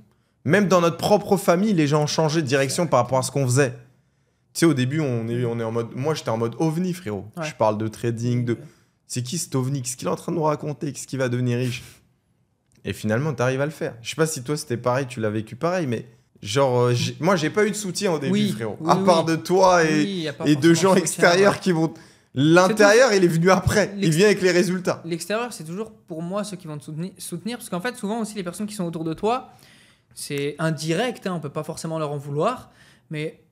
Speaker 2: Même dans notre propre famille, les gens ont changé de direction par rapport à ce qu'on faisait. Tu sais, au début, on est en mode... Moi, j'étais en mode ovni, frérot. Ouais. Je parle de trading, de... C'est qui cet ovni? Qu'est-ce qu'il est en train de nous raconter? Qu'est-ce qu'il va devenir riche? Et finalement, tu arrives à le faire. Je sais pas si toi, c'était pareil, tu l'as vécu pareil, mais genre, moi, j'ai pas eu de soutien au début, frérot. À part de toi et de gens extérieurs qui vont... L'intérieur, il est venu après. Il vient avec les résultats.
Speaker 1: L'extérieur, c'est toujours pour moi ceux qui vont te soutenir. Parce qu'en fait, souvent aussi, les personnes qui sont autour de toi, c'est indirect, hein, on peut pas forcément leur en vouloir, mais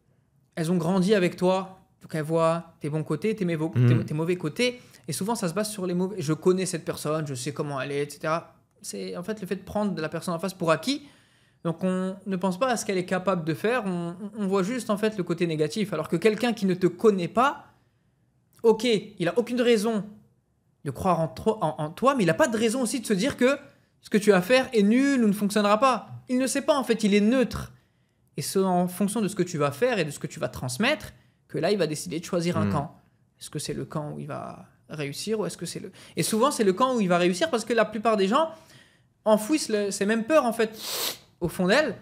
Speaker 1: elles ont grandi avec toi. Donc elles voient tes bons côtés, tes mauvais côtés. Et souvent, ça se base sur les mauvais. Je connais cette personne, je sais comment elle est, etc. C'est en fait le fait de prendre de la personne en face pour acquis. Donc on ne pense pas à ce qu'elle est capable de faire. On voit juste en fait le côté négatif. Alors que quelqu'un qui ne te connaît pas, ok, il a aucune raison de croire en toi, mais il n'a pas de raison aussi de se dire que ce que tu vas faire est nul ou ne fonctionnera pas. Il ne sait pas en fait, il est neutre. Et c'est en fonction de ce que tu vas faire et de ce que tu vas transmettre que là, il va décider de choisir un camp. Est-ce que c'est le camp où il va réussir ou est-ce que c'est le... Et souvent, c'est le camp où il va réussir parce que la plupart des gens enfouissent ces mêmes peurs en fait au fond d'elles.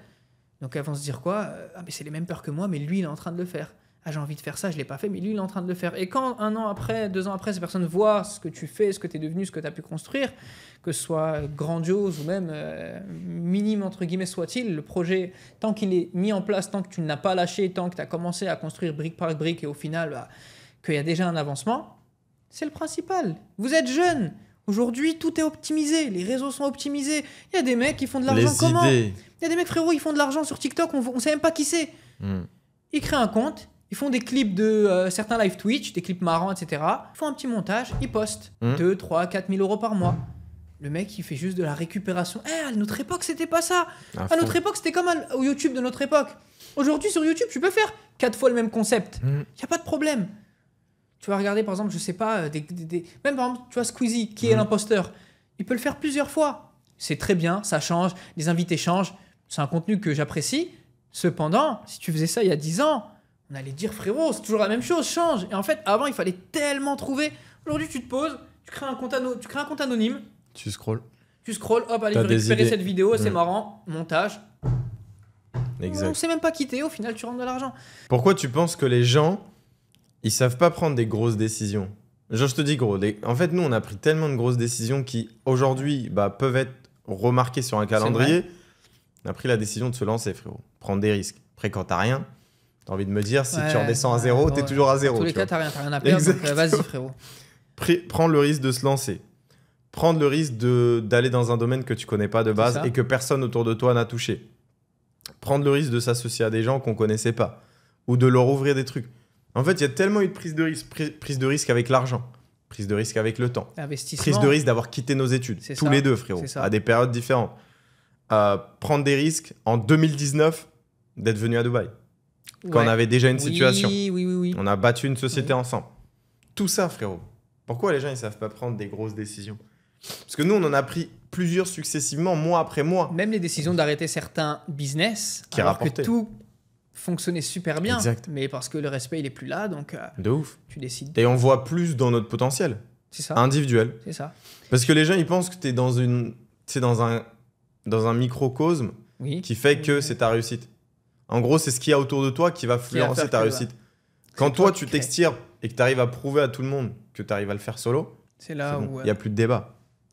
Speaker 1: Donc elles vont se dire quoi? Ah, mais c'est les mêmes peurs que moi, mais lui, il est en train de le faire. Ah, j'ai envie de faire ça, je ne l'ai pas fait, mais lui, il est en train de le faire. Et quand 1 an après, 2 ans après, ces personnes voient ce que tu fais, ce que tu es devenu, ce que tu as pu construire, que ce soit grandiose ou même minime, entre guillemets, soit-il, le projet, tant qu'il est mis en place, tant que tu ne l'as pas lâché, tant que tu as commencé à construire brique par brique et au final, qu'il y a déjà un avancement, c'est le principal. Vous êtes jeunes. Aujourd'hui, tout est optimisé. Les réseaux sont optimisés. Il y a des mecs qui font de l'argent comment? Il y a des mecs, frérot, ils font de l'argent sur TikTok, on ne sait même pas qui c'est. Ils créent un compte, ils font des clips de certains live Twitch, des clips marrants, etc. Ils font un petit montage, ils postent 2, 3, 4 000 euros par mois. Le mec, il fait juste de la récupération. À notre époque, c'était pas ça. À notre époque, c'était comme au YouTube de notre époque. Aujourd'hui, sur YouTube, tu peux faire 4 fois le même concept. Il n'y a pas de problème. Tu vas regarder, par exemple, je sais pas, même par exemple, tu vois, Squeezie, qui est l'imposteur. Il peut le faire plusieurs fois. C'est très bien, ça change, les invités changent. C'est un contenu que j'apprécie. Cependant, si tu faisais ça il y a 10 ans, on allait dire, frérot, c'est toujours la même chose, change. Et en fait, avant, il fallait tellement trouver. Aujourd'hui, tu te poses, tu crées un compte anonyme.
Speaker 2: Tu scrolles.
Speaker 1: Hop, allez, je vais récupérer cette vidéo, c'est marrant, montage.
Speaker 2: Exact.
Speaker 1: On sait même pas quitter, au final, tu rentres de l'argent.
Speaker 2: Pourquoi tu penses que les gens, ils savent pas prendre des grosses décisions? Genre, je te dis, gros, en fait, nous, on a pris tellement de grosses décisions qui, aujourd'hui, peuvent être remarquées sur un calendrier. On a pris la décision de se lancer, frérot. Prendre des risques. Après, quand t'as rien, t'as envie de me dire, si tu redescends à zéro, t'es toujours à zéro.
Speaker 1: En tous les cas, t'as rien à perdre, donc vas-y, frérot.
Speaker 2: Prendre le risque de se lancer. Prendre le risque d'aller dans un domaine que tu connais pas de base et que personne autour de toi n'a touché. Prendre le risque de s'associer à des gens qu'on connaissait pas. Ou de leur ouvrir des trucs. En fait, il y a tellement eu de prise de risque. Prise de risque avec l'argent. Prise de risque avec le temps.
Speaker 1: Investissement.
Speaker 2: Prise de risque d'avoir quitté nos études. Tous les deux, frérot. À des périodes différentes. Prendre des risques en 2019 d'être venu à Dubaï. Quand on avait déjà une situation.
Speaker 1: Oui.
Speaker 2: On a battu une société ensemble. Tout ça, frérot. Pourquoi les gens ils savent pas prendre des grosses décisions? Parce que nous, on en a pris plusieurs successivement, mois après mois.
Speaker 1: Même les décisions d'arrêter certains business,
Speaker 2: qui
Speaker 1: alors que tout fonctionnait super bien.
Speaker 2: Exact.
Speaker 1: Mais parce que le respect, il est plus là, donc
Speaker 2: de ouf.
Speaker 1: tu décides.
Speaker 2: Et on voit plus dans notre potentiel.
Speaker 1: C'est ça.
Speaker 2: Individuel.
Speaker 1: C'est ça.
Speaker 2: Parce que les gens, ils pensent que tu es dans un microcosme qui fait que c'est ta réussite. En gros, c'est ce qu'il y a autour de toi qui va influencer ta réussite. Quand toi, tu t'extirpes et que tu arrives à prouver à tout le monde que tu arrives à le faire solo,
Speaker 1: c'est là où...
Speaker 2: il n'y a plus de débat.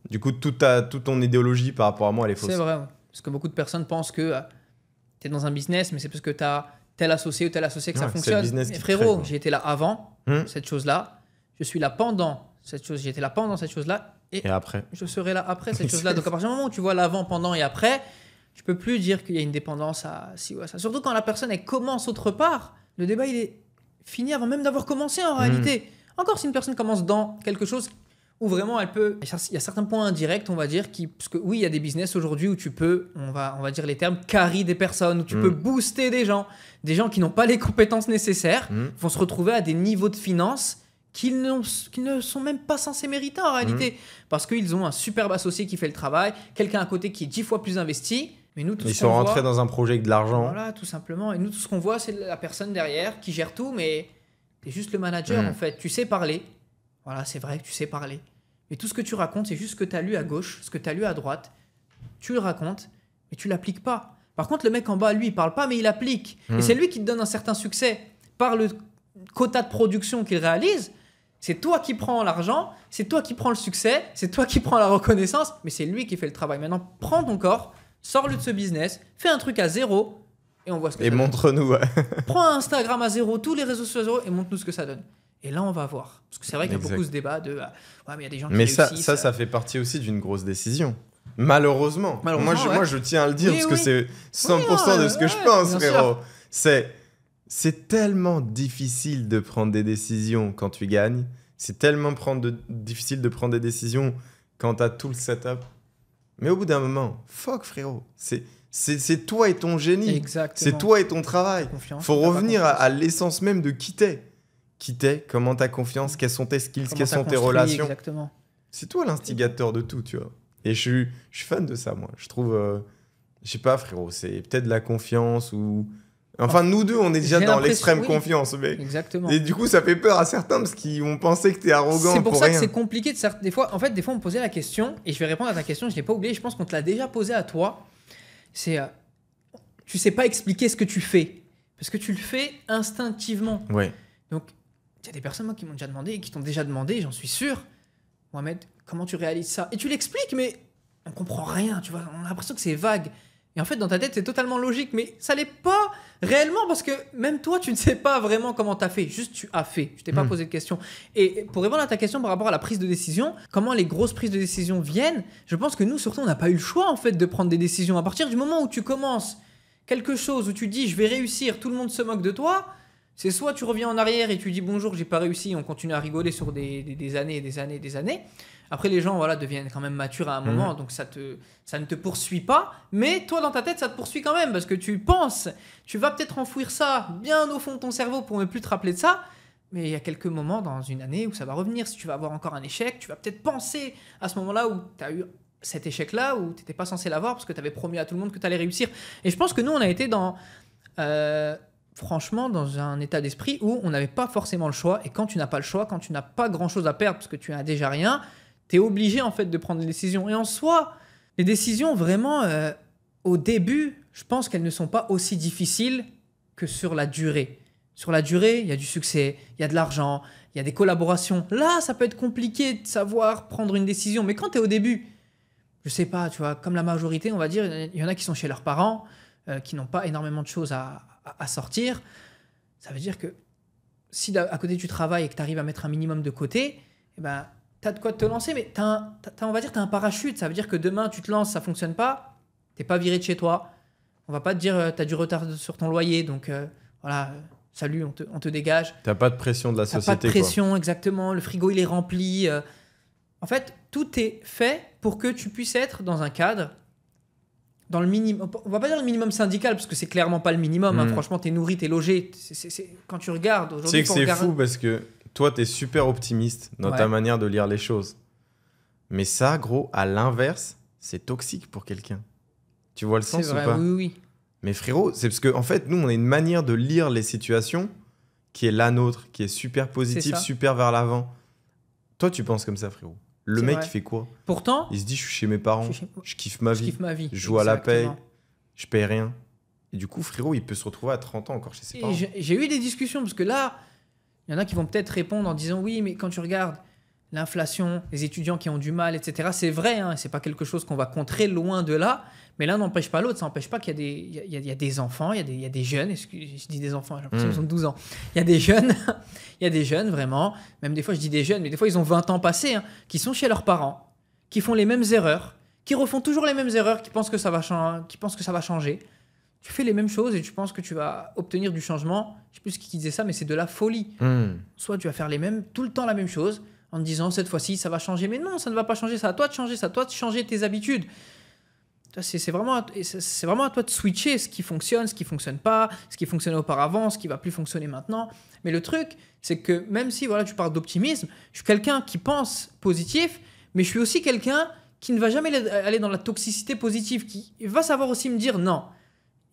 Speaker 2: Du coup, toute ton idéologie par rapport à moi, elle est fausse.
Speaker 1: C'est vrai. Parce que beaucoup de personnes pensent que tu es dans un business, mais c'est parce que tu as tel associé ou tel associé que ça fonctionne. Mais frérot, j'ai été là avant cette chose-là. Je suis là pendant cette chose. J'ai été là pendant cette chose-là. Et après, je serai là après cette chose-là. Donc, à partir du moment où tu vois l'avant, pendant et après, tu peux plus dire qu'il y a une dépendance à ci ou à ça. Surtout quand la personne, elle commence autre part. Le débat, il est fini avant même d'avoir commencé en réalité. Encore si une personne commence dans quelque chose où vraiment elle peut... Il y a certains points indirects, on va dire, parce que oui, il y a des business aujourd'hui où tu peux, on va dire les termes, carry des personnes, où tu peux booster des gens qui n'ont pas les compétences nécessaires, vont se retrouver à des niveaux de finances qu'ils ne sont même pas censés mériter en réalité. Parce qu'ils ont un superbe associé qui fait le travail, quelqu'un à côté qui est 10 fois plus investi. Mais nous,
Speaker 2: ils sont rentrés dans un projet avec de l'argent.
Speaker 1: Voilà, tout simplement. Et nous, tout ce qu'on voit, c'est la personne derrière qui gère tout, mais t'es juste le manager en fait. Tu sais parler. Voilà, c'est vrai que tu sais parler. Mais tout ce que tu racontes, c'est juste ce que tu as lu à gauche, ce que tu as lu à droite. Tu le racontes, mais tu l'appliques pas. Par contre, le mec en bas, lui, il parle pas, mais il applique. Et c'est lui qui te donne un certain succès par le quota de production qu'il réalise. C'est toi qui prends l'argent, c'est toi qui prends le succès, c'est toi qui prends la reconnaissance, mais c'est lui qui fait le travail. Maintenant, prends ton corps, sors-le de ce business, fais un truc à zéro et on voit ce que ça donne. Et
Speaker 2: montre-nous.
Speaker 1: Prends un Instagram à zéro, tous les réseaux sociaux à zéro et montre-nous ce que ça donne. Et là, on va voir. Parce que c'est vrai qu'il y a beaucoup ce débat de ouais, mais il y a des gens qui réussissent.
Speaker 2: Mais ça fait partie aussi d'une grosse décision. Malheureusement. Moi, je tiens à le dire parce que c'est 100% de ce que je pense, frérot. C'est tellement difficile de prendre des décisions quand tu gagnes. C'est tellement difficile de prendre des décisions quand tu as tout le setup. Mais au bout d'un moment, fuck, frérot. C'est toi et ton génie.
Speaker 1: Exactement.
Speaker 2: C'est toi et ton travail. Il faut revenir à l'essence même de qui t'es. Qui t'es, comment t'as confiance, quelles sont tes skills, quelles sont tes relations.
Speaker 1: Exactement.
Speaker 2: C'est toi l'instigateur de tout, tu vois. Et je suis fan de ça, moi. Je trouve, je sais pas, frérot, c'est peut-être de la confiance ou... Enfin, nous deux, on est déjà dans l'extrême confiance. Mais...
Speaker 1: Exactement.
Speaker 2: Et du coup, ça fait peur à certains parce qu'ils vont penser que t'es arrogant.
Speaker 1: C'est pour ça que c'est compliqué. Des fois, on me posait la question, et je vais répondre à ta question, je l'ai pas oublié, je pense qu'on te l'a déjà posé à toi. C'est... tu sais pas expliquer ce que tu fais. Parce que tu le fais instinctivement.
Speaker 2: Ouais.
Speaker 1: Donc, il y a des personnes moi, qui m'ont déjà demandé, et qui t'ont déjà demandé, j'en suis sûr, Mohamed, comment tu réalises ça? Et tu l'expliques, mais on comprend rien, tu vois. On a l'impression que c'est vague. Et en fait, dans ta tête, c'est totalement logique, mais ça l'est pas réellement parce que même toi, tu ne sais pas vraiment comment tu as fait. Juste, tu as fait. Tu t'es pas posé de questions. Et pour répondre à ta question par rapport à la prise de décision, comment les grosses prises de décision viennent, je pense que nous, surtout, on n'a pas eu le choix en fait de prendre des décisions. À partir du moment où tu commences quelque chose, où tu dis je vais réussir, tout le monde se moque de toi, c'est soit tu reviens en arrière et tu dis bonjour, j'ai pas réussi, on continue à rigoler sur des années et des années et des années. Après, les gens voilà, deviennent quand même matures à un moment, donc ça ne te poursuit pas. Mais toi, dans ta tête, ça te poursuit quand même parce que tu penses, tu vas peut-être enfouir ça bien au fond de ton cerveau pour ne plus te rappeler de ça. Mais il y a quelques moments dans une année où ça va revenir. Si tu vas avoir encore un échec, tu vas peut-être penser à ce moment-là où tu as eu cet échec-là, où tu n'étais pas censé l'avoir parce que tu avais promis à tout le monde que tu allais réussir. Et je pense que nous, on a été franchement dans un état d'esprit où on n'avait pas forcément le choix. Et quand tu n'as pas le choix, quand tu n'as pas grand-chose à perdre parce que tu n'as déjà rien, tu es obligé en fait de prendre des décisions. Et en soi, les décisions vraiment au début, je pense qu'elles ne sont pas aussi difficiles que sur la durée. Sur la durée, il y a du succès, il y a de l'argent, il y a des collaborations. Là, ça peut être compliqué de savoir prendre une décision. Mais quand tu es au début, je sais pas, tu vois, comme la majorité, on va dire, il y en a qui sont chez leurs parents, qui n'ont pas énormément de choses à sortir. Ça veut dire que si à côté tu travailles et que tu arrives à mettre un minimum de côté, eh ben, tu as de quoi te lancer, mais on va dire tu as un parachute. Ça veut dire que demain, tu te lances, ça ne fonctionne pas, tu n'es pas viré de chez toi. On ne va pas te dire tu as du retard sur ton loyer, donc voilà, salut, on te dégage.
Speaker 2: Tu n'as pas de pression de la société.
Speaker 1: Pas de pression, quoi. Exactement. Le frigo, il est rempli. En fait, tout est fait pour que tu puisses être dans un cadre, dans le minimum. On va pas dire le minimum syndical, parce que c'est clairement pas le minimum. Hein. Franchement, tu es nourri, tu es logé. Quand tu regardes aujourd'hui.
Speaker 2: Tu sais que c'est fou parce que toi, tu es super optimiste dans ta manière de lire les choses. Mais ça, gros, à l'inverse, c'est toxique pour quelqu'un. Tu vois le sens
Speaker 1: ou pas? Oui.
Speaker 2: Mais frérot, c'est parce qu'en fait, nous, on a une manière de lire les situations qui est la nôtre, qui est super positive, super vers l'avant. Toi, tu penses comme ça, frérot. Le mec, il fait quoi?
Speaker 1: Pourtant,
Speaker 2: il se dit, je suis chez mes parents, je kiffe ma vie, je joue à la paye, je paye rien. Et du coup, frérot, il peut se retrouver à 30 ans encore chez ses parents.
Speaker 1: J'ai eu des discussions, parce que là, il y en a qui vont peut-être répondre en disant, oui, mais quand tu regardes l'inflation, les étudiants qui ont du mal, etc., c'est vrai, hein, c'est pas quelque chose qu'on va contrer loin de là, mais l'un n'empêche pas l'autre. Ça n'empêche pas qu'il y a des enfants, il y a des jeunes, je dis des enfants, j'ai l'impression qu'ils ont 12 ans. Il y a des jeunes, il y a des jeunes vraiment, même des fois je dis des jeunes, mais des fois ils ont 20 ans passés, hein, qui sont chez leurs parents, qui font les mêmes erreurs, qui refont toujours les mêmes erreurs, qui pensent que ça va changer. Tu fais les mêmes choses et tu penses que tu vas obtenir du changement. Je ne sais plus qui disait ça, mais c'est de la folie. Soit tu vas faire tout le temps la même chose, en te disant cette fois-ci ça va changer, mais non, ça ne va pas changer, c'est à toi de changer, c'est à toi de changer tes habitudes. C'est vraiment à toi de switcher ce qui fonctionne, ce qui fonctionne pas, ce qui fonctionnait auparavant, ce qui va plus fonctionner maintenant. Mais le truc, c'est que même si voilà, tu parles d'optimisme, je suis quelqu'un qui pense positif, mais je suis aussi quelqu'un qui ne va jamais aller dans la toxicité positive, qui va savoir aussi me dire non,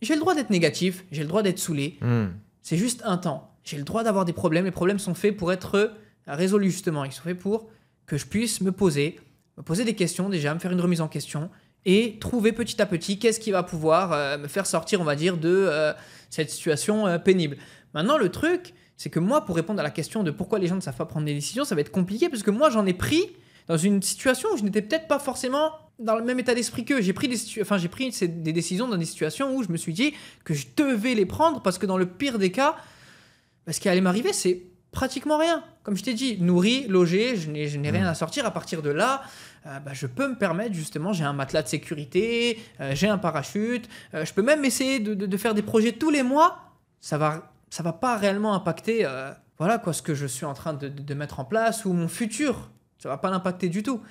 Speaker 1: j'ai le droit d'être négatif, j'ai le droit d'être saoulé, c'est juste un temps. J'ai le droit d'avoir des problèmes, les problèmes sont faits pour être résolus justement, ils sont faits pour que je puisse me poser des questions déjà, me faire une remise en question, et trouver petit à petit qu'est-ce qui va pouvoir me faire sortir, on va dire, de cette situation pénible. Maintenant, le truc, c'est que moi, pour répondre à la question de pourquoi les gens ne savent pas prendre des décisions, ça va être compliqué parce que moi, j'en ai pris dans une situation où je n'étais peut-être pas forcément dans le même état d'esprit qu'eux. J'ai pris des décisions dans des situations où je me suis dit que je devais les prendre parce que dans le pire des cas, ce qui allait m'arriver, c'est pratiquement rien. Comme je t'ai dit, nourri, logé, je n'ai rien à sortir. À partir de là, je peux me permettre, justement, j'ai un matelas de sécurité, j'ai un parachute, je peux même essayer de faire des projets tous les mois. Ça va pas réellement impacter ce que je suis en train de mettre en place ou mon futur. Ça va pas l'impacter du tout.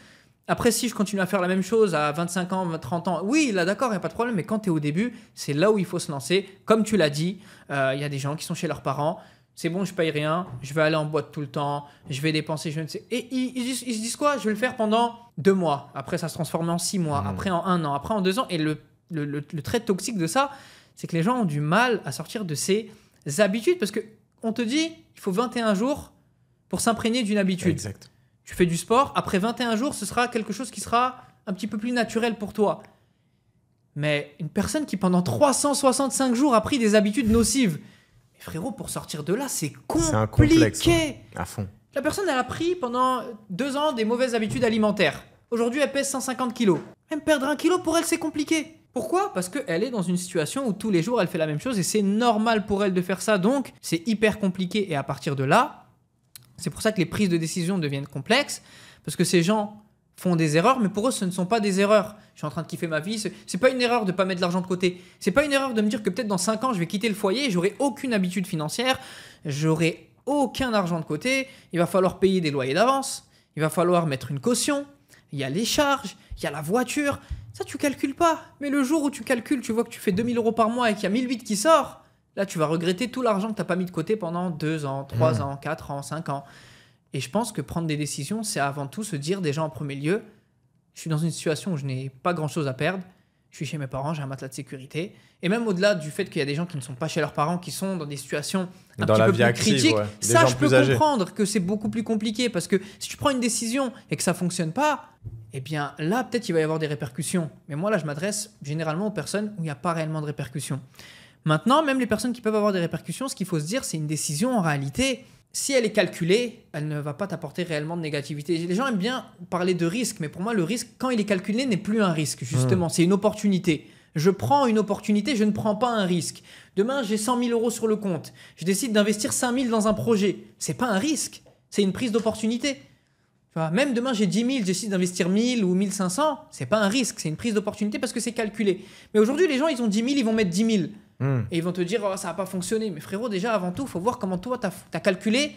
Speaker 1: Après, si je continue à faire la même chose à 25 ans, 30 ans, oui, là d'accord, il n'y a pas de problème, mais quand tu es au début, c'est là où il faut se lancer. Comme tu l'as dit, il y a des gens qui sont chez leurs parents, c'est bon, je paye rien, je vais aller en boîte tout le temps, je vais dépenser, je ne sais. Et ils se disent quoi? Je vais le faire pendant 2 mois. Après, ça se transforme en 6 mois. Après, en 1 an. Après, en 2 ans. Et le trait toxique de ça, c'est que les gens ont du mal à sortir de ces habitudes. Parce qu'on te dit, il faut 21 jours pour s'imprégner d'une habitude.
Speaker 2: Exact.
Speaker 1: Tu fais du sport. Après 21 jours, ce sera quelque chose qui sera un petit peu plus naturel pour toi. Mais une personne qui pendant 365 jours a pris des habitudes nocives, mais frérot, pour sortir de là, c'est compliqué.
Speaker 2: C'est un complexe, à fond.
Speaker 1: La personne, elle a pris pendant 2 ans des mauvaises habitudes alimentaires. Aujourd'hui, elle pèse 150 kilos. Même perdre 1 kilo, pour elle, c'est compliqué. Pourquoi? Parce qu'elle est dans une situation où tous les jours, elle fait la même chose et c'est normal pour elle de faire ça. Donc, c'est hyper compliqué. Et à partir de là, c'est pour ça que les prises de décision deviennent complexes. Parce que ces gens font des erreurs, mais pour eux, ce ne sont pas des erreurs. Je suis en train de kiffer ma vie. C'est pas une erreur de ne pas mettre de l'argent de côté. C'est pas une erreur de me dire que peut-être dans 5 ans, je vais quitter le foyer et j'aurai aucune habitude financière. J'aurai aucun argent de côté. Il va falloir payer des loyers d'avance. Il va falloir mettre une caution. Il y a les charges. Il y a la voiture. Ça, tu calcules pas. Mais le jour où tu calcules, tu vois que tu fais 2000 € par mois et qu'il y a 1008 qui sort, là, tu vas regretter tout l'argent que tu n'as pas mis de côté pendant 2 ans, 3 ans, 4 ans, 5 ans. Et je pense que prendre des décisions, c'est avant tout se dire déjà en premier lieu, je suis dans une situation où je n'ai pas grand-chose à perdre. Je suis chez mes parents, j'ai un matelas de sécurité. Et même au-delà du fait qu'il y a des gens qui ne sont pas chez leurs parents, qui sont dans des situations un petit peu plus critiques, ça, je peux comprendre que c'est beaucoup plus compliqué. Parce que si tu prends une décision et que ça ne fonctionne pas, eh bien là, peut-être il va y avoir des répercussions. Mais moi, là, je m'adresse généralement aux personnes où il n'y a pas réellement de répercussions. Maintenant, même les personnes qui peuvent avoir des répercussions, ce qu'il faut se dire, c'est une décision en réalité. Si elle est calculée, elle ne va pas t'apporter réellement de négativité. Les gens aiment bien parler de risque, mais pour moi, le risque, quand il est calculé, n'est plus un risque, justement. C'est une opportunité. Je prends une opportunité, je ne prends pas un risque. Demain, j'ai 100 000 € sur le compte. Je décide d'investir 5 000 dans un projet. C'est pas un risque, c'est une prise d'opportunité. Tu vois, même demain, j'ai 10 000, je décide d'investir 1000 ou 1500. C'est pas un risque, c'est une prise d'opportunité parce que c'est calculé. Mais aujourd'hui, les gens, ils ont 10 000, ils vont mettre 10 000. Et ils vont te dire, oh, ça n'a pas fonctionné. Mais frérot, déjà, avant tout, il faut voir comment toi, tu as calculé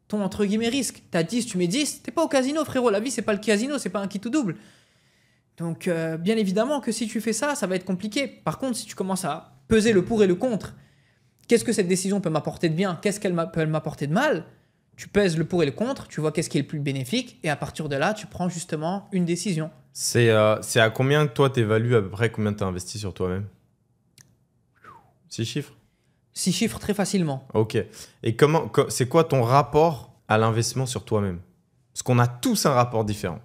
Speaker 1: ton, entre guillemets, risque. Tu as 10, tu mets 10. Tu n'es pas au casino, frérot. La vie, c'est pas le casino, c'est pas un kit ou double. Donc, bien évidemment que si tu fais ça, ça va être compliqué. Par contre, si tu commences à peser le pour et le contre, qu'est-ce que cette décision peut m'apporter de bien? Qu'est-ce qu'elle peut m'apporter de mal? Tu pèses le pour et le contre, tu vois qu'est-ce qui est le plus bénéfique. Et à partir de là, tu prends justement une décision.
Speaker 2: C'est à combien que toi, tu évalues à peu près combien tu as investi sur toi-même? 6 chiffres?
Speaker 1: 6 chiffres très facilement.
Speaker 2: Ok. Et c'est quoi ton rapport à l'investissement sur toi-même? Parce qu'on a tous un rapport différent.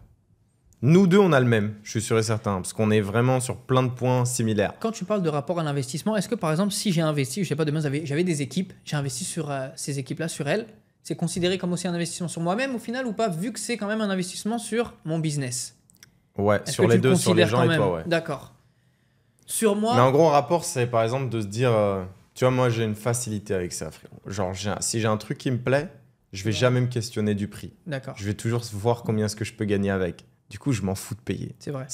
Speaker 2: Nous deux, on a le même, je suis sûr et certain, parce qu'on est vraiment sur plein de points similaires.
Speaker 1: Quand tu parles de rapport à l'investissement, est-ce que par exemple, si j'ai investi, je sais pas, demain j'avais des équipes, j'ai investi sur ces équipes-là, sur elles, c'est considéré comme aussi un investissement sur moi-même au final ou pas, vu que c'est quand même un investissement sur mon business?
Speaker 2: Ouais, sur les deux, sur les gens et toi, ouais.
Speaker 1: D'accord. Sur moi...
Speaker 2: Mais en gros, un rapport, c'est par exemple de se dire, tu vois, moi j'ai une facilité avec ça, frérot. Genre, si j'ai un truc qui me plaît, je vais jamais me questionner du prix.
Speaker 1: D'accord.
Speaker 2: Je vais toujours voir combien est-ce que je peux gagner avec. Du coup, je m'en fous de payer.
Speaker 1: C'est vrai.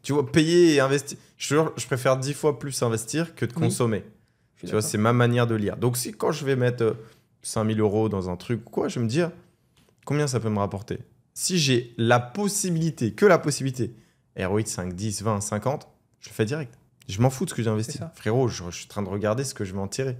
Speaker 2: Tu vois, payer et investir, je préfère 10 fois plus investir que de consommer. Tu vois, c'est ma manière de lire. Donc, quand je vais mettre 5 000 € dans un truc ou quoi, je vais me dire combien ça peut me rapporter. Si j'ai la possibilité, ROI de 5, 10, 20, 50, je le fais direct. Je m'en fous de ce que j'ai investi. Frérot, je suis en train de regarder ce que je vais en tirer.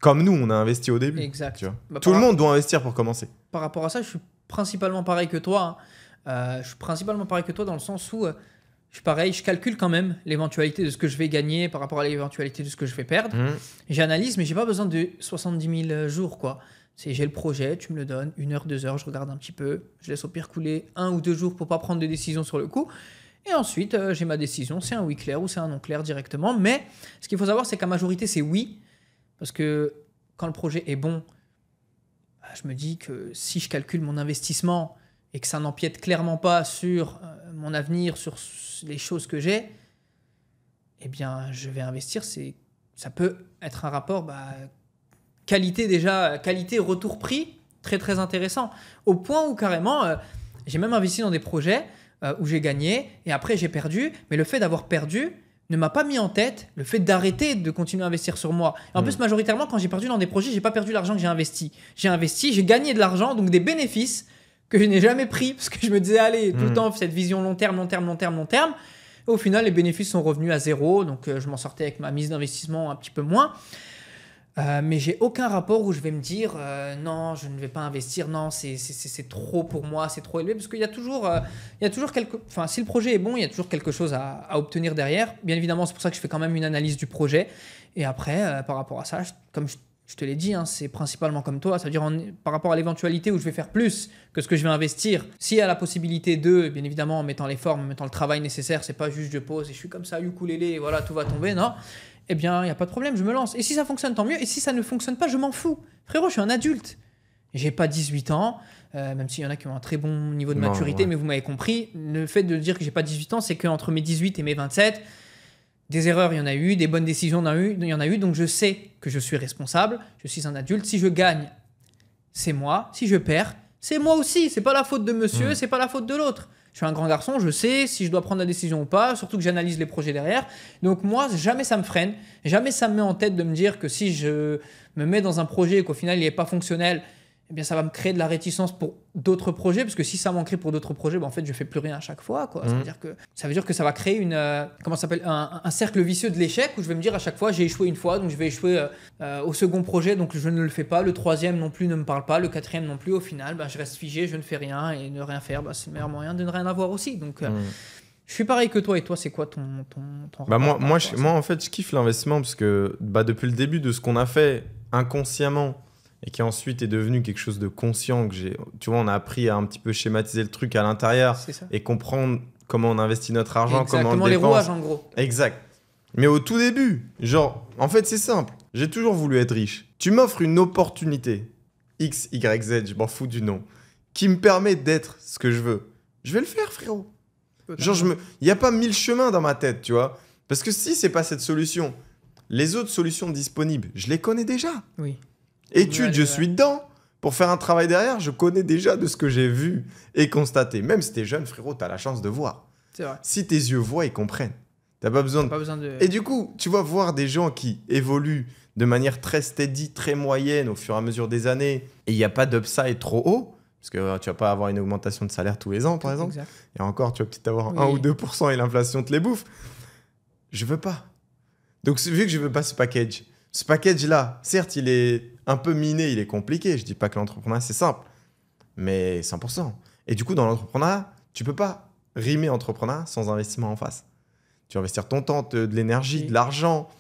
Speaker 2: Comme nous, on a investi au début.
Speaker 1: Exact.
Speaker 2: Tu vois. Tout le monde doit investir pour commencer.
Speaker 1: Par rapport à ça, je suis principalement pareil que toi. Je suis principalement pareil que toi dans le sens où je suis pareil, je calcule quand même l'éventualité de ce que je vais gagner par rapport à l'éventualité de ce que je vais perdre. J'analyse, mais j'ai pas besoin de 70 000 jours, quoi. J'ai le projet, tu me le donnes, 1 heure, 2 heures, je regarde un petit peu, je laisse au pire couler 1 ou 2 jours pour pas prendre de décision sur le coup. Et ensuite, j'ai ma décision, c'est un oui clair ou c'est un non clair directement. Mais ce qu'il faut savoir, c'est qu'à majorité, c'est oui. Parce que quand le projet est bon, je me dis que si je calcule mon investissement et que ça n'empiète clairement pas sur mon avenir, sur les choses que j'ai, eh bien, je vais investir. Ça peut être un rapport qualité-retour-prix très, très intéressant. Au point où carrément, j'ai même investi dans des projets où j'ai gagné et après j'ai perdu. Mais le fait d'avoir perdu ne m'a pas mis en tête le fait d'arrêter de continuer à investir sur moi. Et en plus, majoritairement, quand j'ai perdu dans des projets, j'ai pas perdu l'argent que j'ai investi. J'ai gagné de l'argent, donc des bénéfices que je n'ai jamais pris parce que je me disais, allez, tout le temps, cette vision long terme. Et au final, les bénéfices sont revenus à 0. Donc, je m'en sortais avec ma mise d'investissement un petit peu moins. Mais j'ai aucun rapport où je vais me dire non, je ne vais pas investir, non, c'est trop pour moi, c'est trop élevé, parce qu'il y a toujours si le projet est bon, il y a toujours quelque chose à obtenir derrière. Bien évidemment, c'est pour ça que je fais quand même une analyse du projet. Et après, par rapport à ça, comme je je te l'ai dit, hein, c'est principalement comme toi, c'est-à-dire par rapport à l'éventualité où je vais faire plus que ce que je vais investir. S'il y a la possibilité de, bien évidemment, en mettant les formes, en mettant le travail nécessaire, c'est pas juste je pose et je suis comme ça, ukulélé, et voilà, tout va tomber, non. Eh bien, il n'y a pas de problème, je me lance. Et si ça fonctionne, tant mieux. Et si ça ne fonctionne pas, je m'en fous. Frérot, je suis un adulte. J'ai pas 18 ans, même s'il y en a qui ont un très bon niveau de maturité, mais vous m'avez compris. Le fait de dire que j'ai pas 18 ans, c'est qu'entre mes 18 et mes 27, des erreurs, il y en a eu, des bonnes décisions, il y en a eu. Donc je sais que je suis responsable, je suis un adulte. Si je gagne, c'est moi. Si je perds, c'est moi aussi. C'est pas la faute de monsieur, c'est pas la faute de l'autre. Je suis un grand garçon, je sais si je dois prendre la décision ou pas, surtout que j'analyse les projets derrière. Donc moi, jamais ça me freine, jamais ça me met en tête de me dire que si je me mets dans un projet et qu'au final il n'est pas fonctionnel, eh bien ça va me créer de la réticence pour d'autres projets, parce que si ça m'en crée pour d'autres projets, ben en fait je fais plus rien à chaque fois, quoi. Ça veut dire que ça va créer un cercle vicieux de l'échec où je vais me dire à chaque fois j'ai échoué une fois, donc je vais échouer au second projet, donc je ne le fais pas, le troisième non plus ne me parle pas, le quatrième non plus, au final je reste figé, je ne fais rien, et ne rien faire, c'est le meilleur moyen de ne rien avoir aussi. Donc je suis pareil que toi, et toi c'est quoi ton
Speaker 2: moi en fait je kiffe l'investissement parce que depuis le début de ce qu'on a fait inconsciemment et qui ensuite est devenu quelque chose de conscient, tu vois, on a appris à un petit peu schématiser le truc à l'intérieur et comprendre comment on investit notre argent, comment on le dépense.
Speaker 1: Les rouages en gros.
Speaker 2: Exact. Mais au tout début, en fait c'est simple, j'ai toujours voulu être riche. Tu m'offres une opportunité, X, Y, Z, je m'en fous du nom, qui me permet d'être ce que je veux. Je vais le faire, frérot. Il n'y a pas 1000 chemins dans ma tête, tu vois. Parce que si c'est pas cette solution, les autres solutions disponibles, je les connais déjà.
Speaker 1: Oui.
Speaker 2: Études, je suis dedans. Pour faire un travail derrière, je connais déjà de ce que j'ai vu et constaté. Même si t'es jeune, frérot, t'as la chance de voir.
Speaker 1: C'est vrai.
Speaker 2: Si tes yeux voient, ils comprennent. T'as pas besoin de... Et du coup, tu vas voir des gens qui évoluent de manière très steady, très moyenne au fur et à mesure des années. Et il n'y a pas d'upside trop haut. Parce que tu vas pas avoir une augmentation de salaire tous les ans, par exemple. Exact. Et encore, tu vas peut-être avoir 1 ou 2% et l'inflation te les bouffe. Je veux pas. Donc, vu que je veux pas ce package-là, certes, il est un peu miné, il est compliqué. Je dis pas que l'entrepreneuriat, c'est simple. Mais 100%. Et du coup, dans l'entrepreneuriat, tu peux pas rimer entrepreneuriat sans investissement en face. Tu vas investir ton temps, de l'énergie, de l'argent.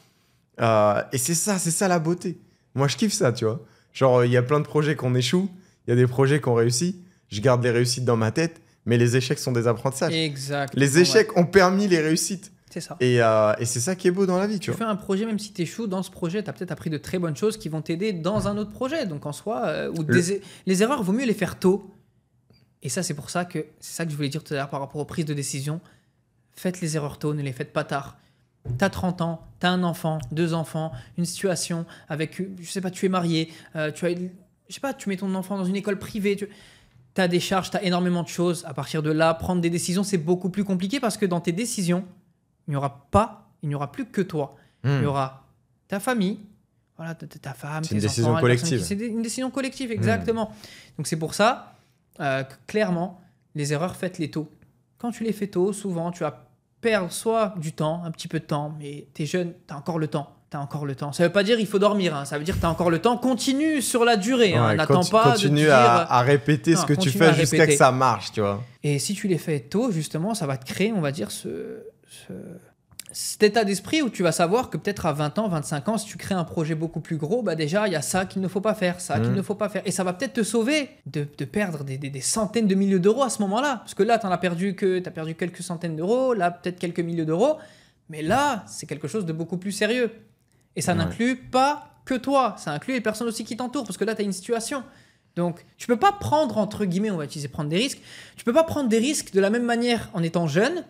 Speaker 2: Et c'est ça la beauté. Moi, je kiffe ça, tu vois. Genre, il y a plein de projets qu'on échoue. Il y a des projets qu'on réussit. Je garde les réussites dans ma tête. Mais les échecs sont des apprentissages.
Speaker 1: Exact.
Speaker 2: Les échecs ont permis les réussites.
Speaker 1: C'est ça.
Speaker 2: Et c'est ça qui est beau dans la vie, tu vois.
Speaker 1: Tu fais un projet, même si tu échoues dans ce projet, tu as peut-être appris de très bonnes choses qui vont t'aider dans un autre projet. Donc en soi, les erreurs, vaut mieux les faire tôt. Et ça, c'est ça que je voulais dire tout à l'heure par rapport aux prises de décision. Faites les erreurs tôt, ne les faites pas tard. Tu as 30 ans, tu as un enfant, 2 enfants, une situation avec, je sais pas, tu es marié, tu mets ton enfant dans une école privée, tu as des charges, tu as énormément de choses. À partir de là, prendre des décisions, c'est beaucoup plus compliqué parce que dans tes décisions, il n'y aura plus que toi. Il y aura ta famille, voilà, ta femme, tes enfants.
Speaker 2: C'est une décision collective.
Speaker 1: C'est une décision collective, exactement. Donc c'est pour ça que clairement, les erreurs, faites-les tôt. Quand tu les fais tôt, souvent, tu vas perdre soit du temps, un petit peu de temps, mais tu es jeune, tu as encore le temps. Ça ne veut pas dire qu'il faut dormir, hein. Ça veut dire que tu as encore le temps. Continue sur la durée. Hein. N'attends pas de
Speaker 2: dire... à répéter ce que tu fais jusqu'à que ça marche, tu vois.
Speaker 1: Et si tu les fais tôt, justement, ça va te créer, on va dire, cet état d'esprit où tu vas savoir que peut-être à 20 ans, 25 ans, si tu crées un projet beaucoup plus gros, déjà, il y a ça qu'il ne faut pas faire, qu'il ne faut pas faire. Et ça va peut-être te sauver de perdre des centaines de milliers d'euros à ce moment-là. Parce que là, t'as perdu quelques centaines d'euros, là, peut-être quelques milliers d'euros. Mais là, c'est quelque chose de beaucoup plus sérieux. Et ça n'inclut pas que toi, ça inclut les personnes aussi qui t'entourent, parce que là, tu as une situation. Donc, tu peux pas prendre, entre guillemets, on va utiliser prendre des risques, tu peux pas prendre des risques de la même manière en étant jeune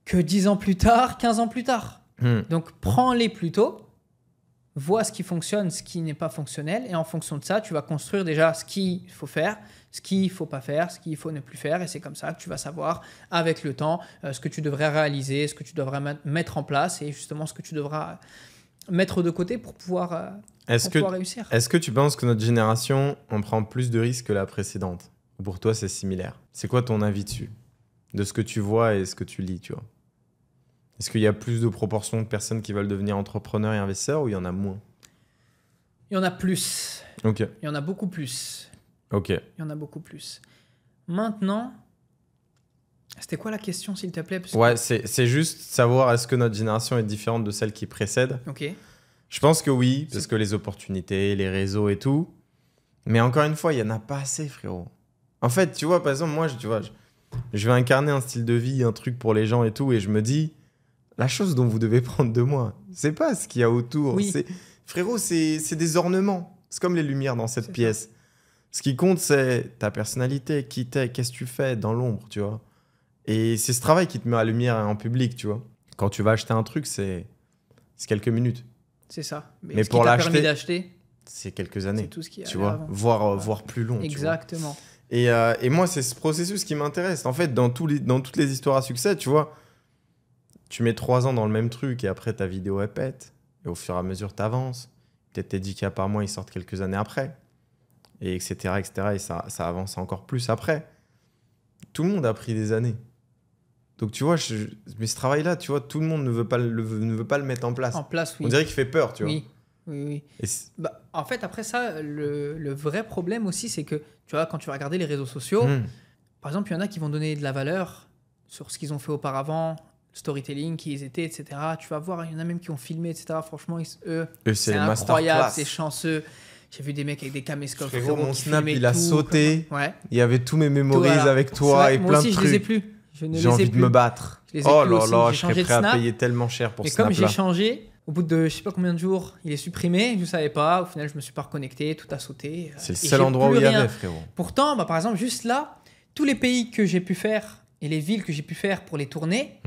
Speaker 1: que 10 ans plus tard, 15 ans plus tard. Donc, prends-les plus tôt, vois ce qui fonctionne, ce qui n'est pas fonctionnel, et en fonction de ça, tu vas construire déjà ce qu'il faut faire, ce qu'il ne faut pas faire, ce qu'il faut ne plus faire, et c'est comme ça que tu vas savoir, avec le temps, ce que tu devrais réaliser, ce que tu devrais mettre en place, et justement ce que tu devras mettre de côté pour pouvoir réussir.
Speaker 2: Est-ce que tu penses que notre génération, on prend plus de risques que la précédente? Ou pour toi, c'est similaire? C'est quoi ton avis dessus? De ce que tu vois et ce que tu lis, tu vois? Est-ce qu'il y a plus de proportions de personnes qui veulent devenir entrepreneurs et investisseurs ou il y en a moins?
Speaker 1: Il y en a plus.
Speaker 2: Ok.
Speaker 1: Il y en a beaucoup plus.
Speaker 2: Ok.
Speaker 1: Il y en a beaucoup plus. Maintenant, c'était quoi la question, s'il te plaît?
Speaker 2: Ouais, c'est juste savoir est-ce que notre génération est différente de celle qui précède.
Speaker 1: Ok.
Speaker 2: Je pense que oui, parce que les opportunités, les réseaux et tout. Mais encore une fois, il n'y en a pas assez, frérot. En fait, tu vois, par exemple, moi, je vais incarner un style de vie, un truc pour les gens et tout, et je me dis, la chose dont vous devez prendre de moi, c'est pas ce qu'il y a autour.
Speaker 1: Oui.
Speaker 2: Frérot, c'est des ornements. C'est comme les lumières dans cette pièce. Ce qui compte, c'est ta personnalité, qui t'es, qu'est-ce que tu fais dans l'ombre, tu vois. Et c'est ce travail qui te met à la lumière en public, tu vois. Quand tu vas acheter un truc, c'est quelques minutes.
Speaker 1: C'est ça.
Speaker 2: Mais
Speaker 1: ce
Speaker 2: pour
Speaker 1: qui t'a
Speaker 2: l'acheter,
Speaker 1: permis d'acheter,
Speaker 2: c'est quelques années.
Speaker 1: c'est tout ce qui
Speaker 2: Tu vois, voire plus long.
Speaker 1: Exactement.
Speaker 2: Tu vois. Et moi, c'est ce processus qui m'intéresse. En fait, dans toutes les histoires à succès, tu vois, tu mets 3 ans dans le même truc et après, ta vidéo, elle pète. Et au fur et à mesure, tu avances. Peut-être tes 10K par mois, ils sortent quelques années après. Et etc. Et ça avance encore plus après. Tout le monde a pris des années. Donc, tu vois, mais ce travail-là, tu vois, tout le monde ne veut pas le mettre en place.
Speaker 1: En place, oui.
Speaker 2: On dirait qu'il fait peur, tu vois.
Speaker 1: Oui.
Speaker 2: Et
Speaker 1: Bah, en fait, après ça, le vrai problème aussi, c'est que, tu vois, quand tu vas regarder les réseaux sociaux, par exemple, il y en a qui vont donner de la valeur sur ce qu'ils ont fait auparavant, storytelling, qui ils étaient, etc. Tu vas voir, il y en a même qui ont filmé, etc. Franchement, eux c'est incroyable, c'est chanceux. J'ai vu des mecs avec des caméscopes.
Speaker 2: Frérot, mon
Speaker 1: qui
Speaker 2: snap,
Speaker 1: filmaient
Speaker 2: il a
Speaker 1: tout,
Speaker 2: sauté.
Speaker 1: Ouais.
Speaker 2: Il y avait tous mes memories
Speaker 1: Voilà.
Speaker 2: avec toi et
Speaker 1: Moi
Speaker 2: plein
Speaker 1: aussi,
Speaker 2: de
Speaker 1: je
Speaker 2: trucs.
Speaker 1: les ai plus. Je ne les ai
Speaker 2: J'ai envie de
Speaker 1: plus.
Speaker 2: me battre.
Speaker 1: Je les ai
Speaker 2: Oh
Speaker 1: plus
Speaker 2: là
Speaker 1: aussi.
Speaker 2: là,
Speaker 1: J'ai
Speaker 2: je serais
Speaker 1: changé de
Speaker 2: prêt à
Speaker 1: snap.
Speaker 2: payer tellement cher pour
Speaker 1: Et
Speaker 2: ce
Speaker 1: comme
Speaker 2: snap-là.
Speaker 1: j'ai changé, au bout de je sais pas combien de jours, il est supprimé, je ne savais pas. Au final, je me suis pas reconnecté, tout a sauté.
Speaker 2: C'est le
Speaker 1: Et
Speaker 2: seul
Speaker 1: j'ai
Speaker 2: endroit où
Speaker 1: plus
Speaker 2: il y
Speaker 1: rien.
Speaker 2: avait, frérot.
Speaker 1: Pourtant, bah, par exemple, juste là, tous les pays que j'ai pu faire et les villes que j'ai pu faire pour les tournées,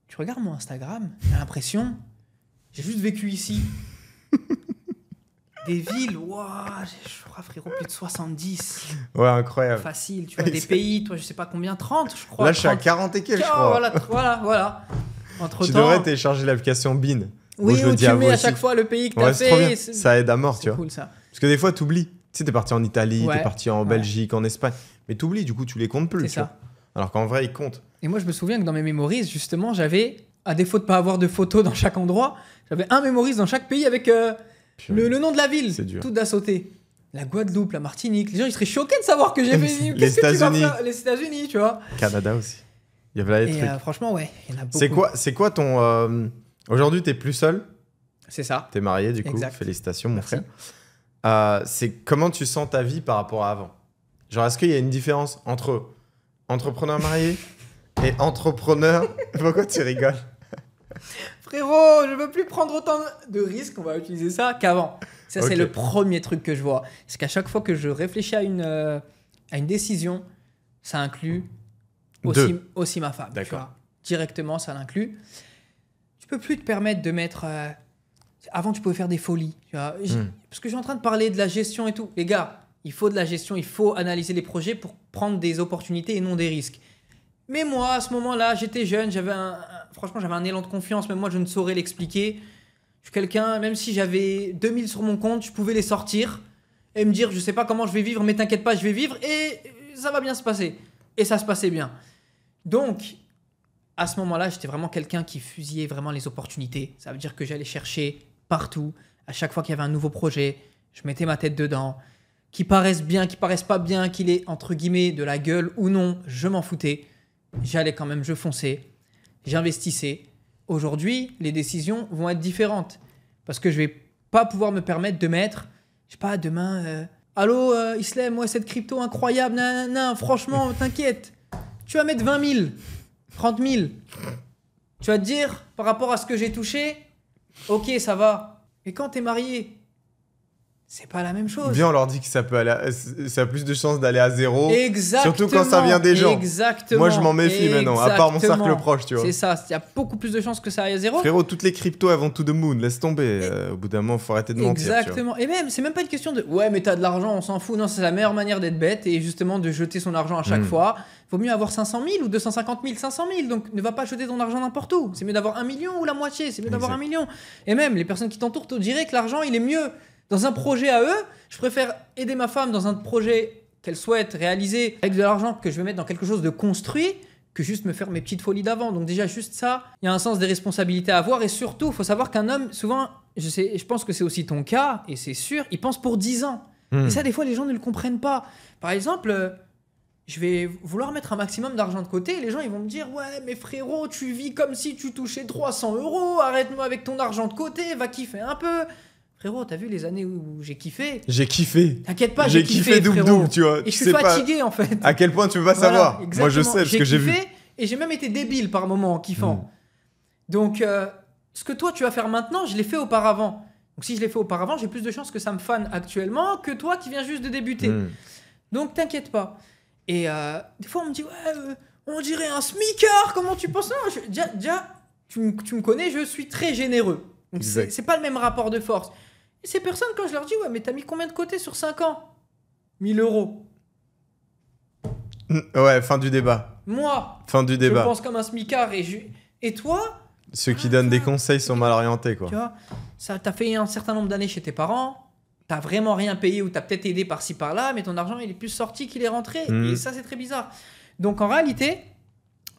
Speaker 1: tu regardes mon Instagram, t'as l'impression, j'ai juste vécu ici. Des villes, waouh, je crois, frérot, plus de 70.
Speaker 2: Ouais, incroyable.
Speaker 1: Facile, tu vois, des pays, toi, je sais pas combien, 30, je crois.
Speaker 2: Là, je suis à
Speaker 1: 30.
Speaker 2: 40 et quelques, je crois.
Speaker 1: Voilà. Entre
Speaker 2: Tu
Speaker 1: temps,
Speaker 2: devrais télécharger l'application Bean.
Speaker 1: oui,
Speaker 2: je le
Speaker 1: où
Speaker 2: dis
Speaker 1: tu
Speaker 2: à
Speaker 1: mets
Speaker 2: vous
Speaker 1: à
Speaker 2: aussi.
Speaker 1: chaque fois le pays que
Speaker 2: Ouais,
Speaker 1: t'as
Speaker 2: c'est trop
Speaker 1: fait.
Speaker 2: bien. Ça aide à mort, tu
Speaker 1: C'est
Speaker 2: vois.
Speaker 1: cool, ça.
Speaker 2: Parce que des fois, t'oublies. Tu sais, t'es parti en Italie,
Speaker 1: Ouais.
Speaker 2: t'es parti en Belgique, en Espagne. Mais t'oublies, du coup, tu les comptes plus.
Speaker 1: C'est
Speaker 2: tu
Speaker 1: ça.
Speaker 2: vois. Alors qu'en vrai, ils comptent.
Speaker 1: Et moi, je me souviens que dans mes memories, justement, j'avais, à défaut de pas avoir de photos dans chaque endroit, j'avais un memories dans chaque pays avec le nom de la ville.
Speaker 2: C'est dur.
Speaker 1: Tout a sauté. La Guadeloupe, la Martinique. Les gens, ils seraient choqués de savoir que j'ai fait.
Speaker 2: Les
Speaker 1: Qu'est-ce que tu vas
Speaker 2: États-Unis.
Speaker 1: faire Les États-Unis, tu vois.
Speaker 2: Canada aussi. Il y avait là des
Speaker 1: Et
Speaker 2: trucs.
Speaker 1: franchement, ouais, il y en a beaucoup.
Speaker 2: C'est quoi ton... Aujourd'hui, t'es plus seul.
Speaker 1: C'est ça.
Speaker 2: T'es marié, du coup.
Speaker 1: Exact.
Speaker 2: Félicitations, mon
Speaker 1: Merci.
Speaker 2: frère. C'est comment tu sens ta vie par rapport à avant. Genre, est-ce qu'il y a une différence entre entrepreneur marié et entrepreneur... Pourquoi tu rigoles?
Speaker 1: Frérot, je veux plus prendre autant de risques, on va utiliser ça, qu'avant. Ça,
Speaker 2: Ok.
Speaker 1: c'est le premier truc que je vois. C'est qu'à chaque fois que je réfléchis à une décision, ça inclut aussi ma femme. Tu
Speaker 2: D'accord.
Speaker 1: vois. Directement, ça l'inclut. Tu peux plus te permettre de mettre... Avant, tu pouvais faire des folies. Tu vois. Parce que je suis en train de parler de la gestion et tout. Les gars, il faut de la gestion, il faut analyser les projets pour prendre des opportunités et non des risques. Mais moi, à ce moment-là, j'étais jeune, franchement, j'avais un élan de confiance, même moi, je ne saurais l'expliquer. Je suis quelqu'un, même si j'avais 2000 sur mon compte, je pouvais les sortir et me dire, je sais pas comment je vais vivre, mais t'inquiète pas, je vais vivre et ça va bien se passer. Et ça se passait bien. Donc, à ce moment-là, j'étais vraiment quelqu'un qui fusillait vraiment les opportunités. Ça veut dire que j'allais chercher partout. À chaque fois qu'il y avait un nouveau projet, je mettais ma tête dedans. Qu'il paraisse bien, qu'il paraisse pas bien, qu'il ait, entre guillemets, de la gueule ou non, je m'en foutais. J'allais quand même, je fonçais, j'investissais. Aujourd'hui, les décisions vont être différentes parce que je vais pas pouvoir me permettre de mettre, je sais pas, demain, allô Islem, ouais, cette crypto incroyable, nanana, franchement, t'inquiète, tu vas mettre 20 000, 30 000. Tu vas te dire, par rapport à ce que j'ai touché, ok, ça va. Et quand t'es marié, c'est pas la même chose.
Speaker 2: Viens, on leur dit que ça a plus de chances d'aller à zéro.
Speaker 1: Exactement.
Speaker 2: Surtout quand ça vient des gens.
Speaker 1: Exactement.
Speaker 2: Moi, je m'en méfie maintenant, à part mon cercle proche, tu vois.
Speaker 1: C'est ça, il y a beaucoup plus de chances que ça aille à zéro.
Speaker 2: Frérot, toutes les cryptos, elles vont to the moon. Laisse tomber. Au bout d'un moment, faut arrêter de mentir.
Speaker 1: Exactement. Et même, c'est même pas une question de ouais, mais t'as de l'argent, on s'en fout. Non, c'est la meilleure manière d'être bête et justement de jeter son argent à chaque fois. Vaut mieux avoir 500 000 ou 250 000, 500 000. Donc ne va pas jeter ton argent n'importe où. C'est mieux d'avoir 1 million ou la moitié. C'est mieux d'avoir 1 million. Et même, les personnes qui t'entourent te diraient que l'argent, il est mieux. Dans un projet à eux, je préfère aider ma femme dans un projet qu'elle souhaite réaliser avec de l'argent que je vais mettre dans quelque chose de construit que juste me faire mes petites folies d'avant. Donc déjà, juste ça, il y a un sens des responsabilités à avoir. Et surtout, il faut savoir qu'un homme, souvent, je pense que c'est aussi ton cas, et c'est sûr, il pense pour 10 ans. Et ça, des fois, les gens ne le comprennent pas. Par exemple, je vais vouloir mettre un maximum d'argent de côté et les gens ils vont me dire ouais mais frérot tu vis comme si tu touchais 300 €, arrête-moi avec ton argent de côté, va kiffer un peu. Frérot, t'as vu les années où j'ai kiffé?
Speaker 2: J'ai kiffé.
Speaker 1: T'inquiète pas,
Speaker 2: J'ai kiffé
Speaker 1: frérot.
Speaker 2: double, tu vois.
Speaker 1: Et je
Speaker 2: Tu
Speaker 1: suis
Speaker 2: sais pas
Speaker 1: fatigué en fait.
Speaker 2: à quel point tu peux pas
Speaker 1: Voilà,
Speaker 2: savoir. Moi, je
Speaker 1: exactement.
Speaker 2: sais parce que j'ai vu.
Speaker 1: kiffé et j'ai même été débile par moments en kiffant. Donc, ce que toi tu vas faire maintenant, je l'ai fait auparavant. Donc, si je l'ai fait auparavant, j'ai plus de chances que ça me fane actuellement que toi qui viens juste de débuter. Donc, t'inquiète pas. Et des fois, on me dit, ouais, on dirait un smicard, comment tu penses? Non, déjà, tu me connais, je suis très généreux. Donc, c'est pas le même rapport de force. Et ces personnes, quand je leur dis, ouais, mais t'as mis combien de côté sur 5 ans? 1 000 €.
Speaker 2: Ouais, fin du débat.
Speaker 1: Moi,
Speaker 2: Fin du débat.
Speaker 1: je pense comme un smicard. Et toi?
Speaker 2: Ceux qui donnent des conseils sont mal orientés, quoi.
Speaker 1: Tu vois, t'as fait un certain nombre d'années chez tes parents. T'as vraiment rien payé ou t'as peut-être aidé par-ci par-là, mais ton argent il est plus sorti qu'il est rentré. Et ça c'est très bizarre. Donc en réalité,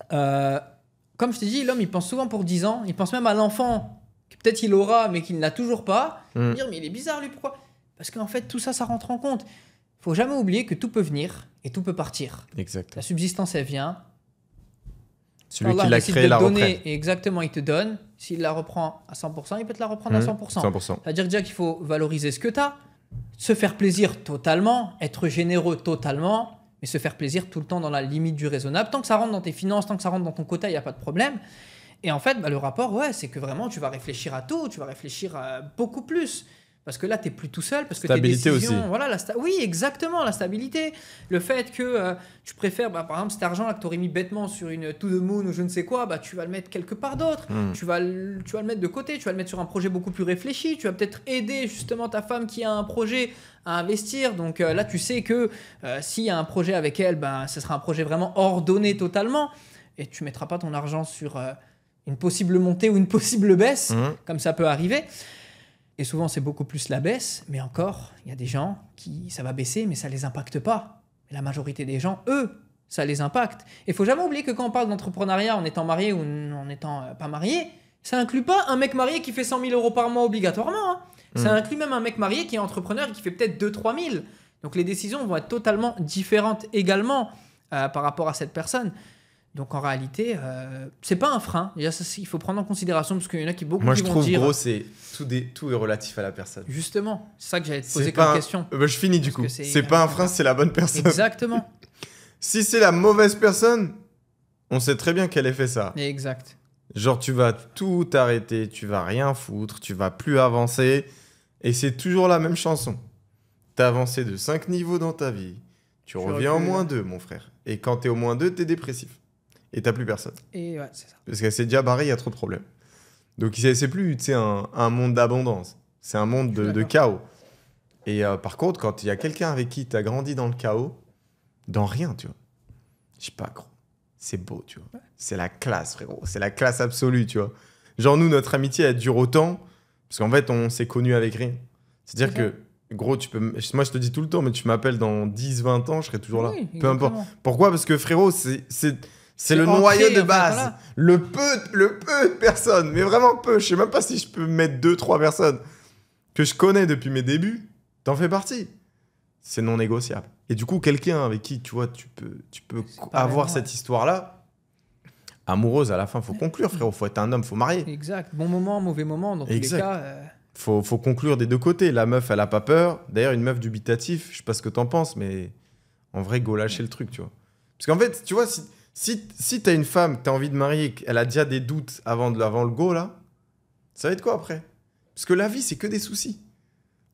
Speaker 1: comme je t'ai dit, l'homme il pense souvent pour 10 ans. Il pense même à l'enfant que peut-être il aura mais qu'il n'a toujours pas. Dire mais il est bizarre lui, pourquoi? Parce qu'en fait tout ça rentre en compte. Faut jamais oublier que tout peut venir et tout peut partir.
Speaker 2: Exact.
Speaker 1: La subsistance elle vient.
Speaker 2: Celui
Speaker 1: Allah
Speaker 2: qui l'a
Speaker 1: décide
Speaker 2: créé
Speaker 1: de
Speaker 2: la
Speaker 1: donner,
Speaker 2: reprend.
Speaker 1: Exactement, il te donne. S'il la reprend à 100%, il peut te la reprendre à 100%.
Speaker 2: 100%.
Speaker 1: C'est-à-dire déjà qu'il faut valoriser ce que tu as, se faire plaisir totalement, être généreux totalement, mais se faire plaisir tout le temps dans la limite du raisonnable. Tant que ça rentre dans tes finances, tant que ça rentre dans ton quota, il n'y a pas de problème. Et en fait, le rapport, ouais, c'est que vraiment, tu vas réfléchir à tout, tu vas réfléchir à beaucoup plus. Parce que là, tu n'es plus tout seul. Parce que
Speaker 2: Stabilité
Speaker 1: tes décisions,
Speaker 2: aussi.
Speaker 1: Voilà, oui, exactement, la stabilité. Le fait que tu préfères, par exemple, cet argent-là que tu aurais mis bêtement sur une to the moon ou je ne sais quoi, tu vas le mettre quelque part d'autre. Tu vas le mettre de côté, tu vas le mettre sur un projet beaucoup plus réfléchi. Tu vas peut-être aider justement ta femme qui a un projet à investir. Donc là, tu sais que s'il y a un projet avec elle, ce sera un projet vraiment ordonné totalement. Et tu ne mettras pas ton argent sur une possible montée ou une possible baisse, comme ça peut arriver. Et souvent, c'est beaucoup plus la baisse, mais encore, il y a des gens qui, ça va baisser, mais ça ne les impacte pas. Mais la majorité des gens, eux, ça les impacte. Et il ne faut jamais oublier que quand on parle d'entrepreneuriat en étant marié ou en n'étant pas marié, ça inclut pas un mec marié qui fait 100 000 € par mois obligatoirement. Hein. Ça inclut même un mec marié qui est entrepreneur et qui fait peut-être 2-3 000. Donc les décisions vont être totalement différentes également par rapport à cette personne. Donc en réalité, c'est pas un frein. Déjà, ça, il faut prendre en considération parce qu'il y en a qui beaucoup
Speaker 2: Moi,
Speaker 1: qui
Speaker 2: je
Speaker 1: vont
Speaker 2: trouve,
Speaker 1: dire.
Speaker 2: gros, c'est tout est relatif à la personne.
Speaker 1: Justement, c'est ça que j'allais te poser
Speaker 2: C'est
Speaker 1: comme
Speaker 2: pas
Speaker 1: question.
Speaker 2: je finis du
Speaker 1: Parce
Speaker 2: coup.
Speaker 1: que
Speaker 2: C'est pas un frein, c'est la bonne personne.
Speaker 1: Exactement.
Speaker 2: Si c'est la mauvaise personne, on sait très bien qu'elle ait fait ça.
Speaker 1: Exact.
Speaker 2: Genre, tu vas tout arrêter, tu vas rien foutre, tu vas plus avancer. Et c'est toujours la même chanson. T'as avancé de 5 niveaux dans ta vie. Tu reviens au moins 2, mon frère. Et quand t'es au moins 2, t'es dépressif. Et t'as plus personne.
Speaker 1: Et ouais, c'est ça.
Speaker 2: Parce qu'elle s'est déjà barrée, il y a trop de problèmes. Donc, c'est plus un monde d'abondance. C'est un monde de chaos. Et par contre, quand il y a quelqu'un avec qui t'as grandi dans le chaos, dans rien, tu vois. Je sais pas, gros. C'est beau, tu vois. Ouais. C'est la classe, frérot. C'est la classe absolue, tu vois. Genre, nous, notre amitié, elle dure autant parce qu'en fait, on s'est connus avec rien. C'est-à-dire que, gros, moi, je te dis tout le temps, mais tu m'appelles dans 10-20 ans, je serai toujours là. Peu importe. Pourquoi? Parce que, frérot, c'est le noyau de base. Voilà. Le peu de personnes, mais vraiment peu. Je sais même pas si je peux mettre 2-3 personnes que je connais depuis mes débuts. T'en fais partie. C'est non négociable. Et du coup, quelqu'un avec qui, tu vois, tu peux avoir cette histoire-là, amoureuse, à la fin, faut conclure, frérot. Faut être un homme, faut marier.
Speaker 1: Exact. Bon moment, mauvais moment, dans tous les cas.
Speaker 2: Faut conclure des deux côtés. La meuf, elle a pas peur. D'ailleurs, une meuf dubitatif, je sais pas ce que t'en penses, mais en vrai, go lâcher le truc, tu vois. Parce qu'en fait, tu vois, si t'as une femme que t'as envie de marier, elle a déjà des doutes avant le go, là, ça va être quoi après? Parce que la vie, c'est que des soucis.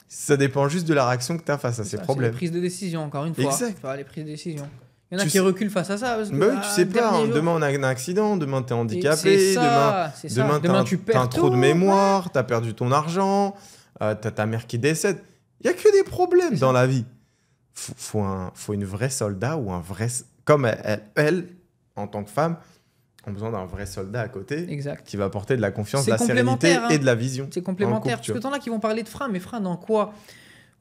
Speaker 2: Ça dépend juste de la réaction que tu as face à ces problèmes.
Speaker 1: C'est les prises de décision, encore une fois.
Speaker 2: Exact.
Speaker 1: Enfin, les prises de décision. Il y en a qui reculent face à ça. Parce que,
Speaker 2: tu sais pas, hein, demain on a un accident, demain tu es handicapé, demain tu perds trop de mémoire, tu as perdu ton argent, tu as ta mère qui décède. Il n'y a que des problèmes dans la vie. Faut une vraie soldat ou un vrai... Comme elle, en tant que femme, ont besoin d'un vrai soldat à côté qui va apporter de la confiance, de la sérénité et de la vision.
Speaker 1: C'est complémentaire. Parce que t'en as qui vont parler de frein, mais frein dans quoi?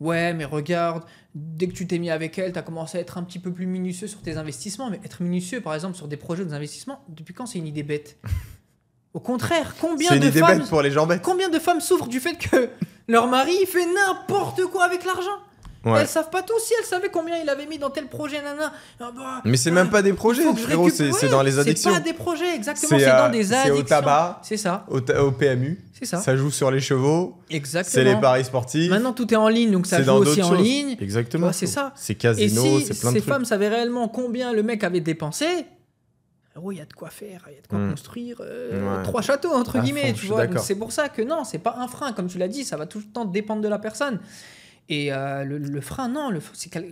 Speaker 1: Ouais, mais regarde, dès que tu t'es mis avec elle, tu as commencé à être un petit peu plus minutieux sur tes investissements. Mais être minutieux, par exemple, sur des projets d'investissement, depuis quand c'est une idée bête? Au contraire,
Speaker 2: c'est une idée bête pour les gens bêtes.
Speaker 1: Combien de femmes souffrent du fait que leur mari fait n'importe quoi avec l'argent?
Speaker 2: Ouais.
Speaker 1: Elles savent pas tout. Si elles savaient combien il avait mis dans tel projet, nana.
Speaker 2: Mais c'est même pas des projets, frérot, c'est dans les addictions.
Speaker 1: C'est pas des projets, exactement. C'est dans des addictions.
Speaker 2: C'est au tabac.
Speaker 1: C'est ça.
Speaker 2: Au PMU.
Speaker 1: C'est ça.
Speaker 2: Ça joue sur les chevaux.
Speaker 1: Exactement.
Speaker 2: C'est les paris sportifs.
Speaker 1: Maintenant, tout est en ligne, donc ça joue aussi en ligne.
Speaker 2: Exactement.
Speaker 1: C'est ça.
Speaker 2: C'est casino, c'est plein de trucs.
Speaker 1: Ces femmes savaient réellement combien le mec avait dépensé. Il y a de quoi faire, il y a de quoi construire 3 châteaux, entre guillemets, tu vois. Donc c'est pour ça que non, c'est pas un frein, comme tu l'as dit, ça va tout le temps dépendre de la personne. Et le frein, non,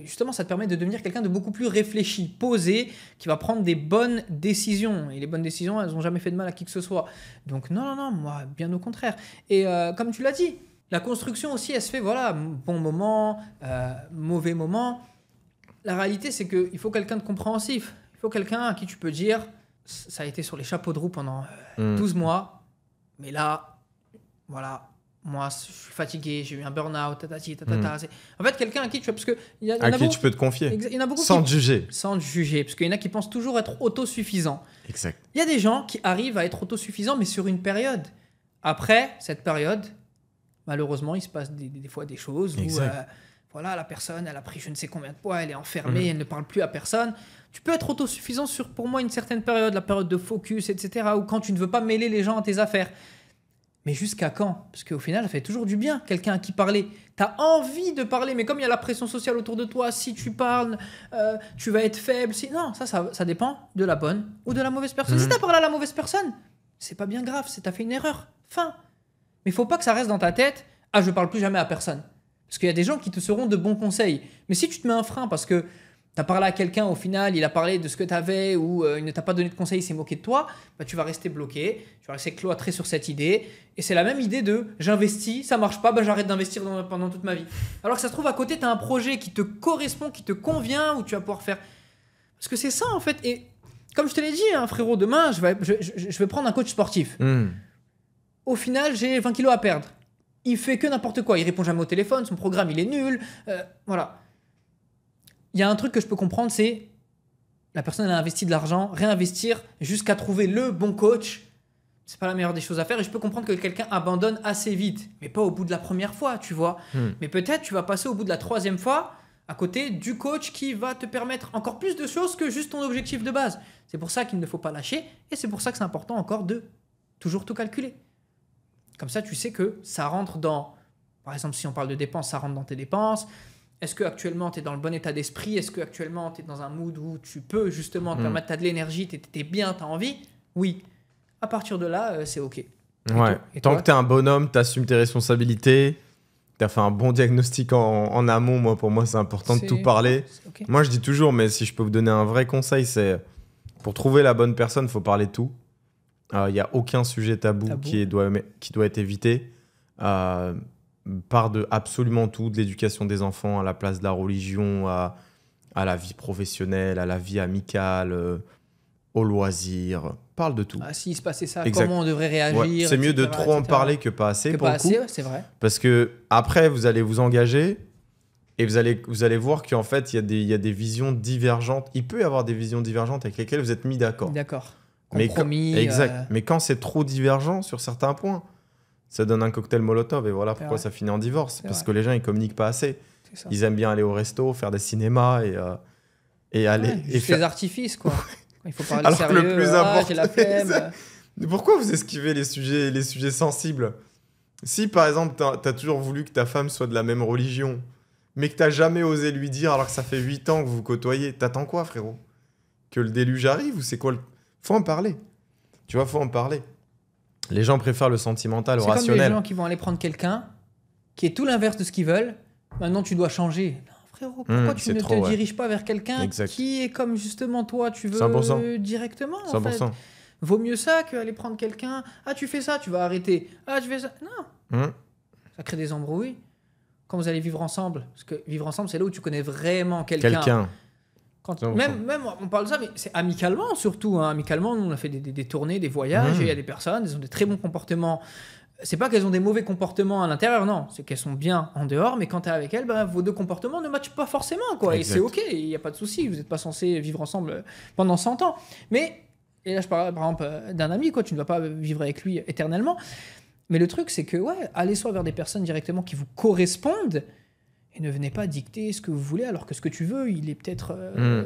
Speaker 1: justement, ça te permet de devenir quelqu'un de beaucoup plus réfléchi, posé, qui va prendre des bonnes décisions. Et les bonnes décisions, elles n'ont jamais fait de mal à qui que ce soit. Donc non, moi, bien au contraire. Et comme tu l'as dit, la construction aussi, elle se fait, voilà, bon moment, mauvais moment. La réalité, c'est qu'il faut quelqu'un de compréhensif. Il faut quelqu'un à qui tu peux dire, ça a été sur les chapeaux de roue pendant 12 mois, mais là, voilà, moi, je suis fatigué, j'ai eu un burn-out, En fait, quelqu'un à qui tu parce que
Speaker 2: à qui tu peux te confier,
Speaker 1: il y en a beaucoup
Speaker 2: sans te juger.
Speaker 1: Sans te juger, parce qu'il y en a qui pensent toujours être autosuffisants.
Speaker 2: Exact.
Speaker 1: Il y a des gens qui arrivent à être autosuffisants, mais sur une période. Après cette période, malheureusement, il se passe des fois des choses où voilà, la personne, elle a pris je ne sais combien de poids, elle est enfermée, elle ne parle plus à personne. Tu peux être autosuffisant sur, pour moi, une certaine période, la période de focus, etc., ou quand tu ne veux pas mêler les gens à tes affaires. Mais jusqu'à quand? Parce qu'au final, ça fait toujours du bien, quelqu'un à qui parler. Tu as envie de parler, mais comme il y a la pression sociale autour de toi, si tu parles, tu vas être faible. Non, ça dépend de la bonne ou de la mauvaise personne. Si tu as parlé à la mauvaise personne, c'est pas bien grave, tu as fait une erreur. Fin. Mais il faut pas que ça reste dans ta tête, je ne parle plus jamais à personne. Parce qu'il y a des gens qui te seront de bons conseils. Mais si tu te mets un frein parce que tu as parlé à quelqu'un, au final, il a parlé de ce que tu avais ou il ne t'a pas donné de conseils, il s'est moqué de toi, tu vas rester bloqué, tu vas rester cloîtré sur cette idée. Et c'est la même idée de j'investis, ça marche pas, j'arrête d'investir pendant toute ma vie. Alors que ça se trouve, à côté, tu as un projet qui te correspond, qui te convient, où tu vas pouvoir faire. Parce que c'est ça, en fait. Et comme je te l'ai dit, hein, frérot, demain, je vais prendre un coach sportif. Au final, j'ai 20 kilos à perdre. Il fait que n'importe quoi. Il répond jamais au téléphone, son programme, il est nul. Voilà. Il y a un truc que je peux comprendre, c'est la personne elle a investi de l'argent, réinvestir jusqu'à trouver le bon coach. C'est pas la meilleure des choses à faire et je peux comprendre que quelqu'un abandonne assez vite, mais pas au bout de la première fois, tu vois. Mais peut-être tu vas passer au bout de la 3e fois à côté du coach qui va te permettre encore plus de choses que juste ton objectif de base. C'est pour ça qu'il ne faut pas lâcher et c'est pour ça que c'est important encore de toujours tout calculer. Comme ça, tu sais que ça rentre dans... Par exemple, si on parle de dépenses, ça rentre dans tes dépenses. Est-ce qu'actuellement, tu es dans le bon état d'esprit? Est-ce qu'actuellement, tu es dans un mood où tu peux justement te permettre, tu as de l'énergie, tu es bien, tu as envie? Oui. À partir de là, c'est OK.
Speaker 2: Et tant que tu es un bonhomme, tu assumes tes responsabilités, tu as fait un bon diagnostic en amont. Pour moi, c'est important de tout parler. Okay. Moi, je dis toujours, mais si je peux vous donner un vrai conseil, c'est pour trouver la bonne personne, il faut parler de tout. Il n'y a aucun sujet tabou. Qui doit être évité. Part de absolument tout, de l'éducation des enfants à la place de la religion, à la vie professionnelle, à la vie amicale, aux loisirs. Parle de tout.
Speaker 1: S'il se passait ça, comment on devrait réagir,
Speaker 2: c'est mieux de trop en parler que pas assez.
Speaker 1: C'est vrai.
Speaker 2: Parce que après, vous allez vous engager et vous allez voir qu'en fait, il y a des visions divergentes. Il peut y avoir des visions divergentes avec lesquelles vous êtes mis d'accord.
Speaker 1: D'accord.
Speaker 2: Compromis. Exact. Mais quand c'est trop divergent sur certains points, ça donne un cocktail Molotov et voilà pourquoi ça finit en divorce. Parce que les gens, ils communiquent pas assez. Ils aiment bien aller au resto, faire des cinémas et aller...
Speaker 1: et faire des artifices, quoi. Il faut parler
Speaker 2: alors
Speaker 1: sérieux.
Speaker 2: Que le plus important,
Speaker 1: j'ai la flemme.
Speaker 2: Pourquoi vous esquivez les sujets sensibles? Si, par exemple, t'as toujours voulu que ta femme soit de la même religion, mais que t'as jamais osé lui dire alors que ça fait 8 ans que vous vous côtoyez, t'attends quoi, frérot? Que le déluge arrive ou c'est quoi Faut en parler. Tu vois, faut en parler. Les gens préfèrent le sentimental au rationnel.
Speaker 1: C'est comme les gens qui vont aller prendre quelqu'un qui est tout l'inverse de ce qu'ils veulent. Maintenant, tu dois changer. Non, frérot, pourquoi tu ne te diriges pas vers quelqu'un qui est comme justement toi, tu veux
Speaker 2: 100%.
Speaker 1: Directement
Speaker 2: 100%.
Speaker 1: En fait. Vaut mieux ça qu'aller prendre quelqu'un. Tu fais ça, tu vas arrêter. Tu fais ça. Non. Ça crée des embrouilles. Quand vous allez vivre ensemble, parce que vivre ensemble, c'est là où tu connais vraiment quelqu'un. Même on parle de ça, mais c'est amicalement surtout. Amicalement, nous, on a fait des tournées, des voyages, et il y a des personnes, elles ont des très bons comportements. C'est pas qu'elles ont des mauvais comportements à l'intérieur, non. C'est qu'elles sont bien en dehors, mais quand tu es avec elles, vos deux comportements ne matchent pas forcément, quoi. Et c'est OK, il n'y a pas de souci. Vous n'êtes pas censé vivre ensemble pendant 100 ans. Mais, et là, je parle par exemple d'un ami, quoi. Tu ne vas pas vivre avec lui éternellement. Mais le truc, c'est que, allez soit vers des personnes directement qui vous correspondent,
Speaker 3: Et ne venez pas dicter ce que vous voulez alors que ce que tu veux, il est peut-être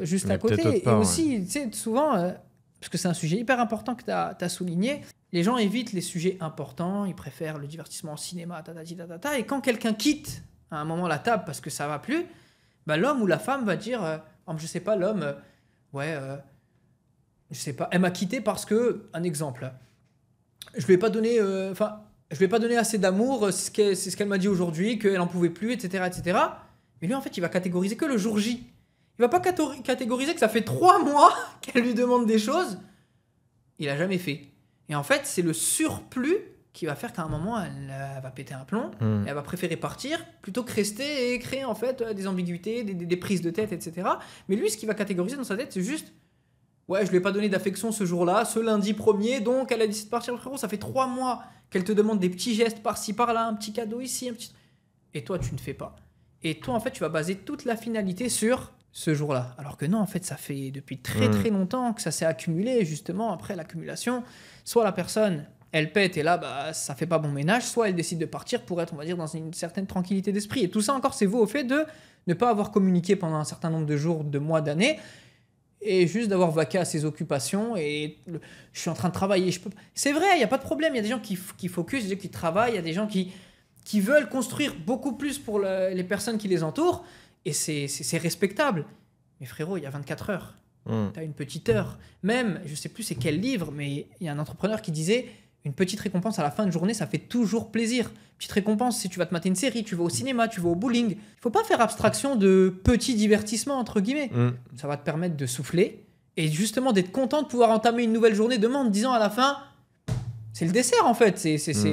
Speaker 3: juste à côté. Et aussi, tu sais, souvent, parce que c'est un sujet hyper important que tu as souligné, les gens évitent les sujets importants, ils préfèrent le divertissement au cinéma, et quand quelqu'un quitte à un moment la table parce que ça va plus, bah, l'homme ou la femme va dire, je sais pas, l'homme, je sais pas, elle m'a quitté parce que, un exemple, je lui ai pas donné, je lui ai pas donné assez d'amour, c'est ce qu'elle m'a dit aujourd'hui, qu'elle en pouvait plus, etc., etc. Mais lui, en fait, il va catégoriser que le jour J. Il va pas catégoriser que ça fait 3 mois qu'elle lui demande des choses, il a jamais fait. Et en fait, c'est le surplus qui va faire qu'à un moment, elle va péter un plomb, et elle va préférer partir plutôt que rester et créer en fait des ambiguïtés, des prises de tête, etc. Mais lui, ce qu'il va catégoriser dans sa tête, c'est juste ouais, je lui ai pas donné d'affection ce jour-là, ce lundi 1er, donc elle a décidé de partir. Frérot, ça fait 3 mois qu'elle te demande des petits gestes par-ci, par-là, un petit cadeau ici, un petit... Et toi, tu ne fais pas. Et toi, en fait, tu vas baser toute la finalité sur ce jour-là. Alors que non, en fait, ça fait depuis très très longtemps que ça s'est accumulé, justement, après l'accumulation. Soit la personne, elle pète et là, bah, ça fait pas bon ménage, soit elle décide de partir pour être, on va dire, dans une certaine tranquillité d'esprit. Et tout ça encore, c'est vous au fait de ne pas avoir communiqué pendant un certain nombre de jours, de mois, d'années, et juste d'avoir vaqué à ses occupations et je suis en train de travailler. C'est vrai, il n'y a pas de problème. Il y a des gens qui focus, des gens qui travaillent, il y a des gens qui veulent construire beaucoup plus pour les personnes qui les entourent et c'est respectable. Mais frérot, il y a 24 heures. Tu as une petite heure. Même, je sais plus c'est quel livre, mais il y a un entrepreneur qui disait une petite récompense à la fin de journée, ça fait toujours plaisir. Petite récompense, si tu vas te mater une série, tu vas au cinéma, tu vas au bowling. Il faut pas faire abstraction de petits divertissements, entre guillemets. Ça va te permettre de souffler et justement d'être content de pouvoir entamer une nouvelle journée demain en te disant à la fin, c'est le dessert en fait.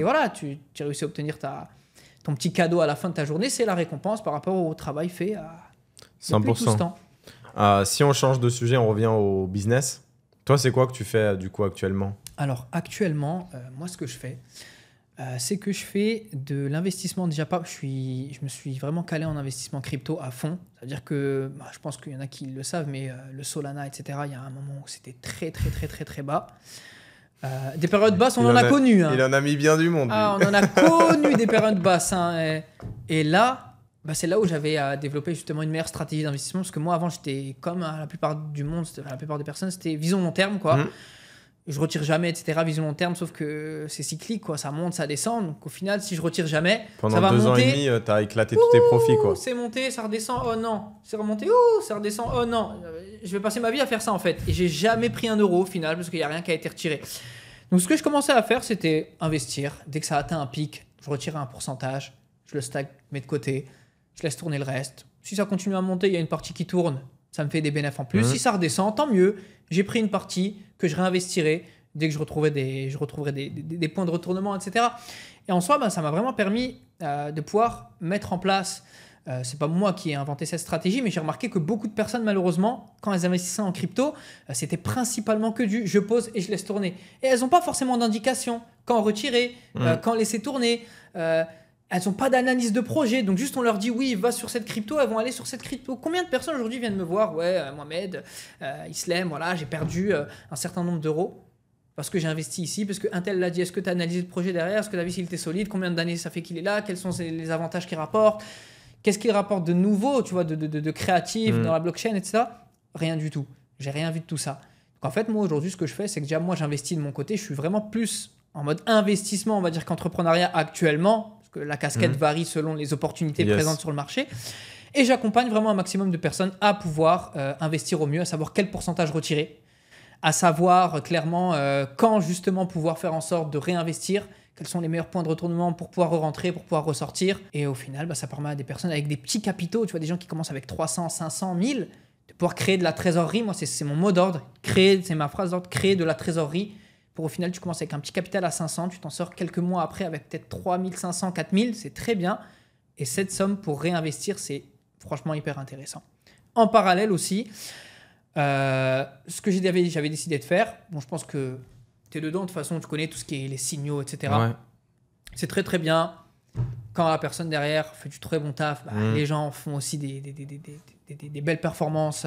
Speaker 3: Voilà, tu as réussi à obtenir ton petit cadeau à la fin de ta journée, c'est la récompense par rapport au travail fait à
Speaker 2: 100%.
Speaker 3: Tout ce temps.
Speaker 2: Si on change de sujet, on revient au business. Toi, c'est quoi que tu fais du coup actuellement ?
Speaker 3: Alors actuellement, moi ce que je fais, c'est que je fais de l'investissement déjà pas. Je me suis vraiment calé en investissement crypto à fond. C'est-à-dire que je pense qu'il y en a qui le savent, mais le Solana, etc., il y a un moment où c'était très très très très très bas. Des périodes basses, on en a connu. Hein.
Speaker 2: Il en a mis bien du monde.
Speaker 3: On en a connu des périodes basses. Hein, et là, c'est là où j'avais développé justement une meilleure stratégie d'investissement. Parce que moi, avant, j'étais comme la plupart du monde, la plupart des personnes, c'était vision long terme, quoi. Je retire jamais, etc. Vision long terme, sauf que c'est cyclique, quoi. Ça monte, ça descend. Donc au final, si je retire jamais,
Speaker 2: pendant
Speaker 3: ça va
Speaker 2: 2 ans
Speaker 3: monter.
Speaker 2: et demi, t'as éclaté tous tes profits, quoi.
Speaker 3: C'est monté, ça redescend, oh non. C'est remonté, ça redescend, oh non. Je vais passer ma vie à faire ça en fait. Et j'ai jamais pris 1 euro au final parce qu'il n'y a rien qui a été retiré. Donc ce que je commençais à faire, c'était investir. Dès que ça atteint un pic, je retire un pourcentage, je le stack, mets de côté, je laisse tourner le reste. Si ça continue à monter, il y a une partie qui tourne, ça me fait des bénéfices en plus. Si ça redescend, tant mieux. J'ai pris une partie que je réinvestirai dès que je retrouverai des points de retournement, etc. Et en soi, ça m'a vraiment permis de pouvoir mettre en place, c'est pas moi qui ai inventé cette stratégie, mais j'ai remarqué que beaucoup de personnes, malheureusement, quand elles investissaient en crypto, c'était principalement que du je pose et je laisse tourner. Et elles n'ont pas forcément d'indication quand retirer, quand laisser tourner. Elles n'ont pas d'analyse de projet, donc juste on leur dit oui, va sur cette crypto, elles vont aller sur cette crypto. Combien de personnes aujourd'hui viennent me voir, Mohamed, Islem, voilà, j'ai perdu un certain nombre d'euros parce que j'ai investi ici, parce qu'un tel l'a dit. Est-ce que tu as analysé le projet derrière? Est-ce que tu as vu s'il était solide? Combien d'années ça fait qu'il est là? Quels sont les avantages qu'il rapporte? Qu'est-ce qu'il rapporte de nouveau, tu vois, de créatif dans la blockchain, etc. Rien du tout. J'ai rien vu de tout ça. Donc en fait, moi aujourd'hui, ce que je fais, c'est que déjà moi j'investis de mon côté. Je suis vraiment plus en mode investissement, on va dire, qu'entrepreneuriat actuellement, parce que la casquette varie selon les opportunités présentes sur le marché. Et j'accompagne vraiment un maximum de personnes à pouvoir investir au mieux, à savoir quel pourcentage retirer, à savoir clairement quand justement pouvoir faire en sorte de réinvestir, quels sont les meilleurs points de retournement pour pouvoir re-rentrer, pour pouvoir ressortir. Et au final, ça permet à des personnes avec des petits capitaux, tu vois, des gens qui commencent avec 300, 500, 1000, de pouvoir créer de la trésorerie. Moi, c'est mon mot d'ordre, c'est ma phrase d'ordre, créer de la trésorerie. Pour au final, tu commences avec un petit capital à 500, tu t'en sors quelques mois après avec peut-être 3500, 4000, c'est très bien. Et cette somme pour réinvestir, c'est franchement hyper intéressant. En parallèle aussi, ce que j'avais décidé de faire, bon, je pense que tu es dedans, de toute façon, tu connais tout ce qui est les signaux, etc. Ouais. C'est très très bien. Quand la personne derrière fait du très bon taf, les gens font aussi des belles performances.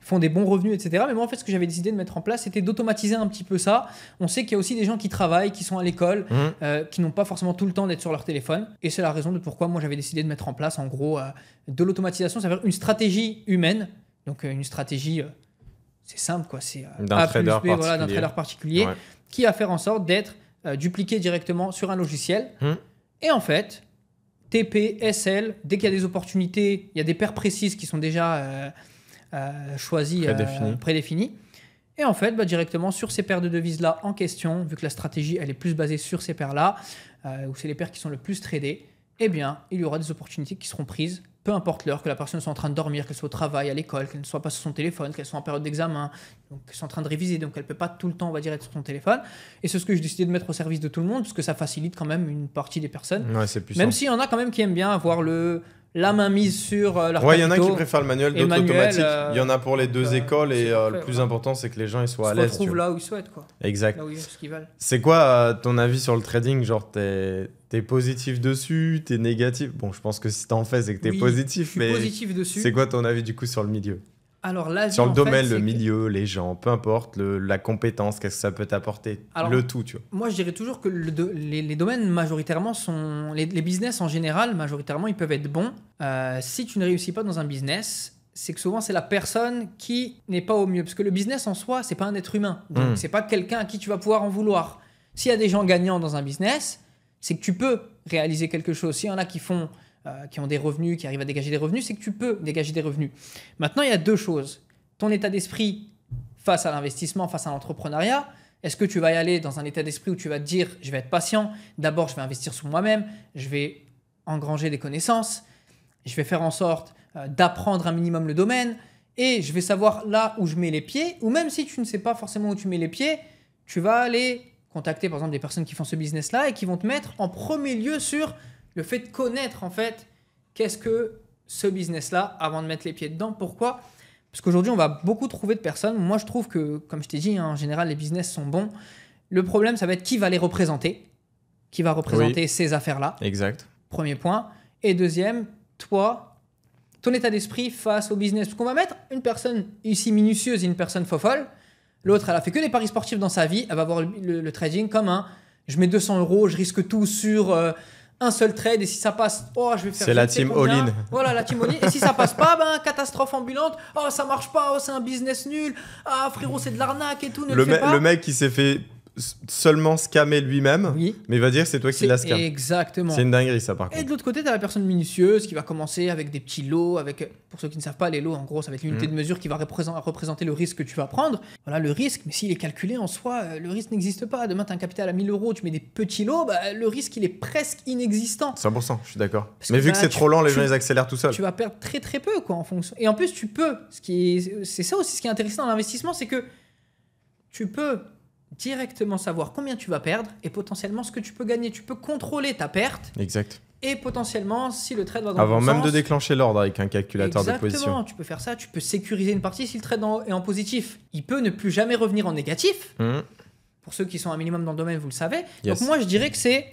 Speaker 3: font des bons revenus, etc. Mais moi, en fait, ce que j'avais décidé de mettre en place, c'était d'automatiser un petit peu ça. On sait qu'il y a aussi des gens qui travaillent, qui sont à l'école, qui n'ont pas forcément tout le temps d'être sur leur téléphone. Et c'est la raison de pourquoi moi, j'avais décidé de mettre en place, en gros, de l'automatisation. Ça veut dire une stratégie humaine. Donc, une stratégie, c'est simple, quoi. C'est
Speaker 2: d'un
Speaker 3: A
Speaker 2: trader
Speaker 3: plus B, voilà, d'un trader particulier,
Speaker 2: Ouais.
Speaker 3: qui va faire en sorte d'être dupliqué directement sur un logiciel. Et en fait, TP, SL, dès qu'il y a des opportunités, il y a des paires précises qui sont déjà choisies, prédéfinies. Et en fait, directement sur ces paires de devises-là en question, vu que la stratégie elle est plus basée sur ces paires-là, où c'est les paires qui sont le plus tradées, eh bien, il y aura des opportunités qui seront prises, peu importe l'heure, que la personne soit en train de dormir, qu'elle soit au travail, à l'école, qu'elle ne soit pas sur son téléphone, qu'elle soit en période d'examen, donc qu'elle soit en train de réviser, donc elle ne peut pas tout le temps, on va dire, être sur son téléphone. Et c'est ce que j'ai décidé de mettre au service de tout le monde, parce que ça facilite quand même une partie des personnes.
Speaker 2: Ouais, c'est plus
Speaker 3: Même
Speaker 2: simple.
Speaker 3: s'il y en a quand même qui aiment bien avoir la main mise sur leur
Speaker 2: Ouais, il y en a
Speaker 3: capitaux.
Speaker 2: qui préfèrent le manuel,
Speaker 3: Et
Speaker 2: d'autres
Speaker 3: manuel,
Speaker 2: automatique. Il y en a pour les deux
Speaker 3: donc,
Speaker 2: écoles et
Speaker 3: c'est parfait,
Speaker 2: le plus
Speaker 3: voilà.
Speaker 2: important, c'est que les gens ils soient à
Speaker 3: se
Speaker 2: l'aise.
Speaker 3: retrouvent
Speaker 2: tu vois.
Speaker 3: là où ils souhaitent, quoi.
Speaker 2: Exact.
Speaker 3: Là où ils ce qu'ils veulent.
Speaker 2: C'est quoi ton avis sur le trading? Genre, t'es positif dessus, t'es négatif? Bon, je pense que si t'en fais, c'est que t'es
Speaker 3: Oui,
Speaker 2: positif,
Speaker 3: Je suis
Speaker 2: mais
Speaker 3: positif dessus.
Speaker 2: c'est quoi ton avis du coup sur le milieu?
Speaker 3: Alors là,
Speaker 2: Sur le domaine, le milieu, les gens, peu importe, la compétence, qu'est-ce que ça peut t'apporter?
Speaker 3: Alors,
Speaker 2: Le tout, tu vois.
Speaker 3: Moi, je dirais toujours que les domaines majoritairement sont... Les business en général, majoritairement, ils peuvent être bons. Si tu ne réussis pas dans un business, c'est que souvent, c'est la personne qui n'est pas au mieux. Parce que le business en soi, c'est pas un être humain. Donc, c'est pas quelqu'un à qui tu vas pouvoir en vouloir. S'il y a des gens gagnants dans un business, c'est que tu peux réaliser quelque chose. S'il y en a qui ont des revenus, qui arrivent à dégager des revenus, c'est que tu peux dégager des revenus. Maintenant, il y a deux choses. Ton état d'esprit face à l'investissement, face à l'entrepreneuriat. Est-ce que tu vas y aller dans un état d'esprit où tu vas te dire « je vais être patient, d'abord je vais investir sur moi-même, je vais engranger des connaissances, je vais faire en sorte d'apprendre un minimum le domaine et je vais savoir là où je mets les pieds » ou même si tu ne sais pas forcément où tu mets les pieds, tu vas aller contacter par exemple des personnes qui font ce business-là et qui vont te mettre en premier lieu sur le fait de connaître en fait qu'est-ce que ce business-là avant de mettre les pieds dedans. Pourquoi ? Parce qu'aujourd'hui, on va beaucoup trouver de personnes. Moi, je trouve que, comme je t'ai dit, en général, les business sont bons. Le problème, ça va être qui va les représenter, qui va représenter ces affaires-là.
Speaker 2: Exact.
Speaker 3: Premier point. Et deuxième, toi, ton état d'esprit face au business. Parce qu'on va mettre une personne ici minutieuse et une personne fofolle. L'autre, elle a fait que les paris sportifs dans sa vie. Elle va voir le trading comme un je mets 200 €, je risque tout sur un seul trade. Et si ça passe, oh, je vais faire.
Speaker 2: C'est la team all-in.
Speaker 3: Voilà, la team all-in. Et si ça passe pas, catastrophe ambulante. Oh, ça marche pas. Oh, c'est un business nul. Ah, frérot, c'est de l'arnaque et tout. Ne le fais pas.
Speaker 2: Le mec qui s'est fait seulement scammer lui-même,
Speaker 3: Oui.
Speaker 2: mais il va dire c'est toi qui l'as scam.
Speaker 3: Exactement.
Speaker 2: C'est une dinguerie ça par
Speaker 3: Et
Speaker 2: contre.
Speaker 3: de l'autre côté, tu as la personne minutieuse qui va commencer avec des petits lots. Pour ceux qui ne savent pas, les lots, en gros, ça va être l'unité de mesure qui va représenter le risque que tu vas prendre. Voilà, le risque, mais s'il est calculé en soi, le risque n'existe pas. Demain, tu as un capital à 1000 €, tu mets des petits lots, le risque, il est presque inexistant.
Speaker 2: 100%, je suis d'accord.
Speaker 3: Parce
Speaker 2: Mais
Speaker 3: que
Speaker 2: vu que c'est trop lent, les gens ils accélèrent tout seuls.
Speaker 3: Tu vas perdre très très peu quoi, en fonction. Et en plus, tu peux. C'est ça aussi ce qui est intéressant dans l'investissement, c'est que tu peux directement savoir combien tu vas perdre et potentiellement ce que tu peux gagner. Tu peux contrôler ta perte
Speaker 2: Exact.
Speaker 3: et potentiellement si le trade va dans
Speaker 2: Avant
Speaker 3: le bon
Speaker 2: même
Speaker 3: sens,
Speaker 2: de déclencher l'ordre avec un calculateur de position.
Speaker 3: exactement, tu peux faire ça, tu peux sécuriser une partie. Si le trade est en positif, il peut ne plus jamais revenir en négatif. Pour ceux qui sont un minimum dans le domaine, vous le savez.
Speaker 2: Yes.
Speaker 3: Donc moi, je dirais que c'est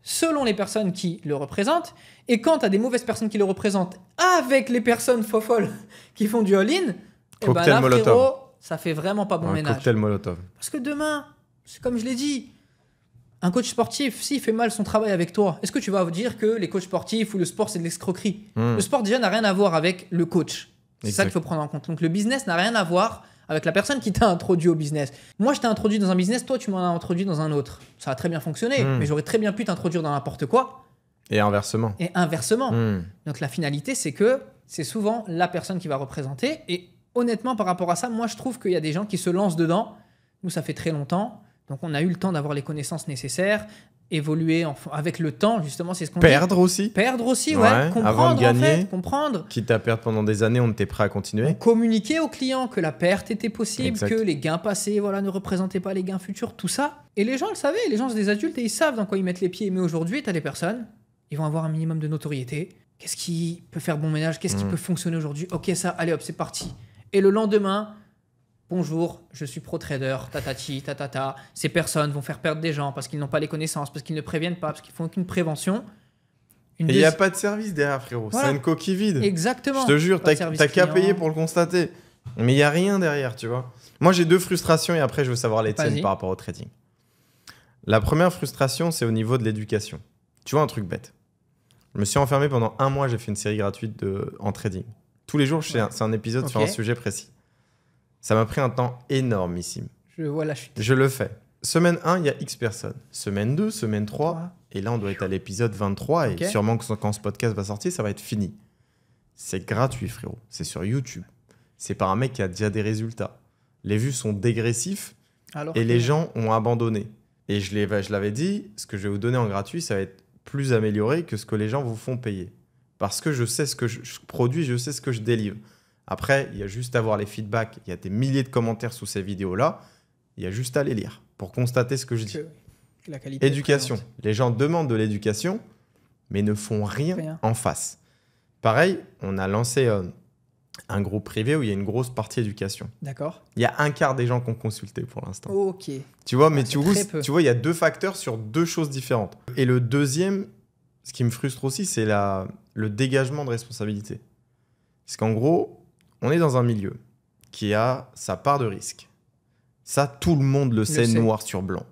Speaker 3: selon les personnes qui le représentent. Et quand tu as des mauvaises personnes qui le représentent avec les personnes fofolles qui font du all-in,
Speaker 2: Cocktail
Speaker 3: là,
Speaker 2: Molotov.
Speaker 3: frérot, ça fait vraiment pas bon
Speaker 2: Un
Speaker 3: ménage.
Speaker 2: cocktail Molotov.
Speaker 3: Parce que demain, c'est comme je l'ai dit, un coach sportif, s'il fait mal son travail avec toi, est-ce que tu vas dire que les coachs sportifs ou le sport, c'est de l'escroquerie? Le sport, déjà, n'a rien à voir avec le coach. C'est ça qu'il faut prendre en compte. Donc, le business n'a rien à voir avec la personne qui t'a introduit au business. Moi, je t'ai introduit dans un business, toi, tu m'en as introduit dans un autre. Ça a très bien fonctionné, mais j'aurais très bien pu t'introduire dans n'importe quoi.
Speaker 2: Et inversement.
Speaker 3: Et inversement. Donc, la finalité, c'est que c'est souvent la personne qui va représenter. Et honnêtement, par rapport à ça, moi, je trouve qu'il y a des gens qui se lancent dedans. Nous, ça fait très longtemps. Donc, on a eu le temps d'avoir les connaissances nécessaires, évoluer avec le temps, justement, c'est ce qu'on dit.
Speaker 2: Perdre aussi.
Speaker 3: Perdre aussi,
Speaker 2: Ouais,
Speaker 3: comprendre,
Speaker 2: avant de gagner.
Speaker 3: en fait, comprendre.
Speaker 2: Quitte à perdre pendant des années, on était prêt à continuer.
Speaker 3: Communiquer aux clients que la perte était possible,
Speaker 2: Exact.
Speaker 3: que les gains passés ne représentaient pas les gains futurs, tout ça. Et les gens le savaient, les gens, c'est des adultes et ils savent dans quoi ils mettent les pieds. Mais aujourd'hui, tu as des personnes, ils vont avoir un minimum de notoriété. Qu'est-ce qui peut faire bon ménage? Qu'est-ce qui peut fonctionner aujourd'hui? Ok, ça, allez hop, c'est parti. Et le lendemain, bonjour, je suis pro-trader, tatati, tatata. Ces personnes vont faire perdre des gens parce qu'ils n'ont pas les connaissances, parce qu'ils ne préviennent pas, parce qu'ils font aucune prévention.
Speaker 2: Et il n'y a pas de service derrière, frérot.
Speaker 3: Voilà.
Speaker 2: C'est une coquille vide.
Speaker 3: Exactement.
Speaker 2: Je te jure,
Speaker 3: Pas de
Speaker 2: t'as
Speaker 3: service
Speaker 2: qu'à
Speaker 3: client.
Speaker 2: payer pour le constater. Mais il n'y a rien derrière, tu vois. Moi, j'ai 2 frustrations et après, je veux savoir les tiennes
Speaker 3: Vas-y.
Speaker 2: par rapport au trading. La première frustration, c'est au niveau de l'éducation. Tu vois, un truc bête. Je me suis enfermé pendant 1 mois, j'ai fait une série gratuite en trading. Tous les jours, c'est un épisode sur un
Speaker 3: Ok.
Speaker 2: sujet précis. Ça m'a pris un temps énormissime.
Speaker 3: Je vois la chute.
Speaker 2: Je le fais. Semaine 1, il y a X personnes. Semaine 2, semaine 3. Et là, on doit être à l'épisode 23.
Speaker 3: Ok.
Speaker 2: Et sûrement que quand ce podcast va sortir, ça va être fini. C'est gratuit, frérot. C'est sur YouTube. C'est par un mec qui a déjà des résultats. Les vues sont dégressifs
Speaker 3: Alors
Speaker 2: et
Speaker 3: que-
Speaker 2: les gens ont abandonné. Et je l'avais dit, ce que je vais vous donner en gratuit, ça va être plus amélioré que ce que les gens vous font payer. Parce que je sais ce que je produis, je sais ce que je délivre. Après, il y a juste à voir les feedbacks. Il y a des milliers de commentaires sous ces vidéos-là. Il y a juste à les lire pour constater ce que je dis.
Speaker 3: que la qualité est
Speaker 2: Éducation.
Speaker 3: présente.
Speaker 2: Les gens demandent de l'éducation, mais ne font rien,
Speaker 3: Rien.
Speaker 2: en face. Pareil, on a lancé un groupe privé où il y a une grosse partie éducation.
Speaker 3: D'accord.
Speaker 2: Il y a 1/4 des gens qui ont consulté pour l'instant.
Speaker 3: Ok.
Speaker 2: Tu vois, mais
Speaker 3: c'est très peu.
Speaker 2: tu vois, il y a 2 facteurs sur 2 choses différentes. Et le deuxième, ce qui me frustre aussi, c'est le dégagement de responsabilité. Parce qu'en gros, on est dans un milieu qui a sa part de risque. Ça, tout le monde le sait,
Speaker 3: sait.
Speaker 2: noir sur blanc.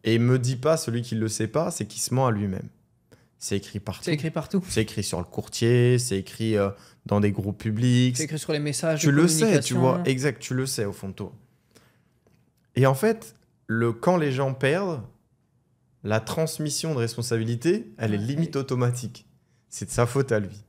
Speaker 2: Et me dis pas, celui qui ne le sait pas, c'est qu'il se ment à lui-même. C'est écrit partout.
Speaker 3: C'est écrit partout.
Speaker 2: C'est écrit sur le courtier, c'est écrit dans des groupes publics.
Speaker 3: C'est écrit sur les messages.
Speaker 2: Tu
Speaker 3: de
Speaker 2: le sais, tu
Speaker 3: communication.
Speaker 2: vois. Exact, tu le sais au fond de toi. Et en fait, quand les gens perdent, la transmission de responsabilité, elle est
Speaker 3: Ouais.
Speaker 2: limite automatique. C'est de sa faute à lui.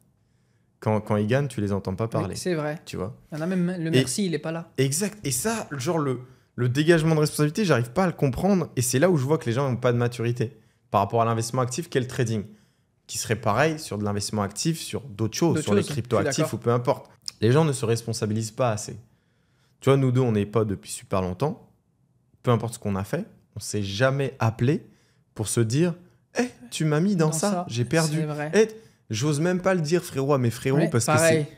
Speaker 2: Quand ils gagnent, tu les entends pas parler.
Speaker 3: Oui, c'est vrai.
Speaker 2: Tu vois.
Speaker 3: Il y en a même le merci, il est pas là.
Speaker 2: Exact. Et ça, genre le dégagement de responsabilité, j'arrive pas à le comprendre. Et c'est là où je vois que les gens n'ont pas de maturité par rapport à l'investissement actif qu'est le trading. Qui serait pareil sur de l'investissement actif, sur d'autres choses,
Speaker 3: D'autres
Speaker 2: sur les
Speaker 3: choses, je suis
Speaker 2: crypto-actifs
Speaker 3: d'accord.
Speaker 2: ou peu importe. Les gens ne se responsabilisent pas assez. Tu vois, nous deux, on n'est pas depuis super longtemps. Peu importe ce qu'on a fait, on s'est jamais appelé pour se dire hey, tu m'as mis dans ça, j'ai perdu.
Speaker 3: C'est vrai.
Speaker 2: Hey, j'ose même pas le dire, frérot, à mes frérots,
Speaker 3: Ouais,
Speaker 2: parce
Speaker 3: pareil.
Speaker 2: que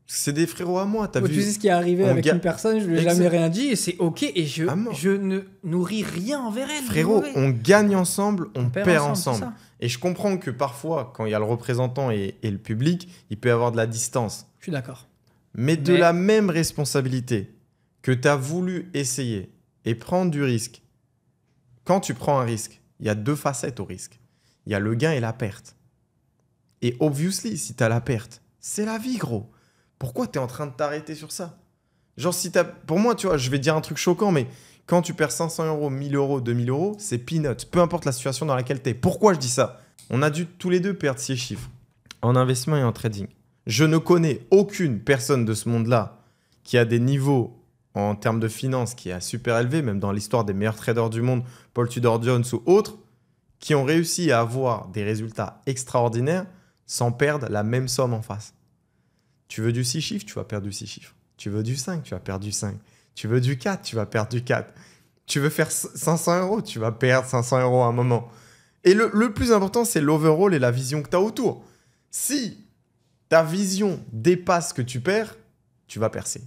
Speaker 2: c'est des frérots à moi. T'as
Speaker 3: Moi,
Speaker 2: vu
Speaker 3: tu sais ce qui est arrivé
Speaker 2: on
Speaker 3: avec
Speaker 2: ga-
Speaker 3: une personne, je lui ai
Speaker 2: Exact.
Speaker 3: jamais rien dit et c'est ok et
Speaker 2: À mort.
Speaker 3: je ne nourris rien envers elle.
Speaker 2: Frérot,
Speaker 3: mauvais.
Speaker 2: on gagne ensemble, on perd
Speaker 3: c'est
Speaker 2: ensemble.
Speaker 3: ça.
Speaker 2: Et je comprends que parfois, quand il y a le représentant et le public, il peut y avoir de la distance.
Speaker 3: Je suis d'accord.
Speaker 2: Mais de
Speaker 3: Mais-
Speaker 2: la même responsabilité que tu as voulu essayer et prendre du risque, quand tu prends un risque, il y a 2 facettes au risque. Il y a le gain et la perte. Et obviously, si tu as la perte, c'est la vie, gros. Pourquoi tu es en train de t'arrêter sur ça? Genre, si t'as... Pour moi, tu vois, je vais te dire un truc choquant, mais quand tu perds 500 euros, 1000 euros, 2000 euros, c'est peanuts. Peu importe la situation dans laquelle tu es. Pourquoi je dis ça? On a dû tous les deux perdre 6 chiffres en investissement et en trading. Je ne connais aucune personne de ce monde-là qui a des niveaux en termes de finances qui est super élevé, même dans l'histoire des meilleurs traders du monde, Paul Tudor Jones ou autres, qui ont réussi à avoir des résultats extraordinaires sans perdre la même somme en face. Tu veux du 6 chiffres, tu vas perdre du 6 chiffres. Tu veux du 5, tu vas perdre du 5. Tu veux du 4, tu vas perdre du 4. Tu veux faire 500 euros, tu vas perdre 500 euros à un moment. Et le plus important, c'est l'overall et la vision que tu as autour. Si ta vision dépasse ce que tu perds, tu vas percer.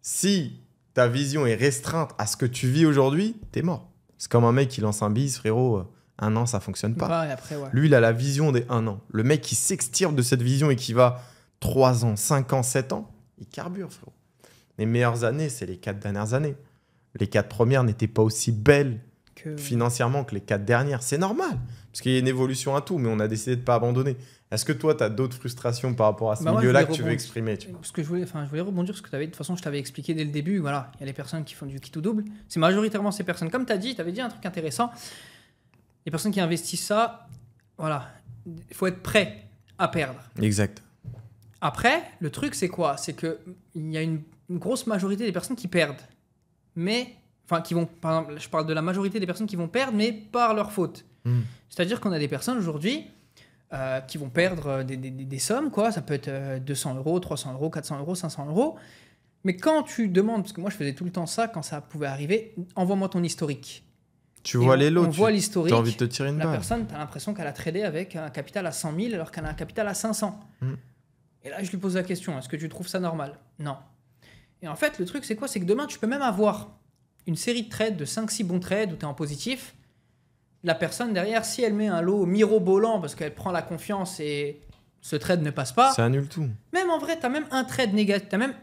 Speaker 2: Si ta vision est restreinte à ce que tu vis aujourd'hui, t'es mort. C'est comme un mec qui lance un bise, frérot, 1 an, ça fonctionne pas.
Speaker 3: Bah, et après, ouais.
Speaker 2: Lui, il a la vision des 1 an. Le mec qui s'extirpe de cette vision et qui va 3 ans, 5 ans, 7 ans, il carbure, frérot. Les meilleures années, c'est les 4 dernières années. Les 4 premières n'étaient pas aussi belles
Speaker 3: Que-
Speaker 2: financièrement que les 4 dernières. C'est normal, parce qu'il y a une évolution à tout, mais on a décidé de ne pas abandonner. Est-ce que toi, tu as d'autres frustrations par rapport à ce
Speaker 3: Bah, moi,
Speaker 2: milieu-là
Speaker 3: je
Speaker 2: que
Speaker 3: voulais
Speaker 2: tu veux
Speaker 3: rebondir.
Speaker 2: exprimer tu vois?
Speaker 3: Ce que je voulais rebondir sur ce que tu avais. De toute façon, je t'avais expliqué dès le début. Voilà, il y a les personnes qui font du quitte ou double. C'est majoritairement ces personnes. Comme tu as dit, tu avais dit un truc intéressant. Les personnes qui investissent ça, voilà, il faut être prêt à perdre.
Speaker 2: Exact.
Speaker 3: Après, le truc, c'est quoi? C'est qu'il y a une grosse majorité des personnes qui perdent. Mais, enfin, qui vont, par exemple, je parle de la majorité des personnes qui vont perdre, mais par leur faute. C'est-à-dire qu'on a des personnes aujourd'hui qui vont perdre des sommes, quoi. Ça peut être 200 euros, 300 euros, 400 euros, 500 euros. Mais quand tu demandes, parce que moi je faisais tout le temps ça quand ça pouvait arriver, envoie-moi ton historique.
Speaker 2: Tu
Speaker 3: Et
Speaker 2: vois les
Speaker 3: on
Speaker 2: lots,
Speaker 3: voit
Speaker 2: tu
Speaker 3: l'historique.
Speaker 2: as envie de te tirer une
Speaker 3: La
Speaker 2: balle.
Speaker 3: personne, tu as l'impression qu'elle a tradé avec un capital à 100 000 alors qu'elle a un capital à 500.
Speaker 2: Mm.
Speaker 3: Et là, je lui pose la question, est-ce que tu trouves ça normal? Non. Et en fait, le truc, c'est quoi? C'est que demain, tu peux même avoir une série de trades, de 5-6 bons trades où tu es en positif. La personne derrière, si elle met un lot mirobolant parce qu'elle prend la confiance et ce trade ne passe pas,
Speaker 2: Ça annule tout.
Speaker 3: même en vrai, tu as même un trade négatif, tu as même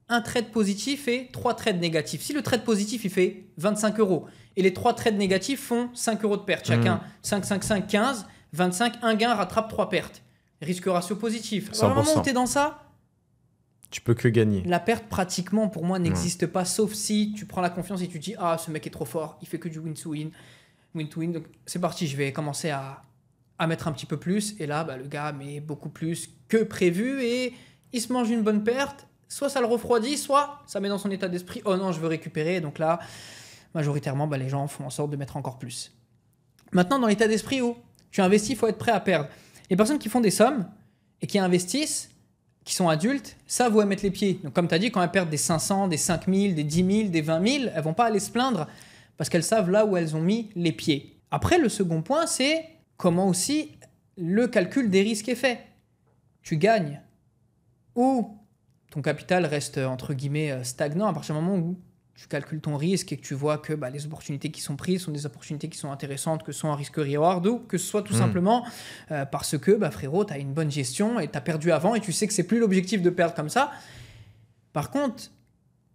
Speaker 3: un trade positif et 3 trades négatifs. Si le trade positif, il fait 25 € et les 3 trades négatifs font 5 € de perte, chacun 5, 5, 5, 15, 25, un gain rattrape 3 pertes. Risque ratio positif. Au moment où tu es dans ça,
Speaker 2: tu peux que gagner.
Speaker 3: la perte, pratiquement, pour moi, n'existe pas, sauf si tu prends la confiance et tu te dis « Ah, ce mec est trop fort, il fait que du win-to-win. » Win-to-win. Donc, c'est parti, je vais commencer à mettre un petit peu plus. Et là, le gars met beaucoup plus que prévu et il se mange une bonne perte. Soit ça le refroidit, soit ça met dans son état d'esprit « Oh non, je veux récupérer. » Donc là, majoritairement, les gens font en sorte de mettre encore plus. Maintenant, dans l'état d'esprit où tu investis, il faut être prêt à perdre. Les personnes qui font des sommes et qui investissent, qui sont adultes, savent où elles mettent les pieds. Donc, comme tu as dit, quand elles perdent des 500, des 5000, des 10 000, des 20 000, elles vont pas aller se plaindre parce qu'elles savent là où elles ont mis les pieds. Après, le second point, c'est comment aussi le calcul des risques est fait. Tu gagnes ou ton capital reste entre guillemets stagnant à partir du moment où tu calcules ton risque et que tu vois que les opportunités qui sont prises sont des opportunités qui sont intéressantes, que ce soit un risque-reward ou que ce soit tout simplement parce que, frérot, tu as une bonne gestion et tu as perdu avant et tu sais que c'est plus l'objectif de perdre comme ça. Par contre,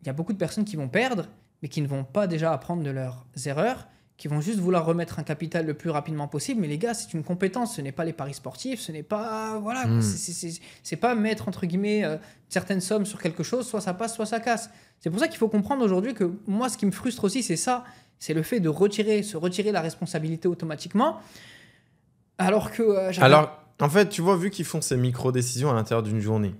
Speaker 3: il y a beaucoup de personnes qui vont perdre, mais qui ne vont pas déjà apprendre de leurs erreurs, qui vont juste vouloir remettre un capital le plus rapidement possible. Mais les gars, c'est une compétence, ce n'est pas les paris sportifs, ce n'est pas... Voilà, c'est pas mettre, entre guillemets, certaines sommes sur quelque chose, soit ça passe, soit ça casse. C'est pour ça qu'il faut comprendre aujourd'hui que moi, ce qui me frustre aussi, c'est ça, c'est le fait de se retirer la responsabilité automatiquement, alors que...
Speaker 2: Alors, en fait, tu vois, vu qu'ils font ces micro-décisions à l'intérieur d'une journée,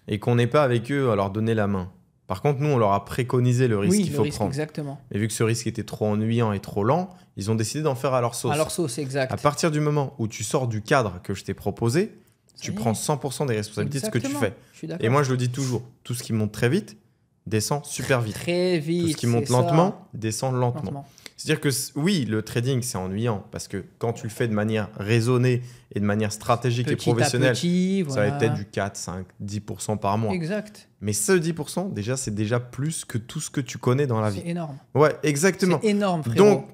Speaker 2: et qu'on n'est pas avec eux à leur donner la main, par contre, nous, on leur a préconisé le risque qu'il faut prendre.
Speaker 3: Exactement.
Speaker 2: Et vu que ce risque était trop ennuyant et trop lent, ils ont décidé d'en faire à leur sauce.
Speaker 3: À leur sauce, exact.
Speaker 2: À partir du moment où tu sors du cadre que je t'ai proposé, tu prends 100% des responsabilités de ce que tu fais.
Speaker 3: Je suis d'accord.
Speaker 2: Et moi, je le dis toujours, tout ce qui monte très vite, descend super vite.
Speaker 3: Très vite.
Speaker 2: Tout ce qui monte lentement, descend lentement. C'est-à-dire que oui, le trading, c'est ennuyant parce que quand tu le fais de manière raisonnée et de manière stratégique et professionnelle, ça va être peut-être du 4, 5, 10% par mois.
Speaker 3: Exact.
Speaker 2: Mais ce 10%, déjà, c'est déjà plus que tout ce que tu connais dans la vie.
Speaker 3: C'est énorme.
Speaker 2: Ouais, exactement.
Speaker 3: C'est énorme, frérot. Donc,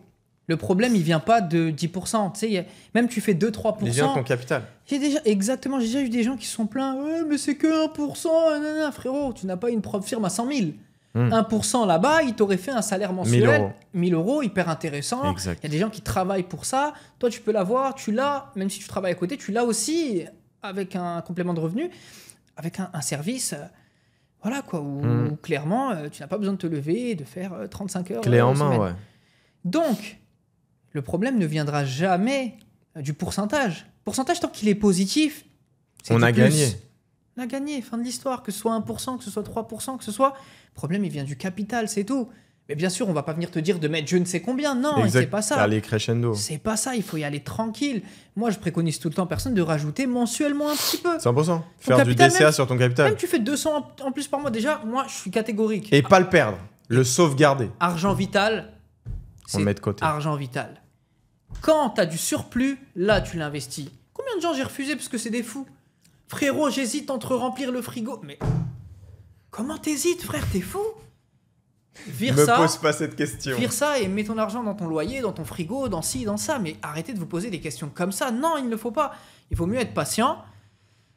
Speaker 3: le problème, il vient pas de 10%. Tu sais, même tu fais 2-3%.
Speaker 2: Il vient de ton capital.
Speaker 3: J'ai déjà eu des gens qui se sont plaints. Ouais, mais c'est que 1%. Non, frérot, tu n'as pas une propre firme à 100 000. 1% là-bas, il t'aurait fait un salaire mensuel, 1000 €, hyper intéressant.
Speaker 2: Exact.
Speaker 3: Il y a des gens qui travaillent pour ça. Toi, tu peux l'avoir, tu l'as, même si tu travailles à côté, tu l'as aussi avec un complément de revenu, avec un service, voilà quoi, où clairement, tu n'as pas besoin de te lever et de faire 35 heures.
Speaker 2: Clé en main,
Speaker 3: semaine.
Speaker 2: ouais.
Speaker 3: Donc, le problème ne viendra jamais du pourcentage. Pourcentage, tant qu'il est positif,
Speaker 2: on a gagné.
Speaker 3: On a gagné, fin de l'histoire, que ce soit 1%, que ce soit 3%, que ce soit... Le problème, il vient du capital, c'est tout. Mais bien sûr, on va pas venir te dire de mettre je ne sais combien. Non, c'est pas ça.
Speaker 2: Aller crescendo.
Speaker 3: C'est pas ça, il faut y aller tranquille. Moi, je préconise tout le temps personne de rajouter mensuellement un petit peu.
Speaker 2: 100%. Faire du DCA sur ton capital.
Speaker 3: Même tu fais 200 en plus par mois, déjà, moi, je suis catégorique.
Speaker 2: Et pas le perdre, le sauvegarder.
Speaker 3: Argent vital,
Speaker 2: On le met de côté.
Speaker 3: Argent vital. Quand tu as du surplus, là, tu l'investis. Combien de gens j'ai refusé parce que c'est des fous? Frérot, j'hésite entre remplir le frigo. Mais comment t'hésites, frère? T'es fou?
Speaker 2: Me pose pas cette question.
Speaker 3: Vire ça et mets ton argent dans ton loyer, dans ton frigo, dans ci, dans ça. Mais arrêtez de vous poser des questions comme ça. Non, il ne faut pas. Il vaut mieux être patient.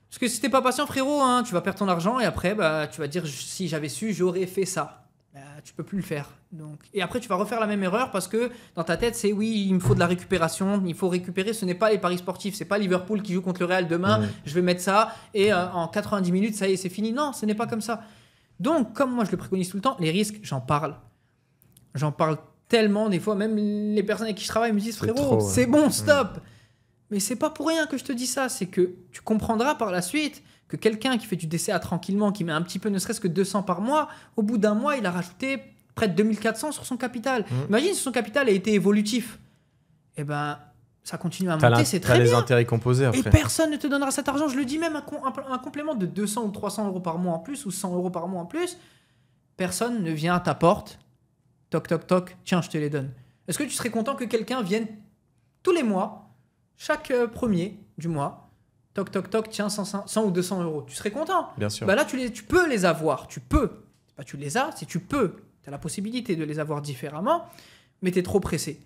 Speaker 3: Parce que si t'es pas patient, frérot, tu vas perdre ton argent et après, tu vas dire si j'avais su, j'aurais fait ça. Tu peux plus le faire. Donc... Et après, tu vas refaire la même erreur parce que dans ta tête, c'est oui, il me faut de la récupération. Il faut récupérer. Ce n'est pas les paris sportifs. C'est pas Liverpool qui joue contre le Real demain. Je vais mettre ça et en 90 minutes, ça y est, c'est fini. Non, ce n'est pas comme ça. Donc, comme moi, je le préconise tout le temps, les risques, j'en parle. J'en parle tellement. Des fois, même les personnes avec qui je travaille me disent frérot, c'est bon, stop. Mais c'est pas pour rien que je te dis ça. C'est que tu comprendras par la suite que quelqu'un qui fait du DCA tranquillement, qui met un petit peu, ne serait-ce que 200 par mois, au bout d'un mois, il a rajouté près de 2400 sur son capital. Imagine si son capital a été évolutif. Eh ben, ça continue à monter, c'est très bien.
Speaker 2: T'as les intérêts composés après.
Speaker 3: Et personne ne te donnera cet argent. Je le dis même, un complément de 200 ou 300 € par mois en plus, ou 100 € par mois en plus, personne ne vient à ta porte. Toc, toc, toc, tiens, je te les donne. Est-ce que tu serais content que quelqu'un vienne tous les mois, chaque premier du mois, toc, toc, toc, tiens, 100 ou 200 €. Tu serais content.
Speaker 2: Bien sûr.
Speaker 3: Bah là, tu peux les avoir. Tu peux. C'est pas tu les as, c'est tu peux. Tu as la possibilité de les avoir différemment, mais tu es trop pressé.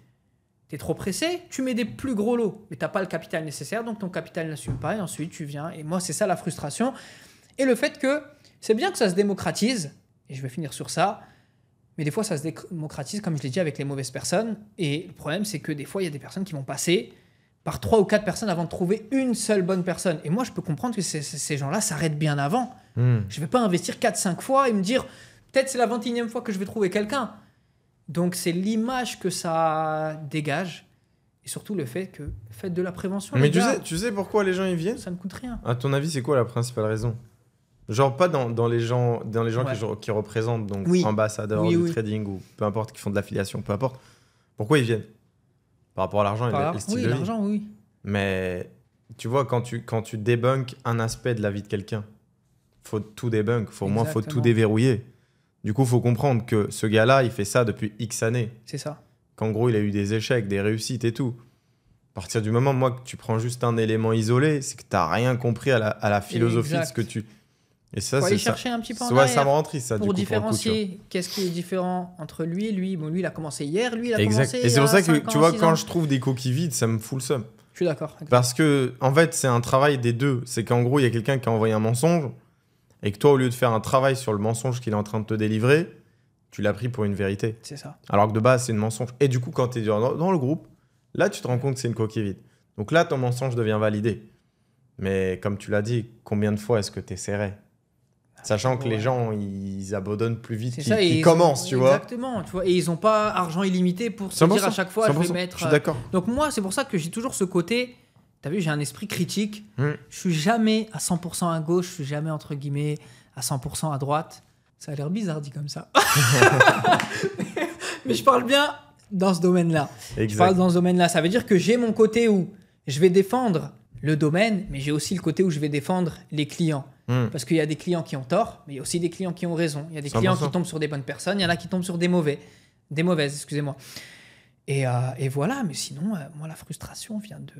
Speaker 3: Tu es trop pressé, tu mets des plus gros lots, mais tu n'as pas le capital nécessaire, donc ton capital n'assume pas, et ensuite tu viens. Et moi, c'est ça la frustration. Et le fait que c'est bien que ça se démocratise, et je vais finir sur ça. Mais des fois, ça se démocratise, comme je l'ai dit, avec les mauvaises personnes. Et le problème, c'est que des fois, il y a des personnes qui vont passer par 3 ou 4 personnes avant de trouver une seule bonne personne. Et moi, je peux comprendre que ces gens-là s'arrêtent bien avant. Je ne vais pas investir 4-5 fois et me dire, peut-être c'est la 21e fois que je vais trouver quelqu'un. Donc, c'est l'image que ça dégage. Et surtout le fait que faites de la prévention.
Speaker 2: Mais
Speaker 3: les gars,
Speaker 2: tu sais pourquoi les gens y viennent?
Speaker 3: ça ne coûte rien.
Speaker 2: À ton avis, c'est quoi la principale raison? Genre pas dans les gens
Speaker 3: Ouais.
Speaker 2: qui représentent, donc
Speaker 3: Oui.
Speaker 2: ambassadeurs
Speaker 3: Oui,
Speaker 2: du
Speaker 3: oui.
Speaker 2: trading ou peu importe, qui font de l'affiliation, peu importe. Pourquoi ils viennent? Par rapport à l'argent et le style
Speaker 3: Oui,
Speaker 2: de vie.
Speaker 3: l'argent, oui.
Speaker 2: Mais tu vois, quand tu débunkes un aspect de la vie de quelqu'un, faut tout débunk, faut tout
Speaker 3: Exactement.
Speaker 2: déverrouiller. Du coup, faut comprendre que ce gars-là, il fait ça depuis X années.
Speaker 3: C'est ça.
Speaker 2: Qu'en gros, il a eu des échecs, des réussites et tout. À partir du moment, moi, que tu prends juste un élément isolé, c'est que tu n'as rien compris à la philosophie
Speaker 3: Exact.
Speaker 2: de ce que tu... Et ça,
Speaker 3: Faut
Speaker 2: c'est
Speaker 3: aller
Speaker 2: ça.
Speaker 3: chercher un petit peu en
Speaker 2: Ouais, ça
Speaker 3: arrière
Speaker 2: me rend triste, ça, du
Speaker 3: pour
Speaker 2: coup, pour le coup, tu vois.
Speaker 3: différencier qu'est-ce qui est différent entre lui et lui. Bon, lui, il a commencé hier, lui, il a
Speaker 2: Exact.
Speaker 3: commencé
Speaker 2: Et c'est pour
Speaker 3: il y a
Speaker 2: ça que,
Speaker 3: 5
Speaker 2: tu
Speaker 3: ans,
Speaker 2: vois,
Speaker 3: 6
Speaker 2: quand
Speaker 3: ans.
Speaker 2: je trouve des coquilles vides, ça me fout le seum.
Speaker 3: Je suis d'accord.
Speaker 2: Parce que, en fait, c'est un travail des deux. C'est qu'en gros, il y a quelqu'un qui a envoyé un mensonge et que toi, au lieu de faire un travail sur le mensonge qu'il est en train de te délivrer, tu l'as pris pour une vérité.
Speaker 3: C'est ça.
Speaker 2: Alors que de base, c'est une mensonge. Et du coup, quand tu es dans le groupe, là, tu te rends compte que c'est une coquille vide. Donc là, ton mensonge devient validé. Mais comme tu l'as dit, combien de fois est-ce que tu essaierais? Sachant que
Speaker 3: Ouais.
Speaker 2: les gens, ils abandonnent plus vite
Speaker 3: C'est
Speaker 2: qu'ils
Speaker 3: ça. Et
Speaker 2: qu'ils
Speaker 3: ils
Speaker 2: commencent,
Speaker 3: ont-
Speaker 2: tu vois.
Speaker 3: Exactement. Tu vois. Et ils n'ont pas argent illimité pour se dire à
Speaker 2: 100%,
Speaker 3: chaque fois, je vais
Speaker 2: 100%,
Speaker 3: mettre.
Speaker 2: Je suis d'accord.
Speaker 3: Donc moi, c'est pour ça que j'ai toujours ce côté. T'as vu, j'ai un esprit critique.
Speaker 2: Mm.
Speaker 3: Je suis jamais à 100% à gauche. Je suis jamais entre guillemets à 100% à droite. Ça a l'air bizarre dit comme ça. Mais je parle bien dans ce domaine-là. Je
Speaker 2: Exact.
Speaker 3: parle dans ce domaine-là. Ça veut dire que j'ai mon côté où je vais défendre le domaine, mais j'ai aussi le côté où je vais défendre les clients.
Speaker 2: Mm.
Speaker 3: Parce qu'il y a des clients qui ont tort, mais il y a aussi des clients qui ont raison. Il y a des clients
Speaker 2: 100%.
Speaker 3: qui tombent sur des bonnes personnes, il y en a qui tombent sur des mauvaises, excusez-moi. Et voilà, mais sinon, moi, la frustration vient de.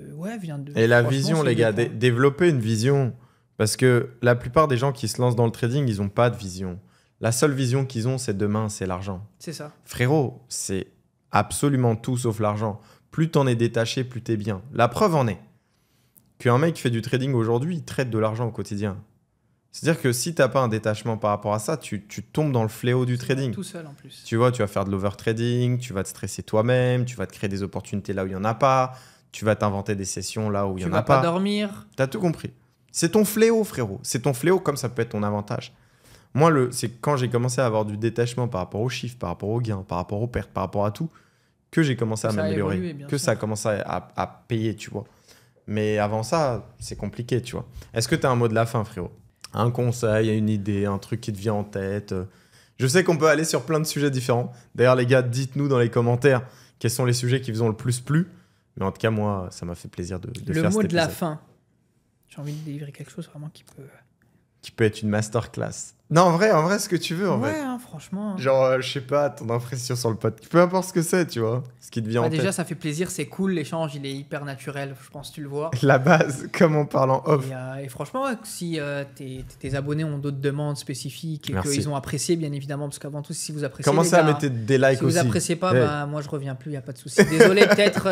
Speaker 2: Et la
Speaker 3: franchement,
Speaker 2: vision,
Speaker 3: c'est
Speaker 2: les gars,
Speaker 3: des points.
Speaker 2: développer une vision. Parce que la plupart des gens qui se lancent dans le trading, ils n'ont pas de vision. La seule vision qu'ils ont, c'est demain, c'est l'argent.
Speaker 3: C'est ça.
Speaker 2: Frérot, c'est absolument tout sauf l'argent. Plus t'en es détaché, plus t'es bien. La preuve en est qu'un mec qui fait du trading aujourd'hui, il traite de l'argent au quotidien. C'est-à-dire que si t'as pas un détachement par rapport à ça, tu tombes dans le fléau du trading.
Speaker 3: Tout seul en plus.
Speaker 2: Tu vois, tu vas faire de l'overtrading, tu vas te stresser toi-même, tu vas te créer des opportunités là où il n'y en a pas, tu vas t'inventer des sessions là où il
Speaker 3: Tu
Speaker 2: n'y en a
Speaker 3: vas pas
Speaker 2: pas.
Speaker 3: dormir.
Speaker 2: T'as tout compris. C'est ton fléau, frérot. C'est ton fléau comme ça peut être ton avantage. Moi, c'est quand j'ai commencé à avoir du détachement par rapport aux chiffres, par rapport aux gains, par rapport aux pertes, par rapport à tout, que j'ai commencé à
Speaker 3: Ça a
Speaker 2: m'améliorer.
Speaker 3: évolué, bien
Speaker 2: Que
Speaker 3: sûr.
Speaker 2: ça a commencé à payer, tu vois. Mais avant ça, c'est compliqué, tu vois. Est-ce que tu as un mot de la fin, frérot? Un conseil, une idée, un truc qui te vient en tête? Je sais qu'on peut aller sur plein de sujets différents. D'ailleurs, les gars, dites-nous dans les commentaires quels sont les sujets qui vous ont le plus plu. Mais en tout cas, moi, ça m'a fait plaisir de
Speaker 3: Le
Speaker 2: faire
Speaker 3: mot
Speaker 2: cet
Speaker 3: de la
Speaker 2: épisode.
Speaker 3: fin. J'ai envie de délivrer quelque chose vraiment qui peut.
Speaker 2: Qui peut être une masterclass. Non, en vrai, ce que tu veux, en
Speaker 3: Ouais,
Speaker 2: fait.
Speaker 3: hein, franchement.
Speaker 2: Genre, je sais pas, ton impression sur le podcast. Peu importe ce que c'est, tu vois. Ce qui te vient en
Speaker 3: Déjà,
Speaker 2: tête.
Speaker 3: ça fait plaisir, c'est cool. L'échange, il est hyper naturel. Je pense que tu le vois.
Speaker 2: La base, comme on parle en off.
Speaker 3: Et franchement, ouais, si tes abonnés ont d'autres demandes spécifiques et
Speaker 2: Merci.
Speaker 3: qu'ils ont apprécié, bien évidemment, parce qu'avant tout, si vous appréciez.
Speaker 2: Commencez
Speaker 3: les
Speaker 2: à
Speaker 3: gars,
Speaker 2: mettre des likes
Speaker 3: si vous
Speaker 2: aussi.
Speaker 3: appréciez pas,
Speaker 2: Ouais.
Speaker 3: bah, moi je reviens plus, y a pas de souci. Désolé, peut-être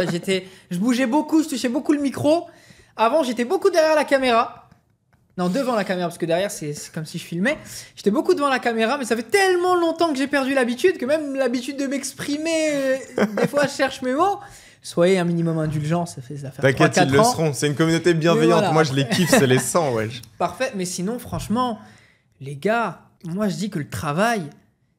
Speaker 3: je bougeais beaucoup, je touchais beaucoup le micro. Avant, j'étais beaucoup derrière la caméra. Non, devant la caméra, parce que derrière, c'est comme si je filmais. J'étais beaucoup devant la caméra, mais ça fait tellement longtemps que j'ai perdu l'habitude, que même l'habitude de m'exprimer, des fois, je cherche mes mots. Soyez un minimum indulgent, ça fait
Speaker 2: T'inquiète,
Speaker 3: 3-4
Speaker 2: ils le
Speaker 3: ans.
Speaker 2: seront. C'est une communauté bienveillante.
Speaker 3: voilà,
Speaker 2: Moi, je les kiffe, c'est les 100, wesh.
Speaker 3: Parfait, mais sinon, franchement, les gars, moi je dis que le travail,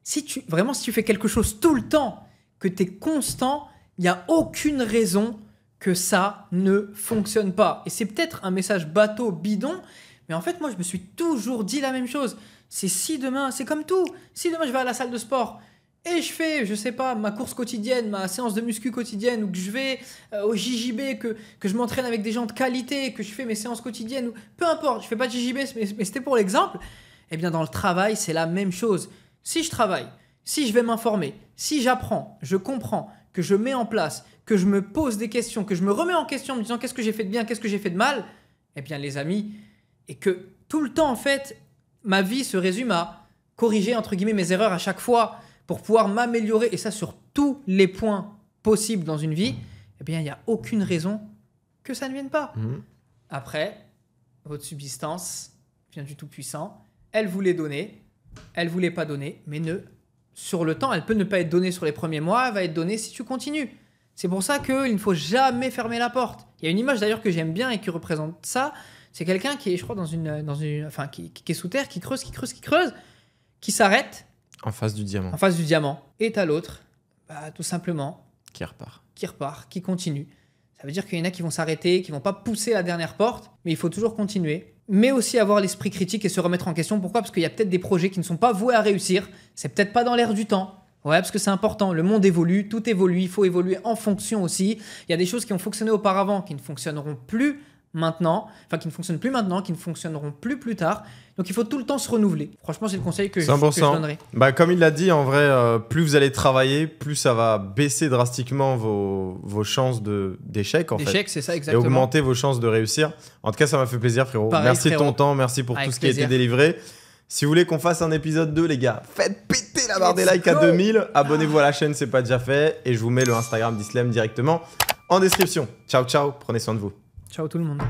Speaker 3: si tu fais quelque chose tout le temps, que tu es constant, il n'y a aucune raison que ça ne fonctionne pas. Et c'est peut-être un message bateau, bidon, mais en fait, moi je me suis toujours dit la même chose. C'est si demain, c'est comme tout, si demain je vais à la salle de sport et je fais, je sais pas, ma course quotidienne, ma séance de muscu quotidienne, ou que je vais au JJB, que je m'entraîne avec des gens de qualité, que je fais mes séances quotidiennes, ou peu importe, je fais pas de JJB, mais c'était pour l'exemple. Eh bien, dans le travail, c'est la même chose. Si je travaille, si je vais m'informer, si j'apprends, je comprends, que je mets en place, que je me pose des questions, que je me remets en question en me disant qu'est-ce que j'ai fait de bien, qu'est-ce que j'ai fait de mal, eh bien, les amis, et que tout le temps, en fait, ma vie se résume à corriger, entre guillemets, mes erreurs à chaque fois pour pouvoir m'améliorer, et ça sur tous les points possibles dans une vie, eh bien, il n'y a aucune raison que ça ne vienne pas.
Speaker 2: Mhm.
Speaker 3: Après, votre subsistance vient du Tout-Puissant. Elle vous l'est donnée. elle voulait pas donner, mais sur le temps, elle peut ne pas être donnée sur les premiers mois, elle va être donnée si tu continues. C'est pour ça qu'il ne faut jamais fermer la porte. Il y a une image d'ailleurs que j'aime bien et qui représente ça. C'est quelqu'un qui est, je crois, qui est sous terre, qui creuse, qui s'arrête.
Speaker 2: En face du diamant.
Speaker 3: En face du diamant. Et t'as l'autre, tout simplement,
Speaker 2: Qui repart.
Speaker 3: qui continue. Ça veut dire qu'il y en a qui vont s'arrêter, qui vont pas pousser la dernière porte, mais il faut toujours continuer. Mais aussi avoir l'esprit critique et se remettre en question. Pourquoi ? Parce qu'il y a peut-être des projets qui ne sont pas voués à réussir. C'est peut-être pas dans l'air du temps. Ouais, parce que c'est important. Le monde évolue, tout évolue. Il faut évoluer en fonction aussi. Il y a des choses qui ont fonctionné auparavant qui ne fonctionneront plus maintenant. Enfin, qui ne fonctionnent plus maintenant, qui ne fonctionneront plus tard. Donc, il faut tout le temps se renouveler. Franchement, c'est le conseil que je donnerais.
Speaker 2: Bah, comme il l'a dit, en vrai, plus vous allez travailler, plus ça va baisser drastiquement vos chances d'échec.
Speaker 3: D'échec, c'est ça,
Speaker 2: Et
Speaker 3: exactement.
Speaker 2: augmenter vos chances de réussir. En tout cas, ça m'a fait plaisir, frérot.
Speaker 3: Pareil,
Speaker 2: merci
Speaker 3: frérot.
Speaker 2: de ton temps, merci pour
Speaker 3: Avec
Speaker 2: tout ce qui a été
Speaker 3: plaisir.
Speaker 2: délivré. Si vous voulez qu'on fasse un épisode 2, les gars, faites péter la barre des
Speaker 3: Let's
Speaker 2: likes à
Speaker 3: go.
Speaker 2: 2000. Abonnez-vous à la chaîne, c'est pas déjà fait. Et je vous mets le Instagram d'Islem directement en description. Ciao, ciao. Prenez soin de vous.
Speaker 3: Ciao tout le monde.